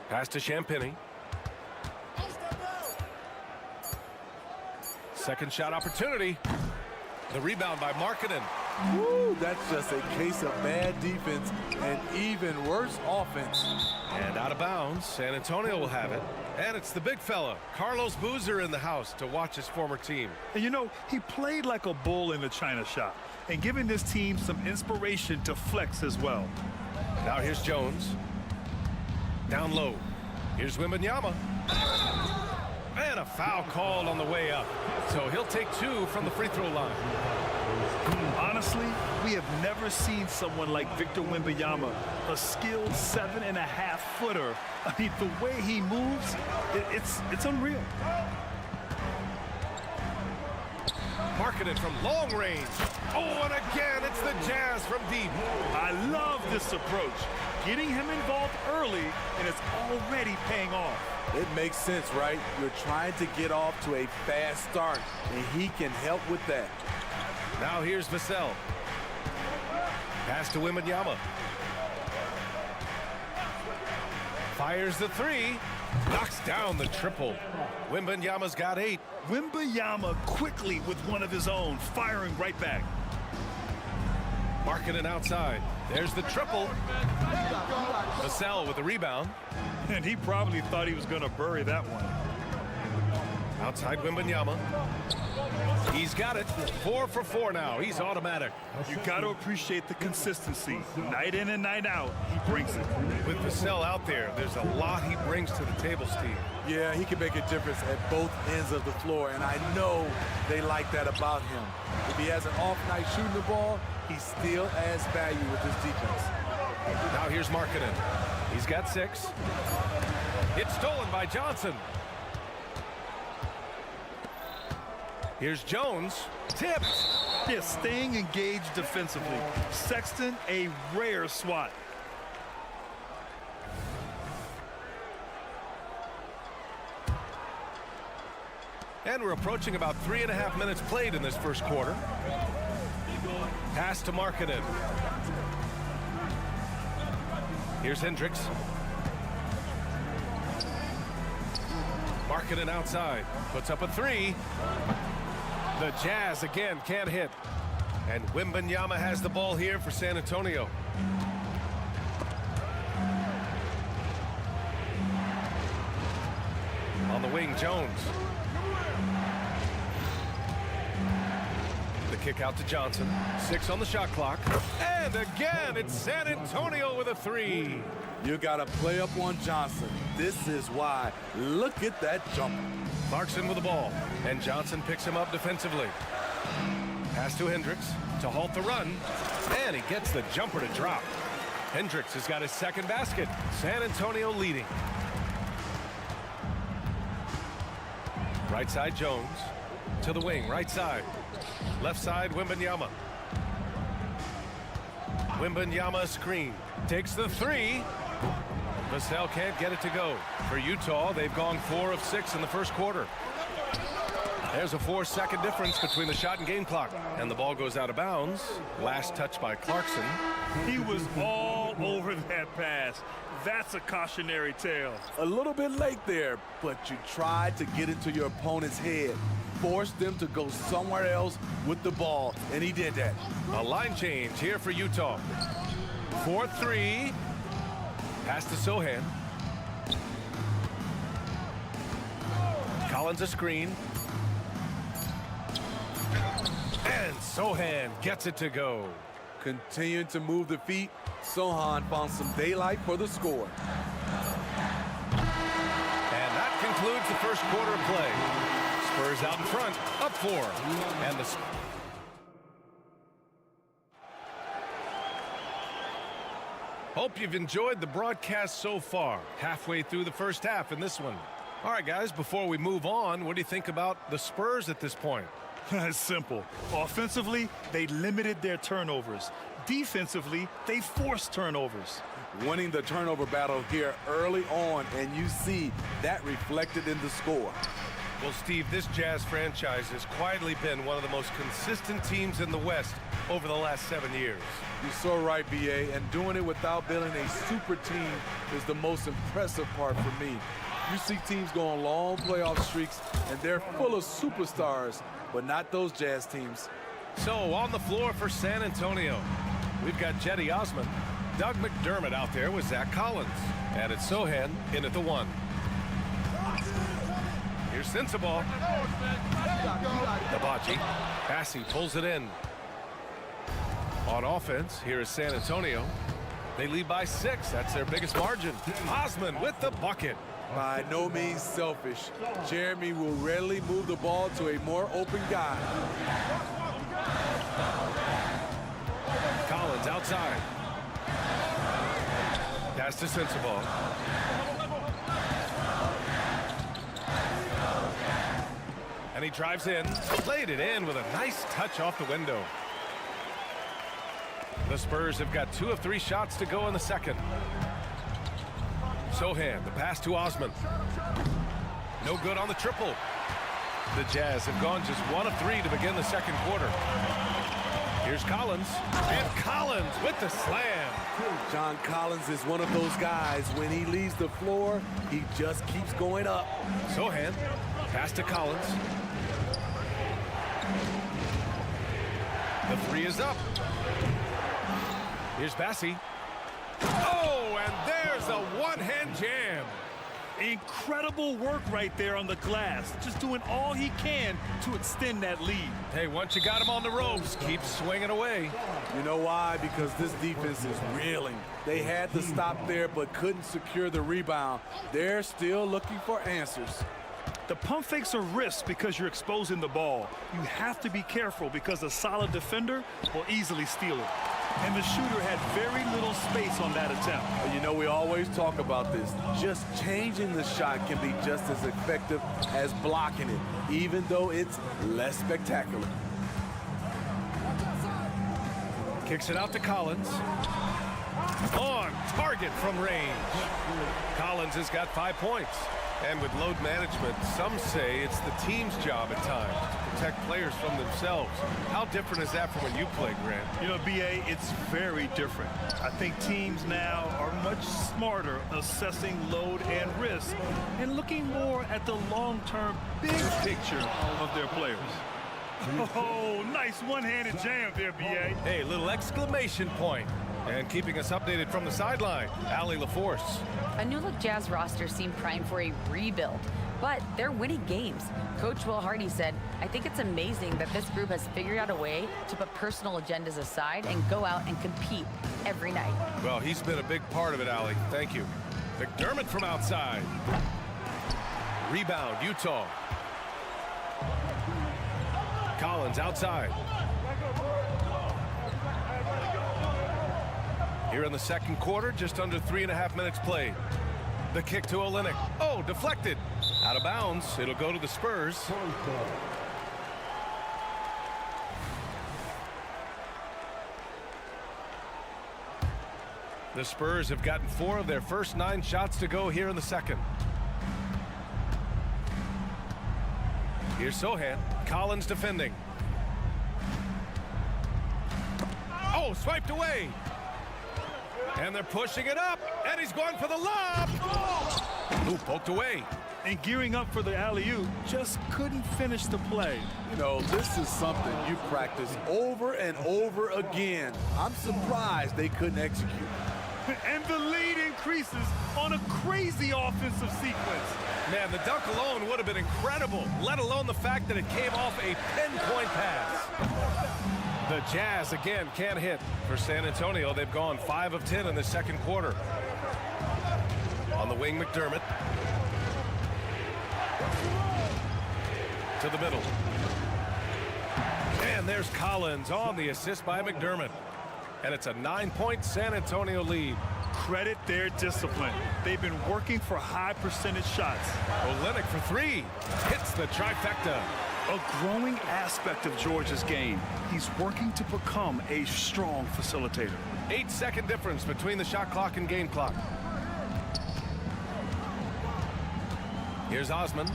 S1: Pass to Champagnie. Second shot opportunity. The rebound by Markkanen.
S3: Woo, that's just a case of bad defense and even worse offense.
S1: And out of bounds, San Antonio will have it. And it's the big fella, Carlos Boozer, in the house to watch his former team.
S2: And you know, he played like a bull in the China shop and giving this team some inspiration to flex as well.
S1: Now here's Jones. Down low. Here's Wembanyama. And a foul called on the way up. So he'll take 2 from the free throw line.
S2: Honestly, we have never seen someone like Victor Wembanyama, a skilled 7.5-footer. I mean, the way he moves, it's unreal.
S1: Marking it from long range. Oh, and again, it's the Jazz from deep.
S2: I love this approach. Getting him involved early, and it's already paying off.
S3: It makes sense, right? You're trying to get off to a fast start, and he can help with that.
S1: Now here's Vassell. Pass to Wembanyama. Fires the 3. Knocks down the triple. Wembanyama's got 8.
S2: Wembanyama quickly with one of his own, firing right back.
S1: Marking it outside. There's the triple. Vassell with the rebound.
S2: And he probably thought he was going to bury that one.
S1: Outside Wembanyama. He's got it. 4 for 4 now. He's automatic.
S2: You got to appreciate the consistency. Night in and night out, he brings it.
S1: With Vassell out there, there's a lot he brings to the table, Steve.
S3: Yeah, he can make a difference at both ends of the floor, and I know they like that about him. If he has an off night shooting the ball, he still adds value with his defense.
S1: Now here's Markkanen. He's got 6. It's stolen by Johnson. Here's Jones. Tipped.
S2: Yeah, staying engaged defensively. Sexton, a rare swat.
S1: And we're approaching about 3.5 minutes played in this first quarter. Pass to Markkanen. Here's Hendricks. Markkanen outside. Puts up a 3. The Jazz again can't hit. And Wembanyama has the ball here for San Antonio. On the wing, Jones. The Kick out to Johnson. 6 on the shot clock. And again, it's San Antonio with a 3.
S3: You got to play up on Johnson. This is why. Look at that jump.
S1: Clarkson with the ball. And Johnson picks him up defensively. Pass to Hendricks to halt the run. And he gets the jumper to drop. Hendricks has got his second basket. San Antonio leading. Right side, Jones. To the wing, right side. Left side, Wembanyama. Wembanyama screen. Takes the 3. Vassell can't get it to go. For Utah, they've gone 4 of 6 in the first quarter. There's a 4-second difference between the shot and game clock. And the ball goes out of bounds. Last touch by Clarkson.
S2: He was all over that pass. That's a cautionary tale.
S3: A little bit late there, but you tried to get into your opponent's head. Force them to go somewhere else with the ball, and he did that.
S1: A line change here for Utah. 4-3. Pass to Sohan. Collins a screen. And Sohan gets it to go.
S3: Continuing to move the feet, Sohan found some daylight for the score.
S1: And that concludes the first quarter of play. Spurs out in front, up 4. And the hope you've enjoyed the broadcast so far. Halfway through the first half in this one. All right, guys, before we move on, what do you think about the Spurs at this point?
S2: It's simple. Offensively, they limited their turnovers. Defensively, they forced turnovers.
S3: Winning the turnover battle here early on, and you see that reflected in the score.
S1: Well, Steve, this Jazz franchise has quietly been one of the most consistent teams in the West over the last 7 years.
S3: You're so right, B.A., and doing it without building a super team is the most impressive part for me. You see teams go on long playoff streaks, and they're full of superstars, but not those Jazz teams.
S1: So, on the floor for San Antonio, we've got Cedi Osman, Doug McDermott out there with Zach Collins, and it's Sohan in at the 1. Here's Sensabaugh. Hibachi. Passy pulls it in. On offense, here is San Antonio. They lead by 6. That's their biggest margin. Osman with the bucket.
S3: By no means selfish. Jeremy will readily move the ball to a more open guy.
S1: Collins outside. Pass to Sensabaugh. And he drives in, laid it in with a nice touch off the window. The Spurs have got 2 of 3 shots to go in the second. Sohan, the pass to Osman. No good on the triple. The Jazz have gone just 1 of 3 to begin the second quarter. Here's Collins, and Collins with the slam.
S3: John Collins is one of those guys. When he leaves the floor, he just keeps going up.
S1: Sohan, pass to Collins. The 3 is up. Here's Bassey. Oh, and there's a one-hand jam.
S2: Incredible work right there on the glass. Just doing all he can to extend that lead.
S1: Hey, once you got him on the ropes, keep swinging away.
S3: You know why? Because this defense is reeling. They had to stop there but couldn't secure the rebound. They're still looking for answers.
S2: The pump fakes are risks because you're exposing the ball. You have to be careful because a solid defender will easily steal it. And the shooter had very little space on that attempt.
S3: You know, we always talk about this. Just changing the shot can be just as effective as blocking it, even though it's less spectacular.
S1: Kicks it out to Collins. On target from range. Collins has got 5 points. And with load management, some say it's the team's job at times to protect players from themselves. How different is that from when you played, Grant?
S2: You know, B.A., it's very different. I think teams now are much smarter assessing load and risk and looking more at the long-term big picture of their players. Oh, nice one-handed jam there, B.A.
S1: Hey, little exclamation point. And keeping us updated from the sideline, Allie LaForce.
S4: A new-look Jazz roster seemed primed for a rebuild, but they're winning games. Coach Will Hardy said, "I think it's amazing that this group has figured out a way to put personal agendas aside and go out and compete every night."
S1: Well, he's been a big part of it, Allie. Thank you. McDermott from outside. Rebound, Utah. Collins outside. Here in the second quarter, just under 3.5 minutes played. The kick to Olynyk. Oh, deflected. Out of bounds. It'll go to the Spurs. The Spurs have gotten 4 of their first 9 shots to go here in the second. Here's Sohan. Collins defending. Oh, swiped away. And they're pushing it up. And he's going for the lob. Ooh, poked away.
S2: And gearing up for the alley-oop, just couldn't finish the play.
S3: You know, this is something you practice over and over again. I'm surprised they couldn't execute.
S2: And the lead increases on a crazy offensive sequence.
S1: Man, the dunk alone would have been incredible, let alone the fact that it came off a pinpoint pass. The Jazz, again, can't hit. For San Antonio, they've gone 5 of 10 in the second quarter. On the wing, McDermott. To the middle. And there's Collins on the assist by McDermott. And it's a 9-point San Antonio lead.
S2: Credit their discipline. They've been working for high percentage shots.
S1: Olynyk for 3. Hits the trifecta.
S2: A growing aspect of George's game. He's working to become a strong facilitator.
S1: 8-second difference between the shot clock and game clock. Here's Osman.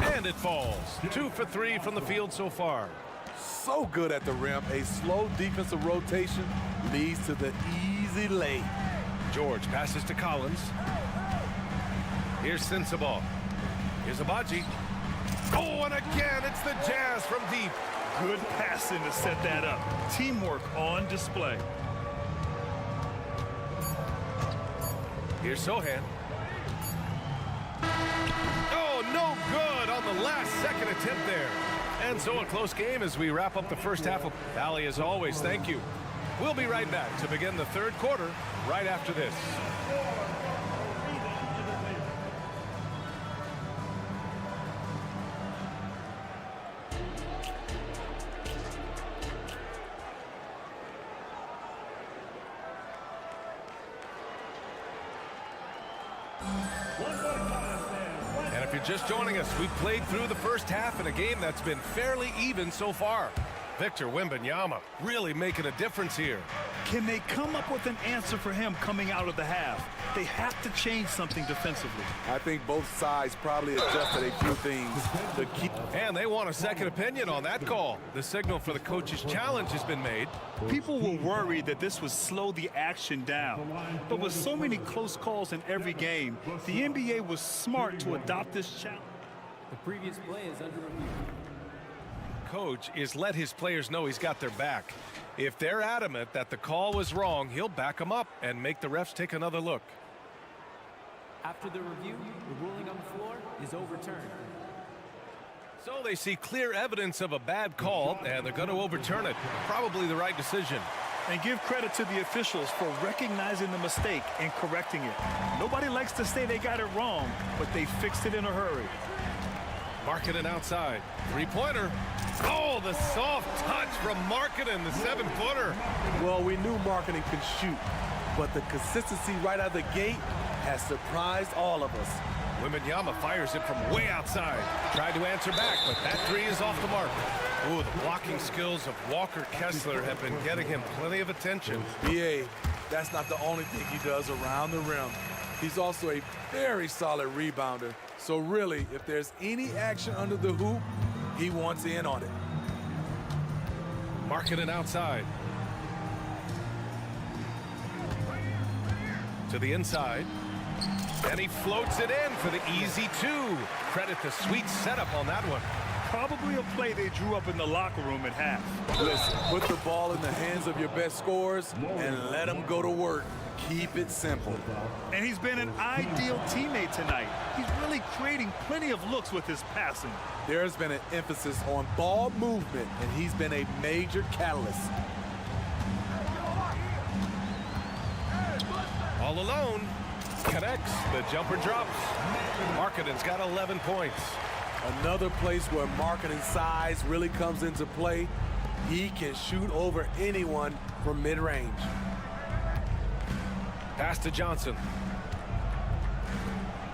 S1: And it falls. 2 for 3 from the field so far.
S3: So good at the rim. A slow defensive rotation leads to the easy lay.
S1: George passes to Collins. Here's Sensabaugh. Here's Abaji. Oh, and again, it's the Jazz from deep.
S2: Good passing to set that up. Teamwork on display.
S1: Here's Sohan. Oh, no good on the last second attempt there. And so a close game as we wrap up the first half of Allie, as always, thank you. We'll be right back to begin the third quarter right after this. And if you're just joining us, we've played through the first half in a game that's been fairly even so far. Victor Wembanyama really making a difference here.
S2: Can they come up with an answer for him coming out of the half? They have to change something defensively.
S3: I think both sides probably adjusted a few things to keep.
S1: And they want a second opinion on that call. The signal for the coach's challenge has been made.
S2: People were worried that this would slow the action down. But with so many close calls in every game, the NBA was smart to adopt this challenge.
S14: The previous play is under review.
S1: Coach is let his players know he's got their back. If they're adamant that the call was wrong, he'll back them up and make the refs take another look.
S14: After the review, the ruling on the floor is overturned.
S1: So they see clear evidence of a bad call, and they're going to overturn it. Probably the right decision.
S2: And give credit to the officials for recognizing the mistake and correcting it. Nobody likes to say they got it wrong, but they fixed it in a hurry.
S1: Markkanen outside. Three-pointer. Oh, the soft touch from Markkanen, the 7-footer.
S3: Well, we knew Markkanen could shoot, but the consistency right out of the gate has surprised all of us.
S1: Wembanyama fires it from way outside. Tried to answer back, but that 3 is off the mark. Ooh, the blocking skills of Walker Kessler have been getting him plenty of attention.
S3: BA, that's not the only thing he does around the rim. He's also a very solid rebounder. So really, if there's any action under the hoop, he wants in on it.
S1: Markkanen outside. To the inside. And he floats it in for the easy 2. Credit the sweet setup on that one.
S2: Probably a play they drew up in the locker room at half.
S3: Listen, put the ball in the hands of your best scorers and let them go to work. Keep it simple.
S2: And he's been an ideal teammate tonight. He's really creating plenty of looks with his passing.
S3: There's been an emphasis on ball movement, and he's been a major catalyst.
S1: All alone. Connects. The jumper drops. Markkanen's got 11 points.
S3: Another place where Markkanen's size really comes into play. He can shoot over anyone from mid-range.
S1: Pass to Johnson.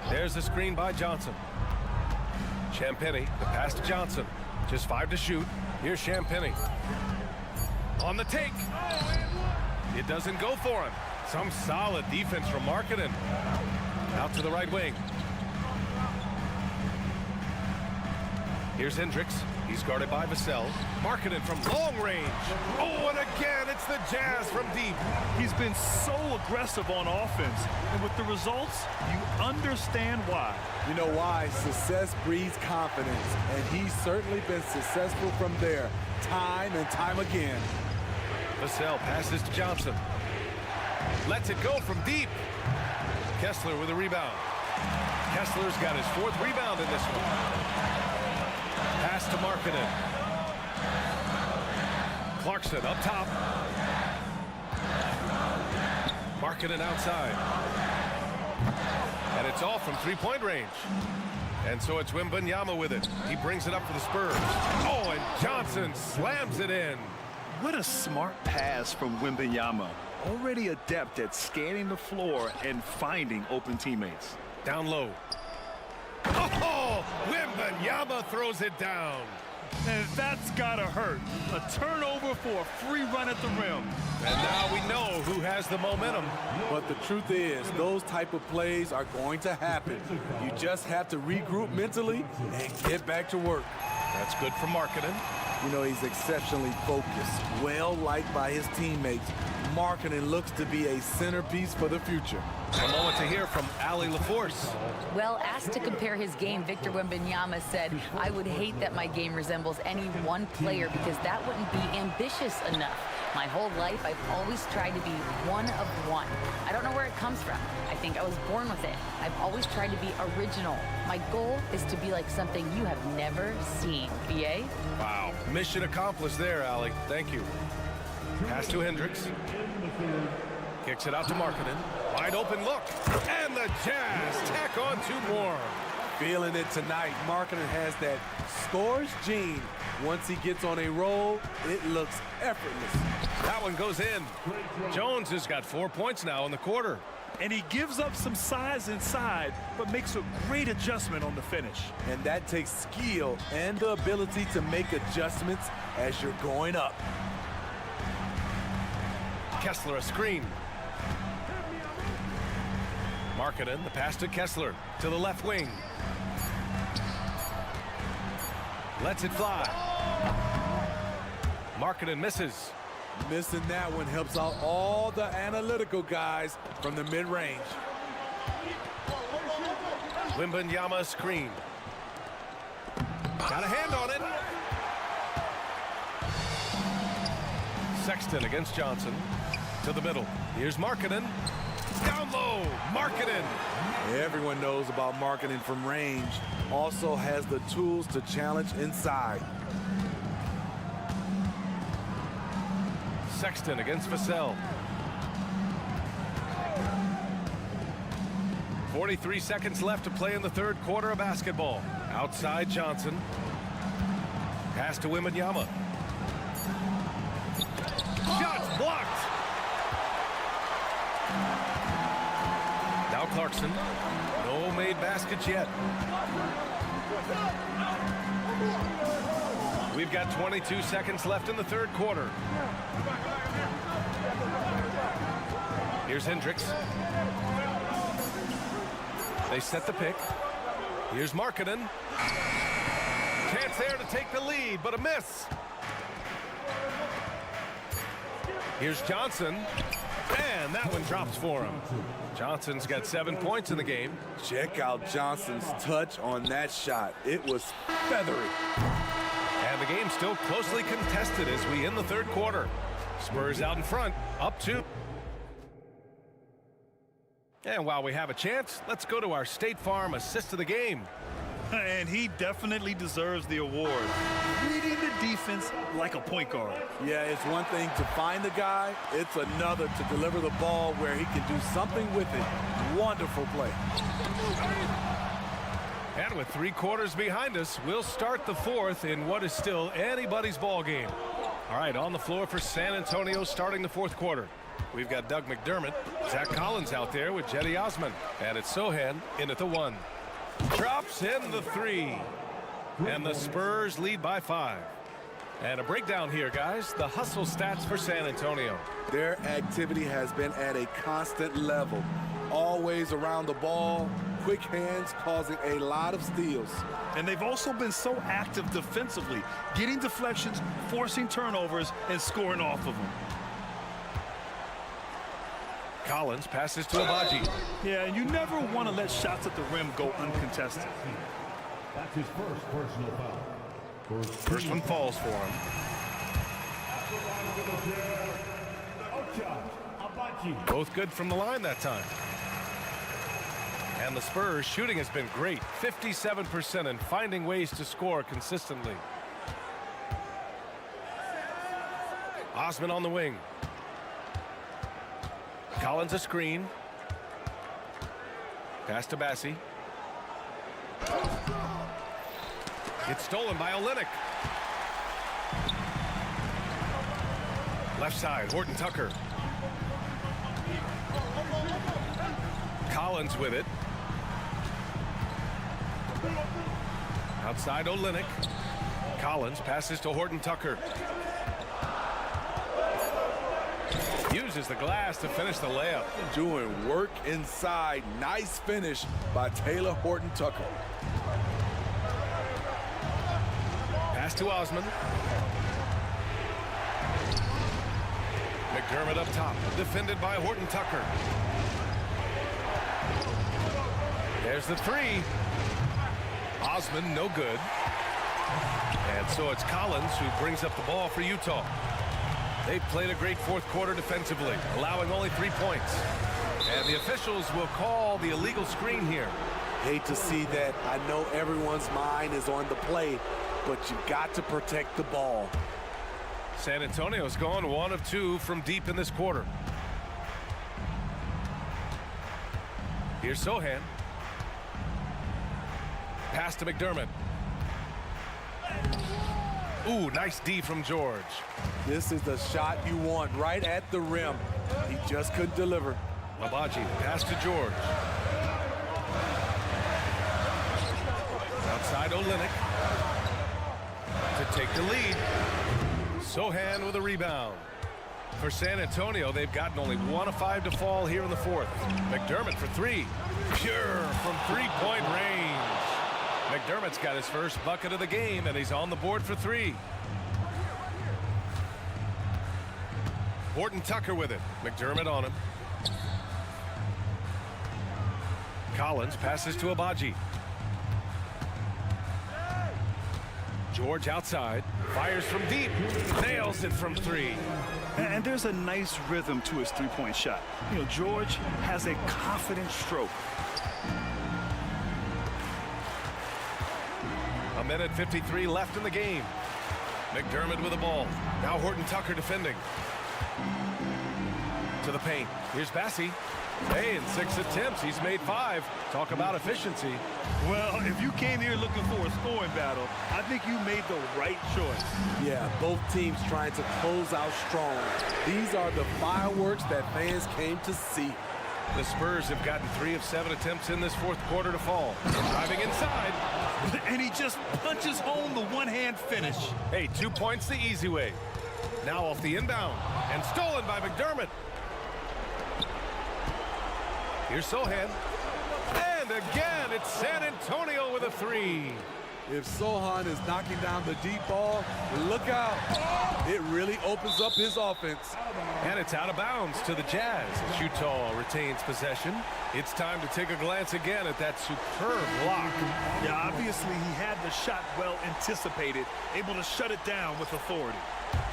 S1: There's the screen by Johnson. Champagnie, the pass to Johnson. Just 5 to shoot. Here's Champagnie. On the take. It doesn't go for him. Some solid defense from Markkanen. Out to the right wing. Here's Hendricks. He's guarded by Vassell. Markkanen from long range. Oh, and again, it's the Jazz from deep.
S2: He's been so aggressive on offense, and with the results, you understand why.
S3: You know why? Success breeds confidence, and he's certainly been successful from there, time and time again.
S1: Vassell passes to Johnson. Lets it go from deep. Kessler with a rebound. Kessler's got his 4th rebound in this one. Pass to Markkanen. Clarkson up top. Markkanen outside. And it's all from 3-point range. And so it's Wembanyama with it. He brings it up for the Spurs. Oh, and Johnson slams it in.
S2: What a smart pass from Wembanyama. Already adept at scanning the floor and finding open teammates.
S1: Down low. Oh, Wembanyama throws it down.
S2: And that's gotta hurt. A turnover for a free run at the rim.
S1: And now we know who has the momentum.
S3: But the truth is, those type of plays are going to happen. You just have to regroup mentally and get back to work.
S1: That's good for Markkanen.
S3: You know, he's exceptionally focused, well-liked by his teammates. Markkanen looks to be a centerpiece for the future.
S1: A moment to hear from Allie LaForce.
S4: Well, asked to compare his game, Victor Wembanyama said, "I would hate that my game resembles any one player because that wouldn't be ambitious enough. My whole life, I've always tried to be one of one. I don't know where it comes from. I think I was born with it. I've always tried to be original. My goal is to be like something you have never seen." BA?
S1: Wow. Mission accomplished there, Allie. Thank you. Pass to Hendricks. Kicks it out to Markkanen. Wide open look. And the Jazz tack on 2 more.
S3: Feeling it tonight. Markkanen has that scores gene. Once he gets on a roll, it looks effortless.
S1: That one goes in. Jones has got 4 points now in the quarter.
S2: And he gives up some size inside, but makes a great adjustment on the finish.
S3: And that takes skill and the ability to make adjustments as you're going up.
S1: Kessler a screen. Markkanen, the pass to Kessler, to the left wing. Lets it fly. Markkanen misses.
S3: Missing that one helps out all the analytical guys from the mid-range.
S1: Wembanyama screen. Got a hand on it. Sexton against Johnson. To the middle. Here's Markkanen. Down low. Markkanen.
S3: Everyone knows about Markkanen from range. Also has the tools to challenge inside.
S1: Sexton against Vassell. 43 seconds left to play in the 3rd quarter of basketball. Outside Johnson. Pass to Wembanyama. Shots blocked. Now Clarkson. No made baskets yet. We've got 22 seconds left in the 3rd quarter. Here's Hendricks. They set the pick. Here's Markkanen. Chance there to take the lead, but a miss. Here's Johnson. And that one drops for him. Johnson's got 7 points in the game.
S3: Check out Johnson's touch on that shot. It was feathery.
S1: And the game's still closely contested as we end the third quarter. Spurs out in front, up 2. And while we have a chance, let's go to our State Farm assist of the game.
S2: And he definitely deserves the award. Reading the defense like a point guard.
S3: Yeah, it's one thing to find the guy. It's another to deliver the ball where he can do something with it. Wonderful play.
S1: And with 3 quarters behind us, we'll start the fourth in what is still anybody's ball game. All right, on the floor for San Antonio starting the fourth quarter. We've got Doug McDermott, Zach Collins out there with Jetty Osman. And it's Sohan in at the 1. Drops in the 3. And the Spurs lead by 5. And a breakdown here, guys. The hustle stats for San Antonio.
S3: Their activity has been at a constant level. Always around the ball, quick hands causing a lot of steals.
S2: And they've also been so active defensively, getting deflections, forcing turnovers, and scoring off of them.
S1: Collins passes to Abaji.
S2: Yeah, and you never want to let shots at the rim go uncontested.
S5: That's his first personal foul.
S1: First one falls for him. Both good from the line that time. And the Spurs shooting has been great. 57% and finding ways to score consistently. Osman on the wing. Collins a screen. Pass to Bassi. It's stolen by Olynyk. Left side, Horton Tucker. Collins with it. Outside Olynyk. Collins passes to Horton Tucker. Uses the glass to finish the layup.
S3: Doing work inside. Nice finish by Taylor Horton Tucker.
S1: Pass to Osman. McDermott up top, defended by Horton Tucker. There's the 3. Osman, no good. And so it's Collins who brings up the ball for Utah. They've played a great fourth quarter defensively, allowing only 3 points. And the officials will call the illegal screen here.
S3: Hate to see that. I know everyone's mind is on the play, but you got to protect the ball.
S1: San Antonio's gone 1 of 2 from deep in this quarter. Here's Sohan. Pass to McDermott. Ooh, nice D from George.
S3: This is the shot you want right at the rim. He just couldn't deliver.
S1: Abaji, pass to George. Outside Olynyk to take the lead. Sohan with a rebound. For San Antonio, they've gotten only 1 of 5 to fall here in the fourth. McDermott for 3. Pure from 3-point range. McDermott's got his first bucket of the game, and he's on the board for 3. Horton Tucker with it. McDermott on him. Collins passes to Abaji. George outside. Fires from deep. Nails it from 3.
S2: And there's a nice rhythm to his three-point shot. You know, George has a confident stroke.
S1: A minute 53 left in the game. McDermott with the ball. Now Horton Tucker defending. To the paint. Here's Bassi. Hey, in 6 attempts, he's made 5. Talk about efficiency.
S2: Well, if you came here looking for a scoring battle, I think you made the right choice.
S3: Yeah, both teams trying to close out strong. These are the fireworks that fans came to see.
S1: The Spurs have gotten 3 of 7 attempts in this fourth quarter to fall. Driving inside.
S2: And he just punches home the one-hand finish.
S1: Hey, 2 points the easy way. Now off the inbound. And stolen by McDermott. Here's Sohan. And again, it's San Antonio with a 3.
S3: If Sohan is knocking down the deep ball, look out. It really opens up his offense.
S1: And it's out of bounds to the Jazz as Utah retains possession. It's time to take a glance again at that superb block.
S2: Yeah, obviously he had the shot well anticipated, able to shut it down with authority.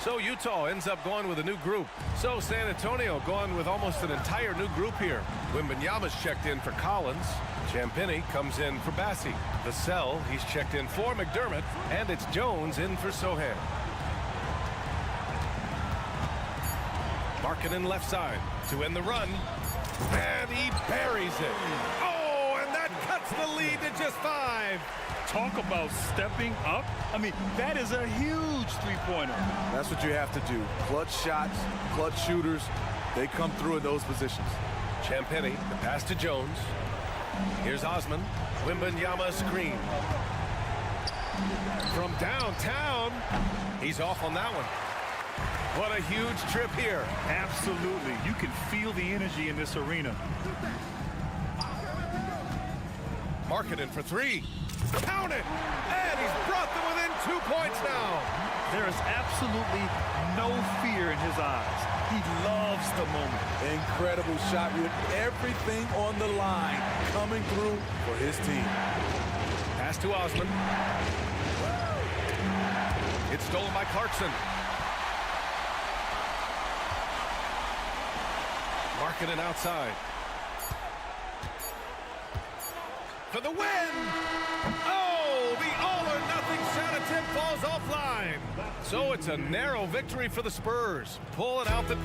S1: So Utah ends up going with a new group. So San Antonio going with almost an entire new group here. Wembanyama's checked in for Collins. Champagnie comes in for Bassi. Vassell, he's checked in for McDermott. And it's Jones in for Sohan. Markkanen left side to end the run. And he buries it. Oh, and that cuts the lead to just 5.
S2: Talk about stepping up. I mean, that is a huge three-pointer.
S3: That's what you have to do. Clutch shots, clutch shooters, they come through in those positions.
S1: Champagnie, the pass to Jones. Here's Osman. Wembanyama screen. From downtown, he's off on that one. What a huge trip here.
S2: Absolutely. You can feel the energy in this arena.
S1: Markkanen for 3. Count it! And he's brought them within 2 points now.
S2: There is absolutely no fear in his eyes. He loves the moment.
S3: Incredible shot with everything on the line coming through for his team.
S1: Pass to Osman. It's stolen by Clarkson. Markkanen outside. For the win! Oh, the all-or-nothing shot attempt falls offline. So it's a narrow victory for the Spurs. Pulling out the...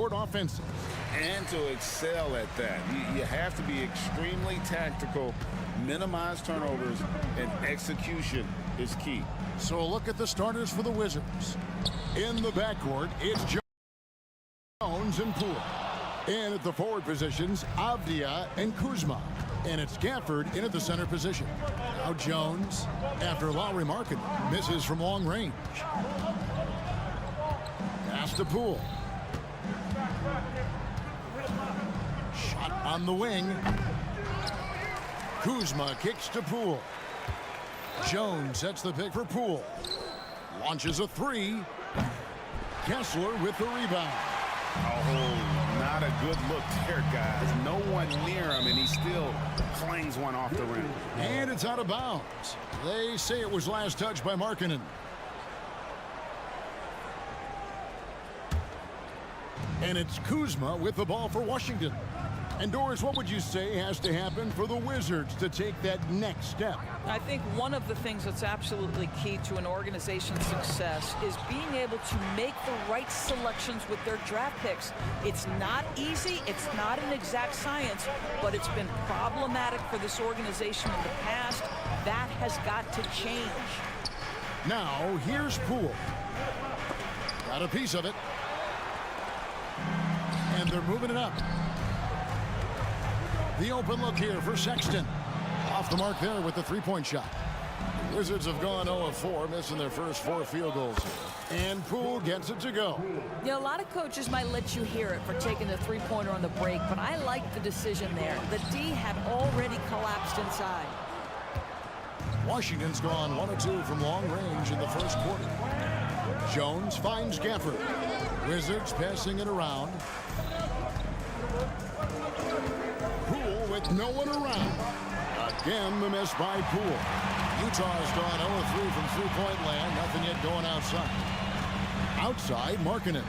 S6: court offenses.
S8: And to excel at that, you have to be extremely tactical, minimize turnovers, and execution is key.
S6: So a look at the starters for the Wizards. In the backcourt, it's Jones and Poole. And at the forward positions, Avdia and Kuzma. And it's Gafford in at the center position. Now Jones, after Lowry Markkanen misses from long range. Pass to Poole. Shot on the wing. Kuzma kicks to Poole. Jones sets the pick for Poole. Launches a three. Kessler with the rebound.
S8: Oh, not a good look there, guys. No one near him, and he still clangs one off the rim.
S6: And it's out of bounds. They say it was last touched by Markkanen. And it's Kuzma with the ball for Washington. And Doris, what would you say has to happen for the Wizards to take that next step?
S7: I think one of the things that's absolutely key to an organization's success is being able to make the right selections with their draft picks. It's not easy, it's not an exact science, but it's been problematic for this organization in the past. That has got to change.
S6: Now, here's Poole. Got a piece of it. And they're moving it up. The open look here for Sexton. Off the mark there with the three-point shot. The Wizards have gone 0 of 4, missing their first 4 field goals here. And Poole gets it to go.
S7: Yeah, a lot of coaches might let you hear it for taking the three-pointer on the break, but I like the decision there. The D had already collapsed inside.
S6: Washington's gone 1 of 2 from long range in the first quarter. Jones finds Gafford. Wizards passing it around. Poole with no one around. Again, the miss by Poole. Utah's gone 0 of 3 from three-point land. Nothing yet going outside. Outside, Markkanen.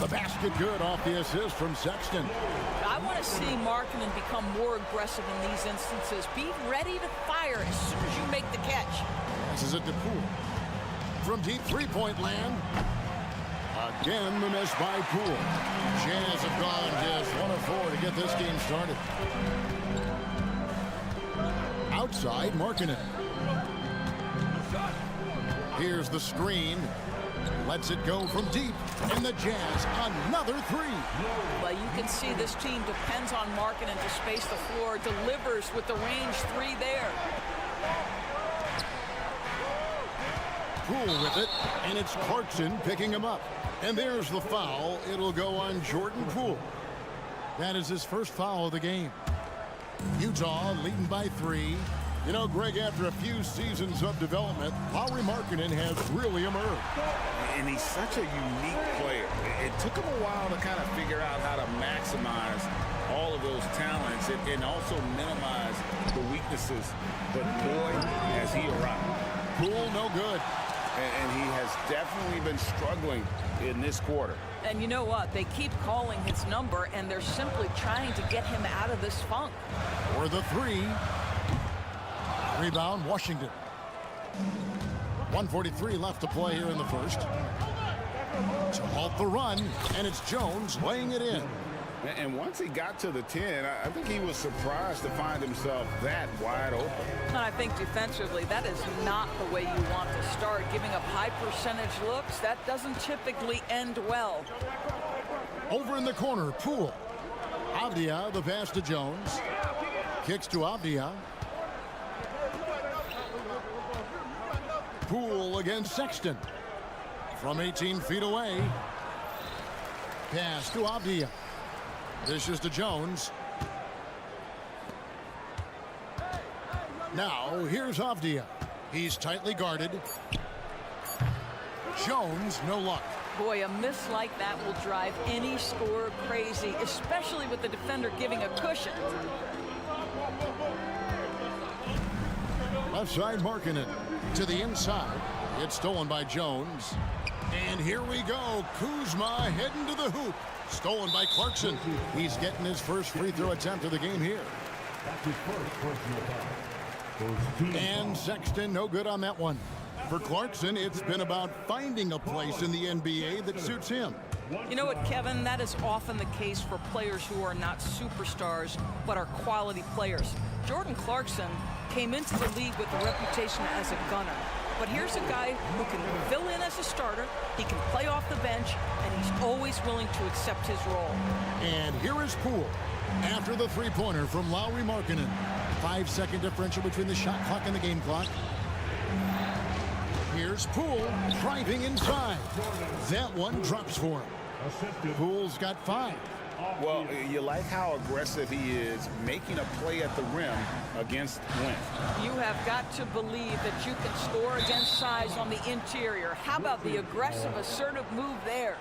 S6: The basket good off the assist from Sexton.
S7: I want to see Markkanen become more aggressive in these instances. Be ready to fire as soon as you make the catch.
S6: Passes it to Poole. From deep three-point land. Again, the miss by Poole. Jazz have gone just 1 of 4 to get this game started. Outside, Markkanen. Here's the screen. Lets it go from deep. And the Jazz, another three.
S7: Well, you can see this team depends on Markkanen to space the floor. Delivers with the range three there.
S6: Poole with it. And it's Clarkson picking him up. And there's the foul. It'll go on Jordan Poole. That is his first foul of the game. Utah leading by 3. You know, Greg, after a few seasons of development, Lowry Markkanen has really emerged.
S8: And he's such a unique player. It took him a while to kind of figure out how to maximize all of those talents and also minimize the weaknesses. But boy, has he arrived.
S6: Poole no good.
S8: And he has definitely been struggling in this quarter.
S7: And you know what? They keep calling his number, and they're simply trying to get him out of this funk.
S6: For the 3. Rebound, Washington. 1:43 left to play here in the first. To halt the run, and it's Jones laying it in.
S8: And once he got to the 10, I think he was surprised to find himself that wide open.
S7: And I think defensively, that is not the way you want to start. Giving up high percentage looks, that doesn't typically end well.
S6: Over in the corner, Poole. Avdia, the pass to Jones. Kicks to Avdia. Poole against Sexton. From 18 feet away. Pass to Avdia. This is to Jones. Now, here's Avdia. He's tightly guarded. Jones, no luck.
S7: Boy, a miss like that will drive any scorer crazy, especially with the defender giving a cushion.
S6: Left side, Markkanen. To the inside. It's stolen by Jones. And here we go. Kuzma heading to the hoop. Stolen by Clarkson. He's getting his first free throw attempt of the game here. And Sexton, no good on that one. For Clarkson, it's been about finding a place in the NBA that suits him.
S7: You know what, Kevin? That is often the case for players who are not superstars, but are quality players. Jordan Clarkson came into the league with a reputation as a gunner. But here's a guy who can fill in as a starter, he can play off the bench, and he's always willing to accept his role.
S6: And here is Poole after the three-pointer from Lauri Markkanen. 5-second differential between the shot clock and the game clock. Here's Poole driving inside. That one drops for him. Poole's got 5.
S8: Well, you like how aggressive he is making a play at the rim against length.
S7: You have got to believe that you can score against size on the interior. How about the aggressive, assertive move there?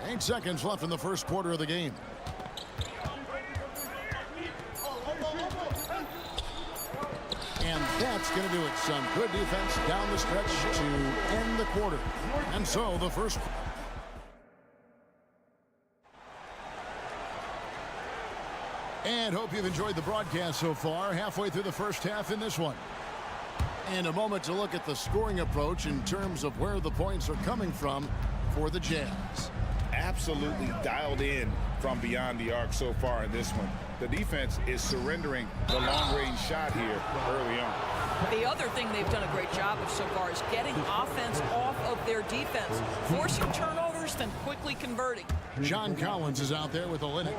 S6: 8 seconds left in the first quarter of the game. And that's going to do it. Some good defense down the stretch to end the quarter. And so the first. And hope you've enjoyed the broadcast so far. Halfway through the first half in this one. And a moment to look at the scoring approach in terms of where the points are coming from for the Jazz.
S8: Absolutely dialed in from beyond the arc so far in this one. The defense is surrendering the long-range shot here early on.
S7: The other thing they've done a great job of so far is getting offense off of their defense, forcing turnovers, then quickly converting.
S6: John Collins is out there with Olynyk.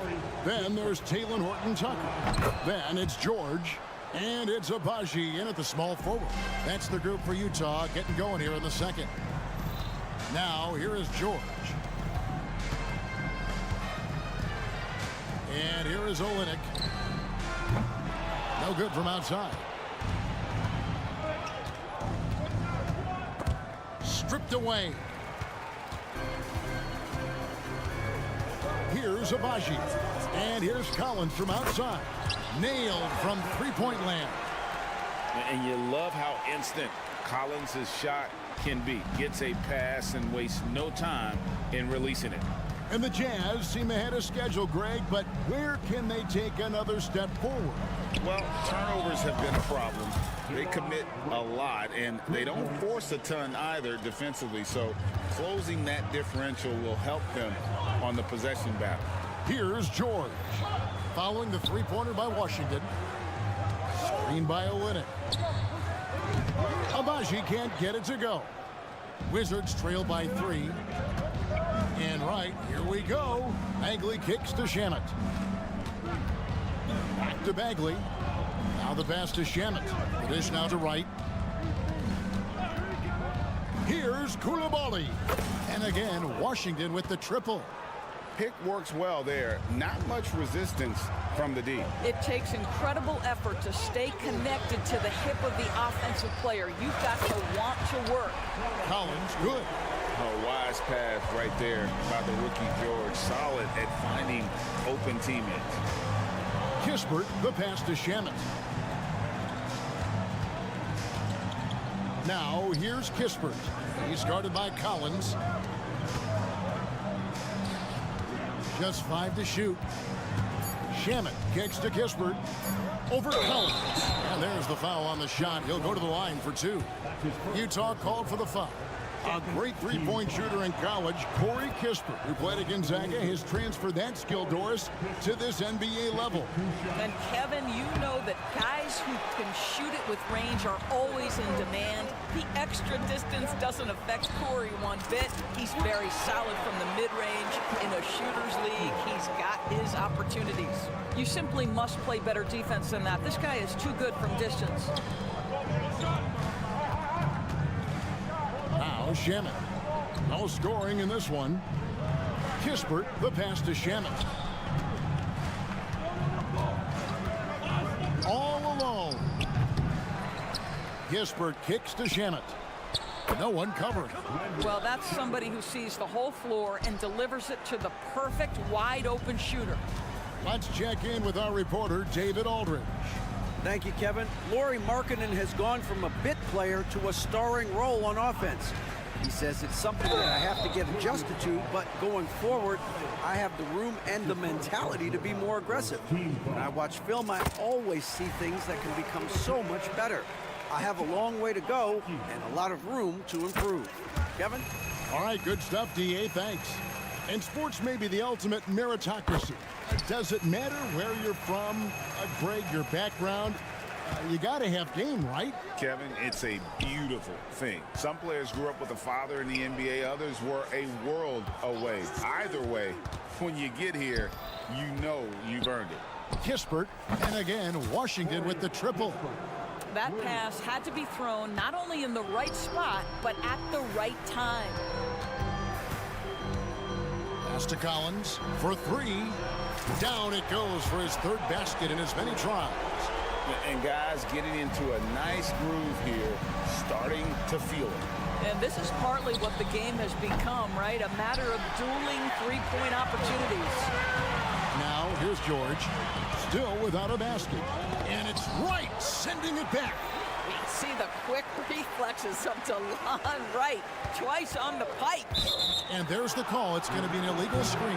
S6: Then there's Talen Horton-Tucker. Then it's George. And it's Agbaji in at the small forward. That's the group for Utah getting going here in the second. Now here is George. And here is Olynyk. No good from outside. Stripped away. Here's Agbaji. And here's Collins from outside. Nailed from three-point land.
S8: And you love how instant Collins' shot can be. Gets a pass and wastes no time in releasing it.
S6: And the Jazz seem ahead of schedule, Greg, but where can they take another step forward?
S8: Well, turnovers have been a problem. They commit a lot, and they don't force a ton either defensively, so closing that differential will help them on the possession battle.
S6: Here's George. Following the three-pointer by Washington. Screen by Olynyk. Agbaji can't get it to go. Wizards trail by 3. And right, here we go. Bagley kicks to Shamet. Back to Bagley. Now the pass to Shamet. The dish now to Wright. Here's Coulibaly. And again, Washington with the triple.
S8: Pick works well there. Not much resistance from the D.
S7: It takes incredible effort to stay connected to the hip of the offensive player. You've got to want to work.
S6: Collins, good.
S8: A wise pass right there by the rookie George. Solid at finding open teammates.
S6: Kispert, the pass to Shamet. Now here's Kispert. He's guarded by Collins. Just 5 to shoot. Shamet kicks to Kispert. Over Collins. And there's the foul on the shot. He'll go to the line for 2. Utah called for the foul. A great three-point shooter in college, Corey Kispert, who played at Gonzaga, has transferred that skill, Doris, to this NBA level.
S7: And Kevin, you know that guys who can shoot it with range are always in demand. The extra distance doesn't affect Corey one bit. He's very solid from the mid-range. In a shooter's league, he's got his opportunities. You simply must play better defense than that. This guy is too good from distance.
S6: Now Shamet. No scoring in this one. Kispert, the pass to Shamet. All alone. Kispert kicks to Shamet. No one covered.
S7: Well, that's somebody who sees the whole floor and delivers it to the perfect wide open shooter.
S6: Let's check in with our reporter, David Aldridge.
S9: Thank you, Kevin. Lauri Markkanen has gone from a bit player to a starring role on offense. He says it's something that I have to get adjusted to, but going forward, I have the room and the mentality to be more aggressive. When I watch film, I always see things that can become so much better. I have a long way to go and a lot of room to improve. Kevin?
S6: All right, good stuff, D.A. Thanks. And sports may be the ultimate meritocracy. Does it matter where you're from, Greg, your background? You got to have game, right?
S8: Kevin, it's a beautiful thing. Some players grew up with a father in the NBA. Others were a world away. Either way, when you get here, you know you've earned it.
S6: Kispert, and again, Washington with the triple.
S7: That pass had to be thrown not only in the right spot, but at the right time.
S6: Pass to Collins for three. Down it goes for his third basket in as many tries.
S8: And guys getting into a nice groove here, starting to feel it.
S7: And this is partly what the game has become, right? A matter of dueling three-point opportunities.
S6: Now, here's George, still without a basket. And it's Wright sending it back.
S7: We see the quick reflexes of DeLon Wright, twice on the pipe.
S6: And there's the call. It's going to be an illegal screen.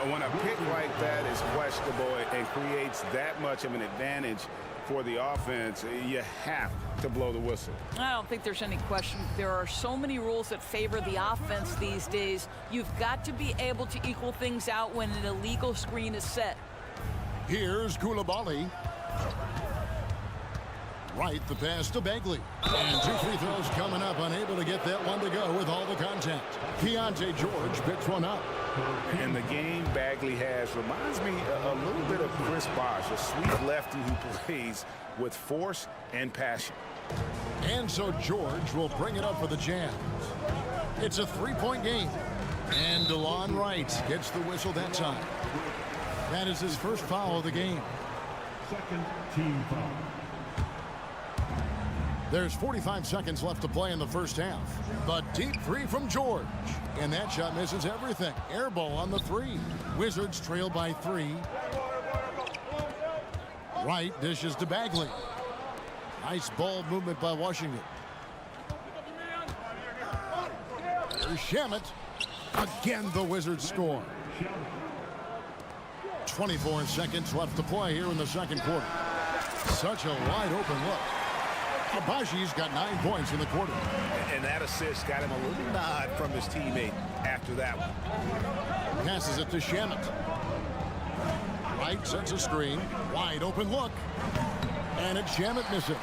S8: When a pick like that is questionable and creates that much of an advantage for the offense, you have to blow the whistle.
S7: I don't think there's any question. There are so many rules that favor the offense these days. You've got to be able to equal things out when an illegal screen is set.
S6: Here's Koulibaly. Right, the pass to Bagley. And two free throws coming up, unable to get that one to go with all the contact. Keontae George picks one up.
S8: And the game Bagley has reminds me a little bit of Chris Bosh, a sweet lefty who plays with force and passion.
S6: And so George will bring it up for the Jazz. It's a three-point game. And DeLon Wright gets the whistle that time. That is his first foul of the game.
S5: Second team foul.
S6: There's 45 seconds left to play in the first half. The deep three from George. And that shot misses everything. Air ball on the three. Wizards trail by 3. Wright dishes to Bagley. Nice ball movement by Washington. Here's Shamet. Again, the Wizards score. 24 seconds left to play here in the second quarter. Such a wide open look. Abaji's got 9 points in the quarter.
S12: And that assist got him a little nod from his teammate after that one.
S6: Passes it to Shamet. Wright sets a screen. Wide open look. And it's Shamet missing.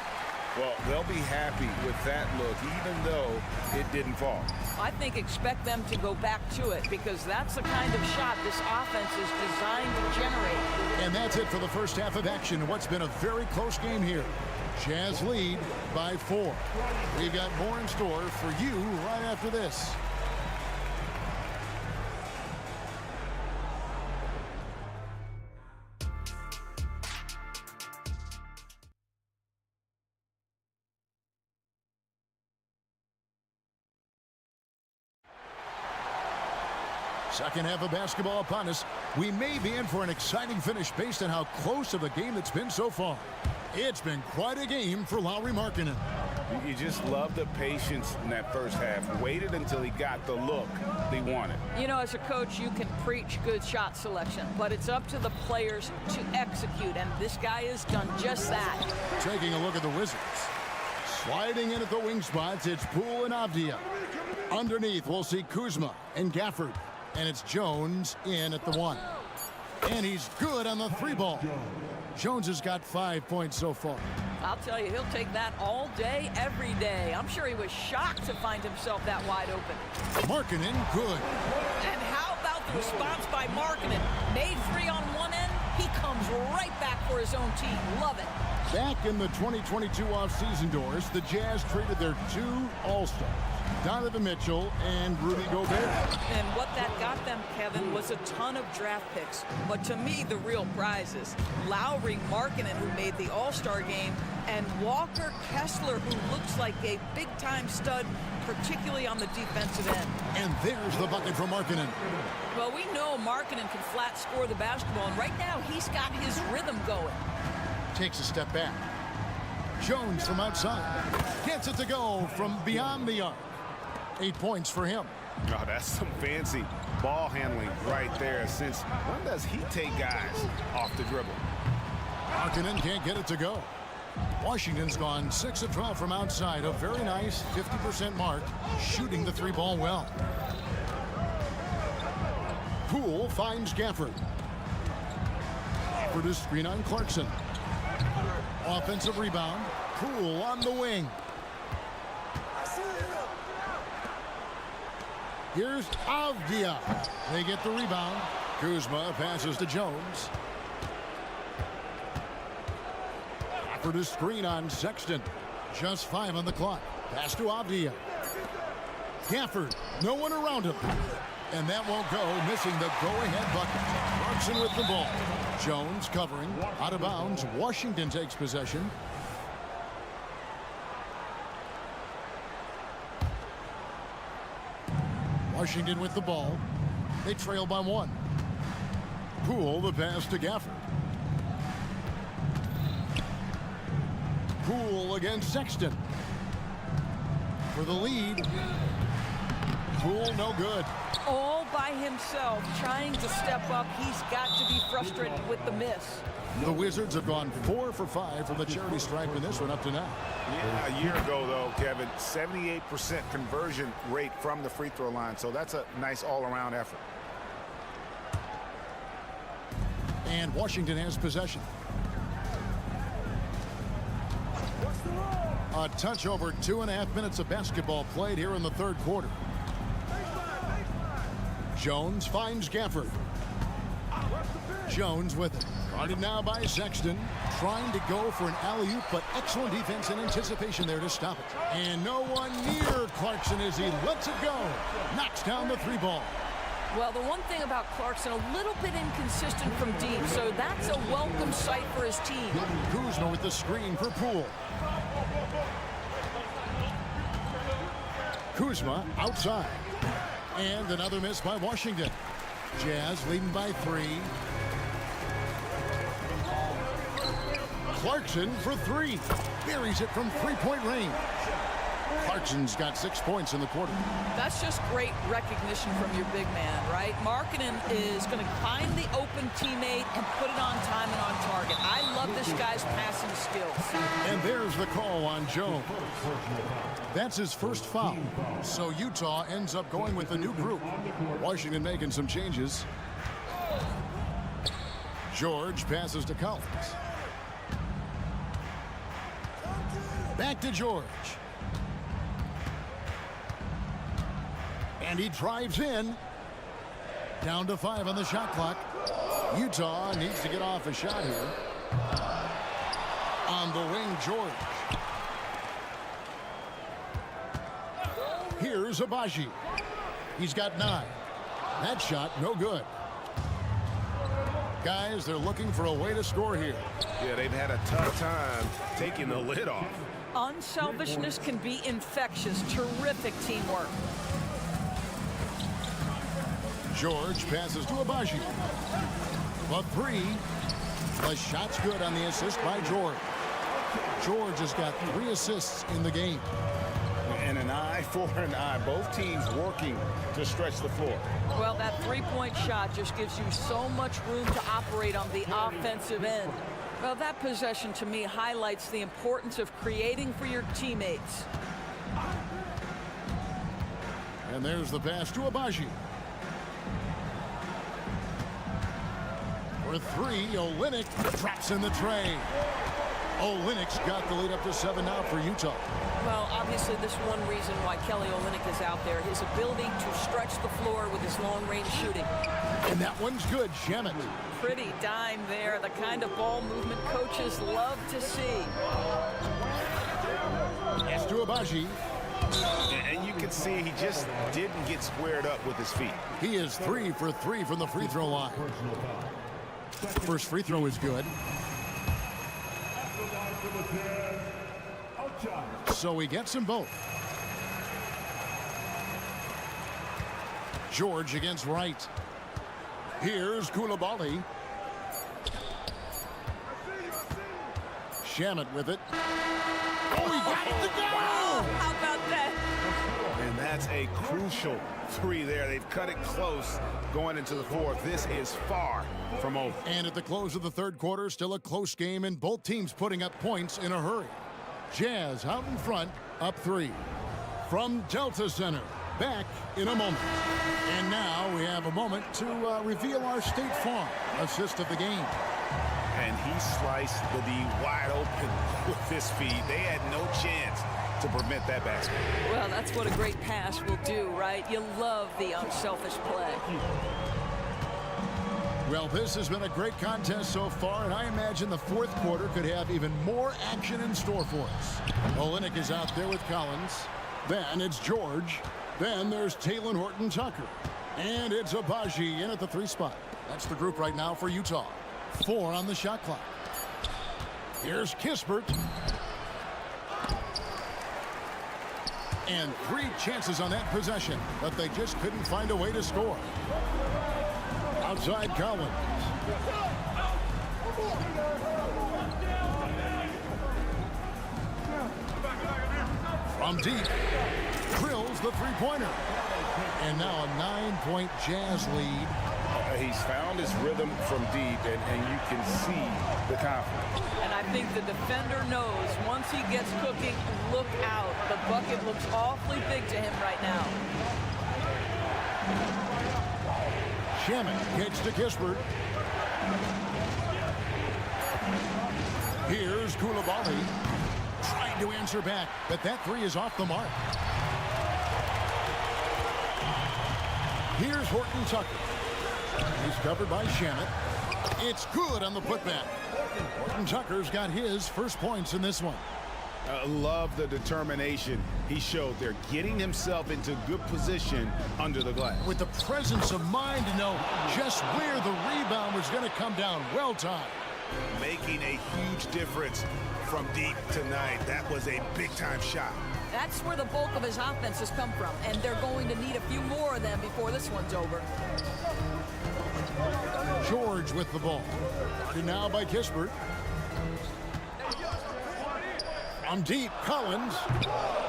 S8: Well, they'll be happy with that look, even though it didn't fall.
S7: I think expect them to go back to it because that's the kind of shot this offense is designed to generate.
S6: And that's it for the first half of action. What's been a very close game here. Jazz lead by 4. We've got more in store for you right after this. Second half of basketball upon us. We may be in for an exciting finish based on how close of a game it's been so far. It's been quite a game for Lauri Markkanen.
S8: You just love the patience in that first half. Waited until he got the look he wanted.
S7: You know, as a coach, you can preach good shot selection, but it's up to the players to execute, and this guy has done just that.
S6: Taking a look at the Wizards. Sliding in at the wing spots, it's Poole and Avdia. Underneath, we'll see Kuzma and Gafford. And it's Jones in at the 1. And he's good on the 3 ball. Jones has got 5 points so far.
S7: I'll tell you, he'll take that all day, every day. I'm sure he was shocked to find himself that wide open.
S6: Markkanen, good.
S7: And how about the response by Markkanen? Made 3 on one end, he comes right back for his own team. Love it.
S6: Back in the 2022 offseason doors, the Jazz traded their 2 All-Stars, Donovan Mitchell and Rudy Gobert.
S7: And what that got them, Kevin, was a ton of draft picks. But to me, the real prize is Lauri Markkanen, who made the All-Star game, and Walker Kessler, who looks like a big-time stud, particularly on the defensive end.
S6: And there's the bucket from Markkanen.
S7: Well, we know Markkanen can flat score the basketball, and right now he's got his rhythm going.
S6: Takes a step back. Jones from outside. Gets it to go from beyond the arc. 8 points for him.
S8: Oh, that's some fancy ball handling right there. Since when does he take guys off the dribble?
S6: Markkanen can't get it to go. Washington's gone 6 of 12 from outside. A very nice 50% mark, shooting the 3-ball well. Poole finds Gafford. Gafford is screen on Clarkson. Offensive rebound. Poole on the wing. Here's Avdia. They get the rebound. Kuzma passes to Jones. Gafford is screen on Sexton. Just 5 on the clock. Pass to Avdia. Gafford, no one around him. And that won't go, missing the go-ahead bucket. Clarkson with the ball. Jones covering. Out of bounds. Washington takes possession. Washington with the ball. They trail by 1. Poole the pass to Gafford. Poole against Sexton. For the lead. Poole no good.
S7: All by himself, trying to step up. He's got to be frustrated with the miss.
S6: The Wizards have gone 4 for 5 from the charity stripe in this one up to now.
S12: Yeah, a year ago, though, Kevin, 78% conversion rate from the free throw line. So that's a nice all-around effort.
S6: And Washington has possession. A touch over 2.5 minutes of basketball played here in the third quarter. Jones finds Gafford. Jones with it. Guarded now by Sexton. Trying to go for an alley-oop, but excellent defense and anticipation there to stop it. And no one near Clarkson as he lets it go. Knocks down the 3-ball.
S7: Well, the one thing about Clarkson, a little bit inconsistent from deep, so that's a welcome sight for his team.
S6: Kuzma with the screen for Poole. Kuzma outside. And another miss by Washington. Jazz leading by 3. Clarkson for 3. Buries it from 3-point range. Clarkson's got 6 points in the quarter.
S7: That's just great recognition from your big man, right? Markkanen is going to find the open teammate and put it on time and on target. I love this guy's passing skills.
S6: And there's the call on Jones. That's his first foul. So Utah ends up going with a new group. Washington making some changes. George passes to Collins. Back to George. And he drives in. Down to 5 on the shot clock. Utah needs to get off a shot here. On the wing, George. Here's Abaji. He's got 9. That shot, no good. Guys, they're looking for a way to score here.
S1: Yeah, they've had a tough time taking the lid off.
S7: Unselfishness can be infectious. Terrific teamwork.
S6: George passes to Abaji. A 3. The shot's good on the assist by George. George has got 3 assists in the game.
S12: And an eye for an eye. Both teams working to stretch the floor.
S7: Well, that 3-point shot just gives you so much room to operate on the offensive end. Well, that possession to me highlights the importance of creating for your teammates.
S6: And there's the pass to Abaji. For 3, Olynyk drops in the tray. Olynyk's got the lead up to 7 now for Utah.
S7: Well, obviously, this one reason why Kelly Olynyk is out there, his ability to stretch the floor with his long-range shooting.
S6: And that one's good, Shamet.
S7: Pretty dime there, the kind of ball movement coaches love to see.
S6: Pass to Abaji.
S12: And you can see he just didn't get squared up with his feet.
S6: He is 3 for 3 from the free throw line. First free throw is good. So he gets them both. George against Wright. Here's Koulibaly. Shamet with it. Oh, he got it to go!
S7: How about that?
S1: And that
S12: That's a crucial three there. They've cut it close going into the fourth. This is far from over.
S6: And at the close of the third quarter, still a close game, and both teams putting up points in a hurry. Jazz out in front, up 3. From Delta Center, back in a moment. And now we have a moment to reveal our State Farm assist of the game.
S12: And he sliced the D wide open with his feet. They had no chance to prevent that basket.
S7: Well, that's what a great pass will do, right? You love the unselfish play.
S6: Well, this has been a great contest so far, and I imagine the fourth quarter could have even more action in store for us. Olenek is out there with Collins. Then it's George. Then there's Taylor Horton-Tucker. And it's Abaji in at the 3 spot. That's the group right now for Utah. 4 on the shot clock. Here's Kispert. And 3 chances on that possession, but they just couldn't find a way to score. Outside Collins. From deep, drills the three-pointer. And now a 9-point Jazz lead.
S12: He's found his rhythm from deep, and you can see the confidence.
S7: And I think the defender knows once he gets cooking, look out. The bucket looks awfully big to him right now.
S6: Shaman gets to Kispert. Here's Koulibaly. Trying to answer back, but that 3 is off the mark. Here's Horton-Tucker. He's covered by Shaman. It's good on the putback. Horton-Tucker's got his first points in this one.
S12: Love the determination he showed there, getting himself into good position under the glass.
S6: With the presence of mind to know just where the rebound was going to come down. Well timed.
S12: Making a huge difference from deep tonight. That was a big-time shot.
S7: That's where the bulk of his offense has come from, and they're going to need a few more of them before this one's over.
S6: George with the ball. Guarded now by Kispert. From deep, Collins.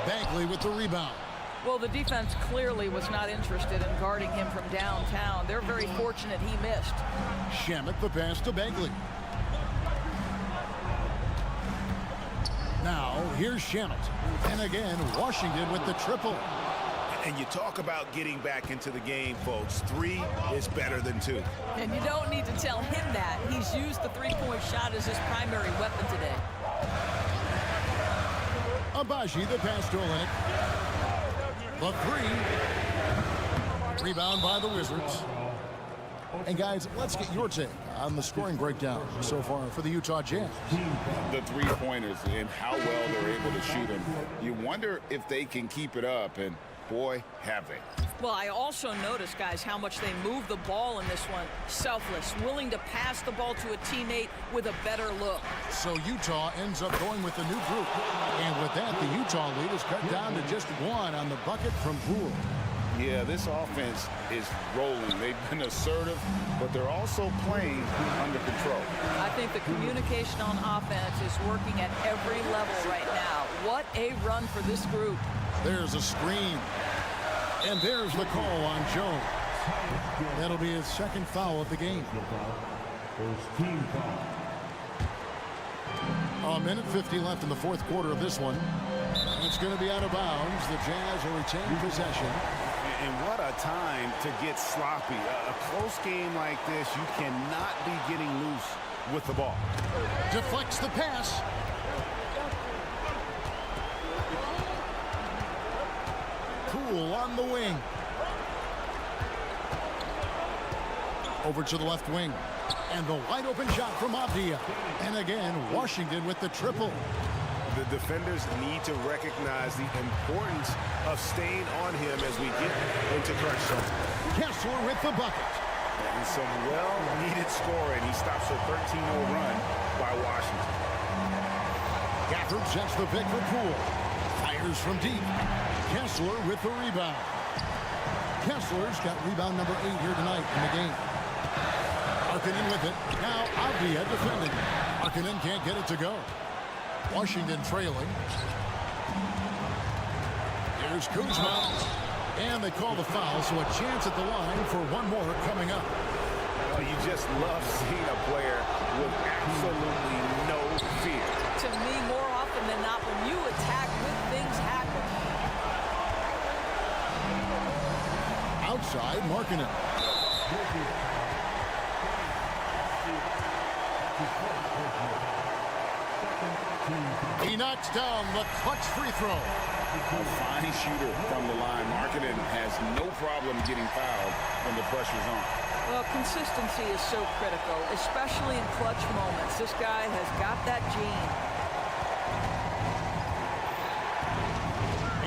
S6: Bagley with the rebound.
S7: Well, the defense clearly was not interested in guarding him from downtown. They're very fortunate he missed.
S6: Shamet the pass to Bagley. Now, here's Shamet. And again, Washington with the triple.
S12: And you talk about getting back into the game, folks. 3 is better than 2.
S7: And you don't need to tell him that. He's used the three-point shot as his primary weapon today.
S6: Abaji, the pass to Olenek. The 3. Rebound by the Wizards. And guys, let's get your take on the scoring breakdown so far for the Utah Jazz.
S8: The three-pointers and how well they're able to shoot them. You wonder if they can keep it up, and boy, have they.
S7: Well, I also noticed, guys, how much they move the ball in this one. Selfless, willing to pass the ball to a teammate with a better look.
S6: So Utah ends up going with the new group. And with that, the Utah lead is cut down to just 1 on the bucket from Poole.
S8: Yeah, this offense is rolling. They've been assertive, but they're also playing under control.
S7: I think the communication on offense is working at every level right now. What a run for this group.
S6: There's a screen. And there's the call on Jones. That'll be his second foul of the game.
S5: First team foul.
S6: A minute 50 left in the fourth quarter of this one. It's going to be out of bounds. The Jazz will retain possession.
S12: And what a time to get sloppy. A close game like this, you cannot be getting loose with the ball.
S6: Deflects the pass. Poole on the wing. Over to the left wing. And the wide open shot from Avdia. And again, Washington with the triple.
S12: The defenders need to recognize the importance of staying on him as we get into crunch time.
S6: Kessler with the bucket.
S12: And some well-needed scoring. He stops a 13-0 run by Washington.
S6: Gafford sets the pick for Poole. Fires from deep. Kessler with the rebound. Kessler's got rebound number 8 here tonight in the game. Markkanen with it. Now Avdia defending. Markkanen can't get it to go. Washington trailing. Here's Kuzma. And they call the foul, so a chance at the line for one more coming up.
S12: Well, you just love seeing a player with absolutely no fear.
S7: To me, more often than not, when you attack with things happen.
S6: Outside, marking it. He knocks down the clutch free throw.
S8: A fine shooter from the line. Marketing has no problem getting fouled when the pressure's on.
S7: Well, consistency is so critical, especially in clutch moments. This guy has got that gene.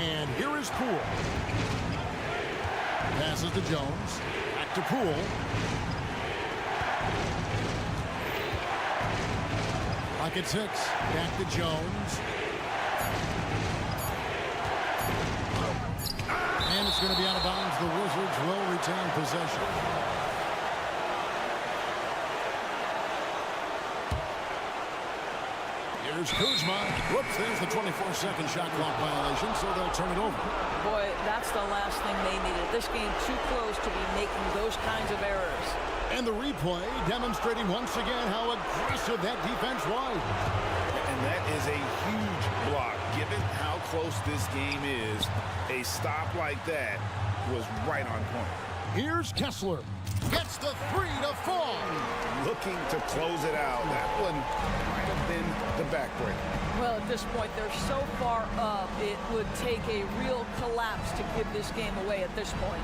S6: And here is Poole. Passes to Jones. Back to Poole. Pocket 6. Back to Jones. And it's going to be out of bounds. The Wizards will retain possession. Here's Kuzma. Whoops, there's the 24-second shot clock violation, so they'll turn it over.
S7: Boy, that's the last thing they needed. This game too close to be making those kinds of errors.
S6: And the replay demonstrating once again how aggressive that defense was.
S8: And that is a huge block. Given how close this game is, a stop like that was right on point.
S6: Here's Kessler. Gets the 3 to fall.
S8: Looking to close it out. That one might have been the backbreaker.
S7: Well, at this point, they're so far up, it would take a real collapse to give this game away at this point.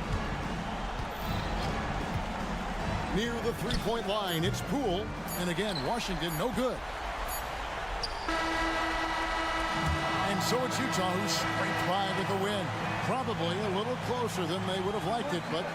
S6: Near the three-point line, it's Poole. And again, Washington, no good. And so it's Utah who scraped by with the win. Probably a little closer than they would have liked it, but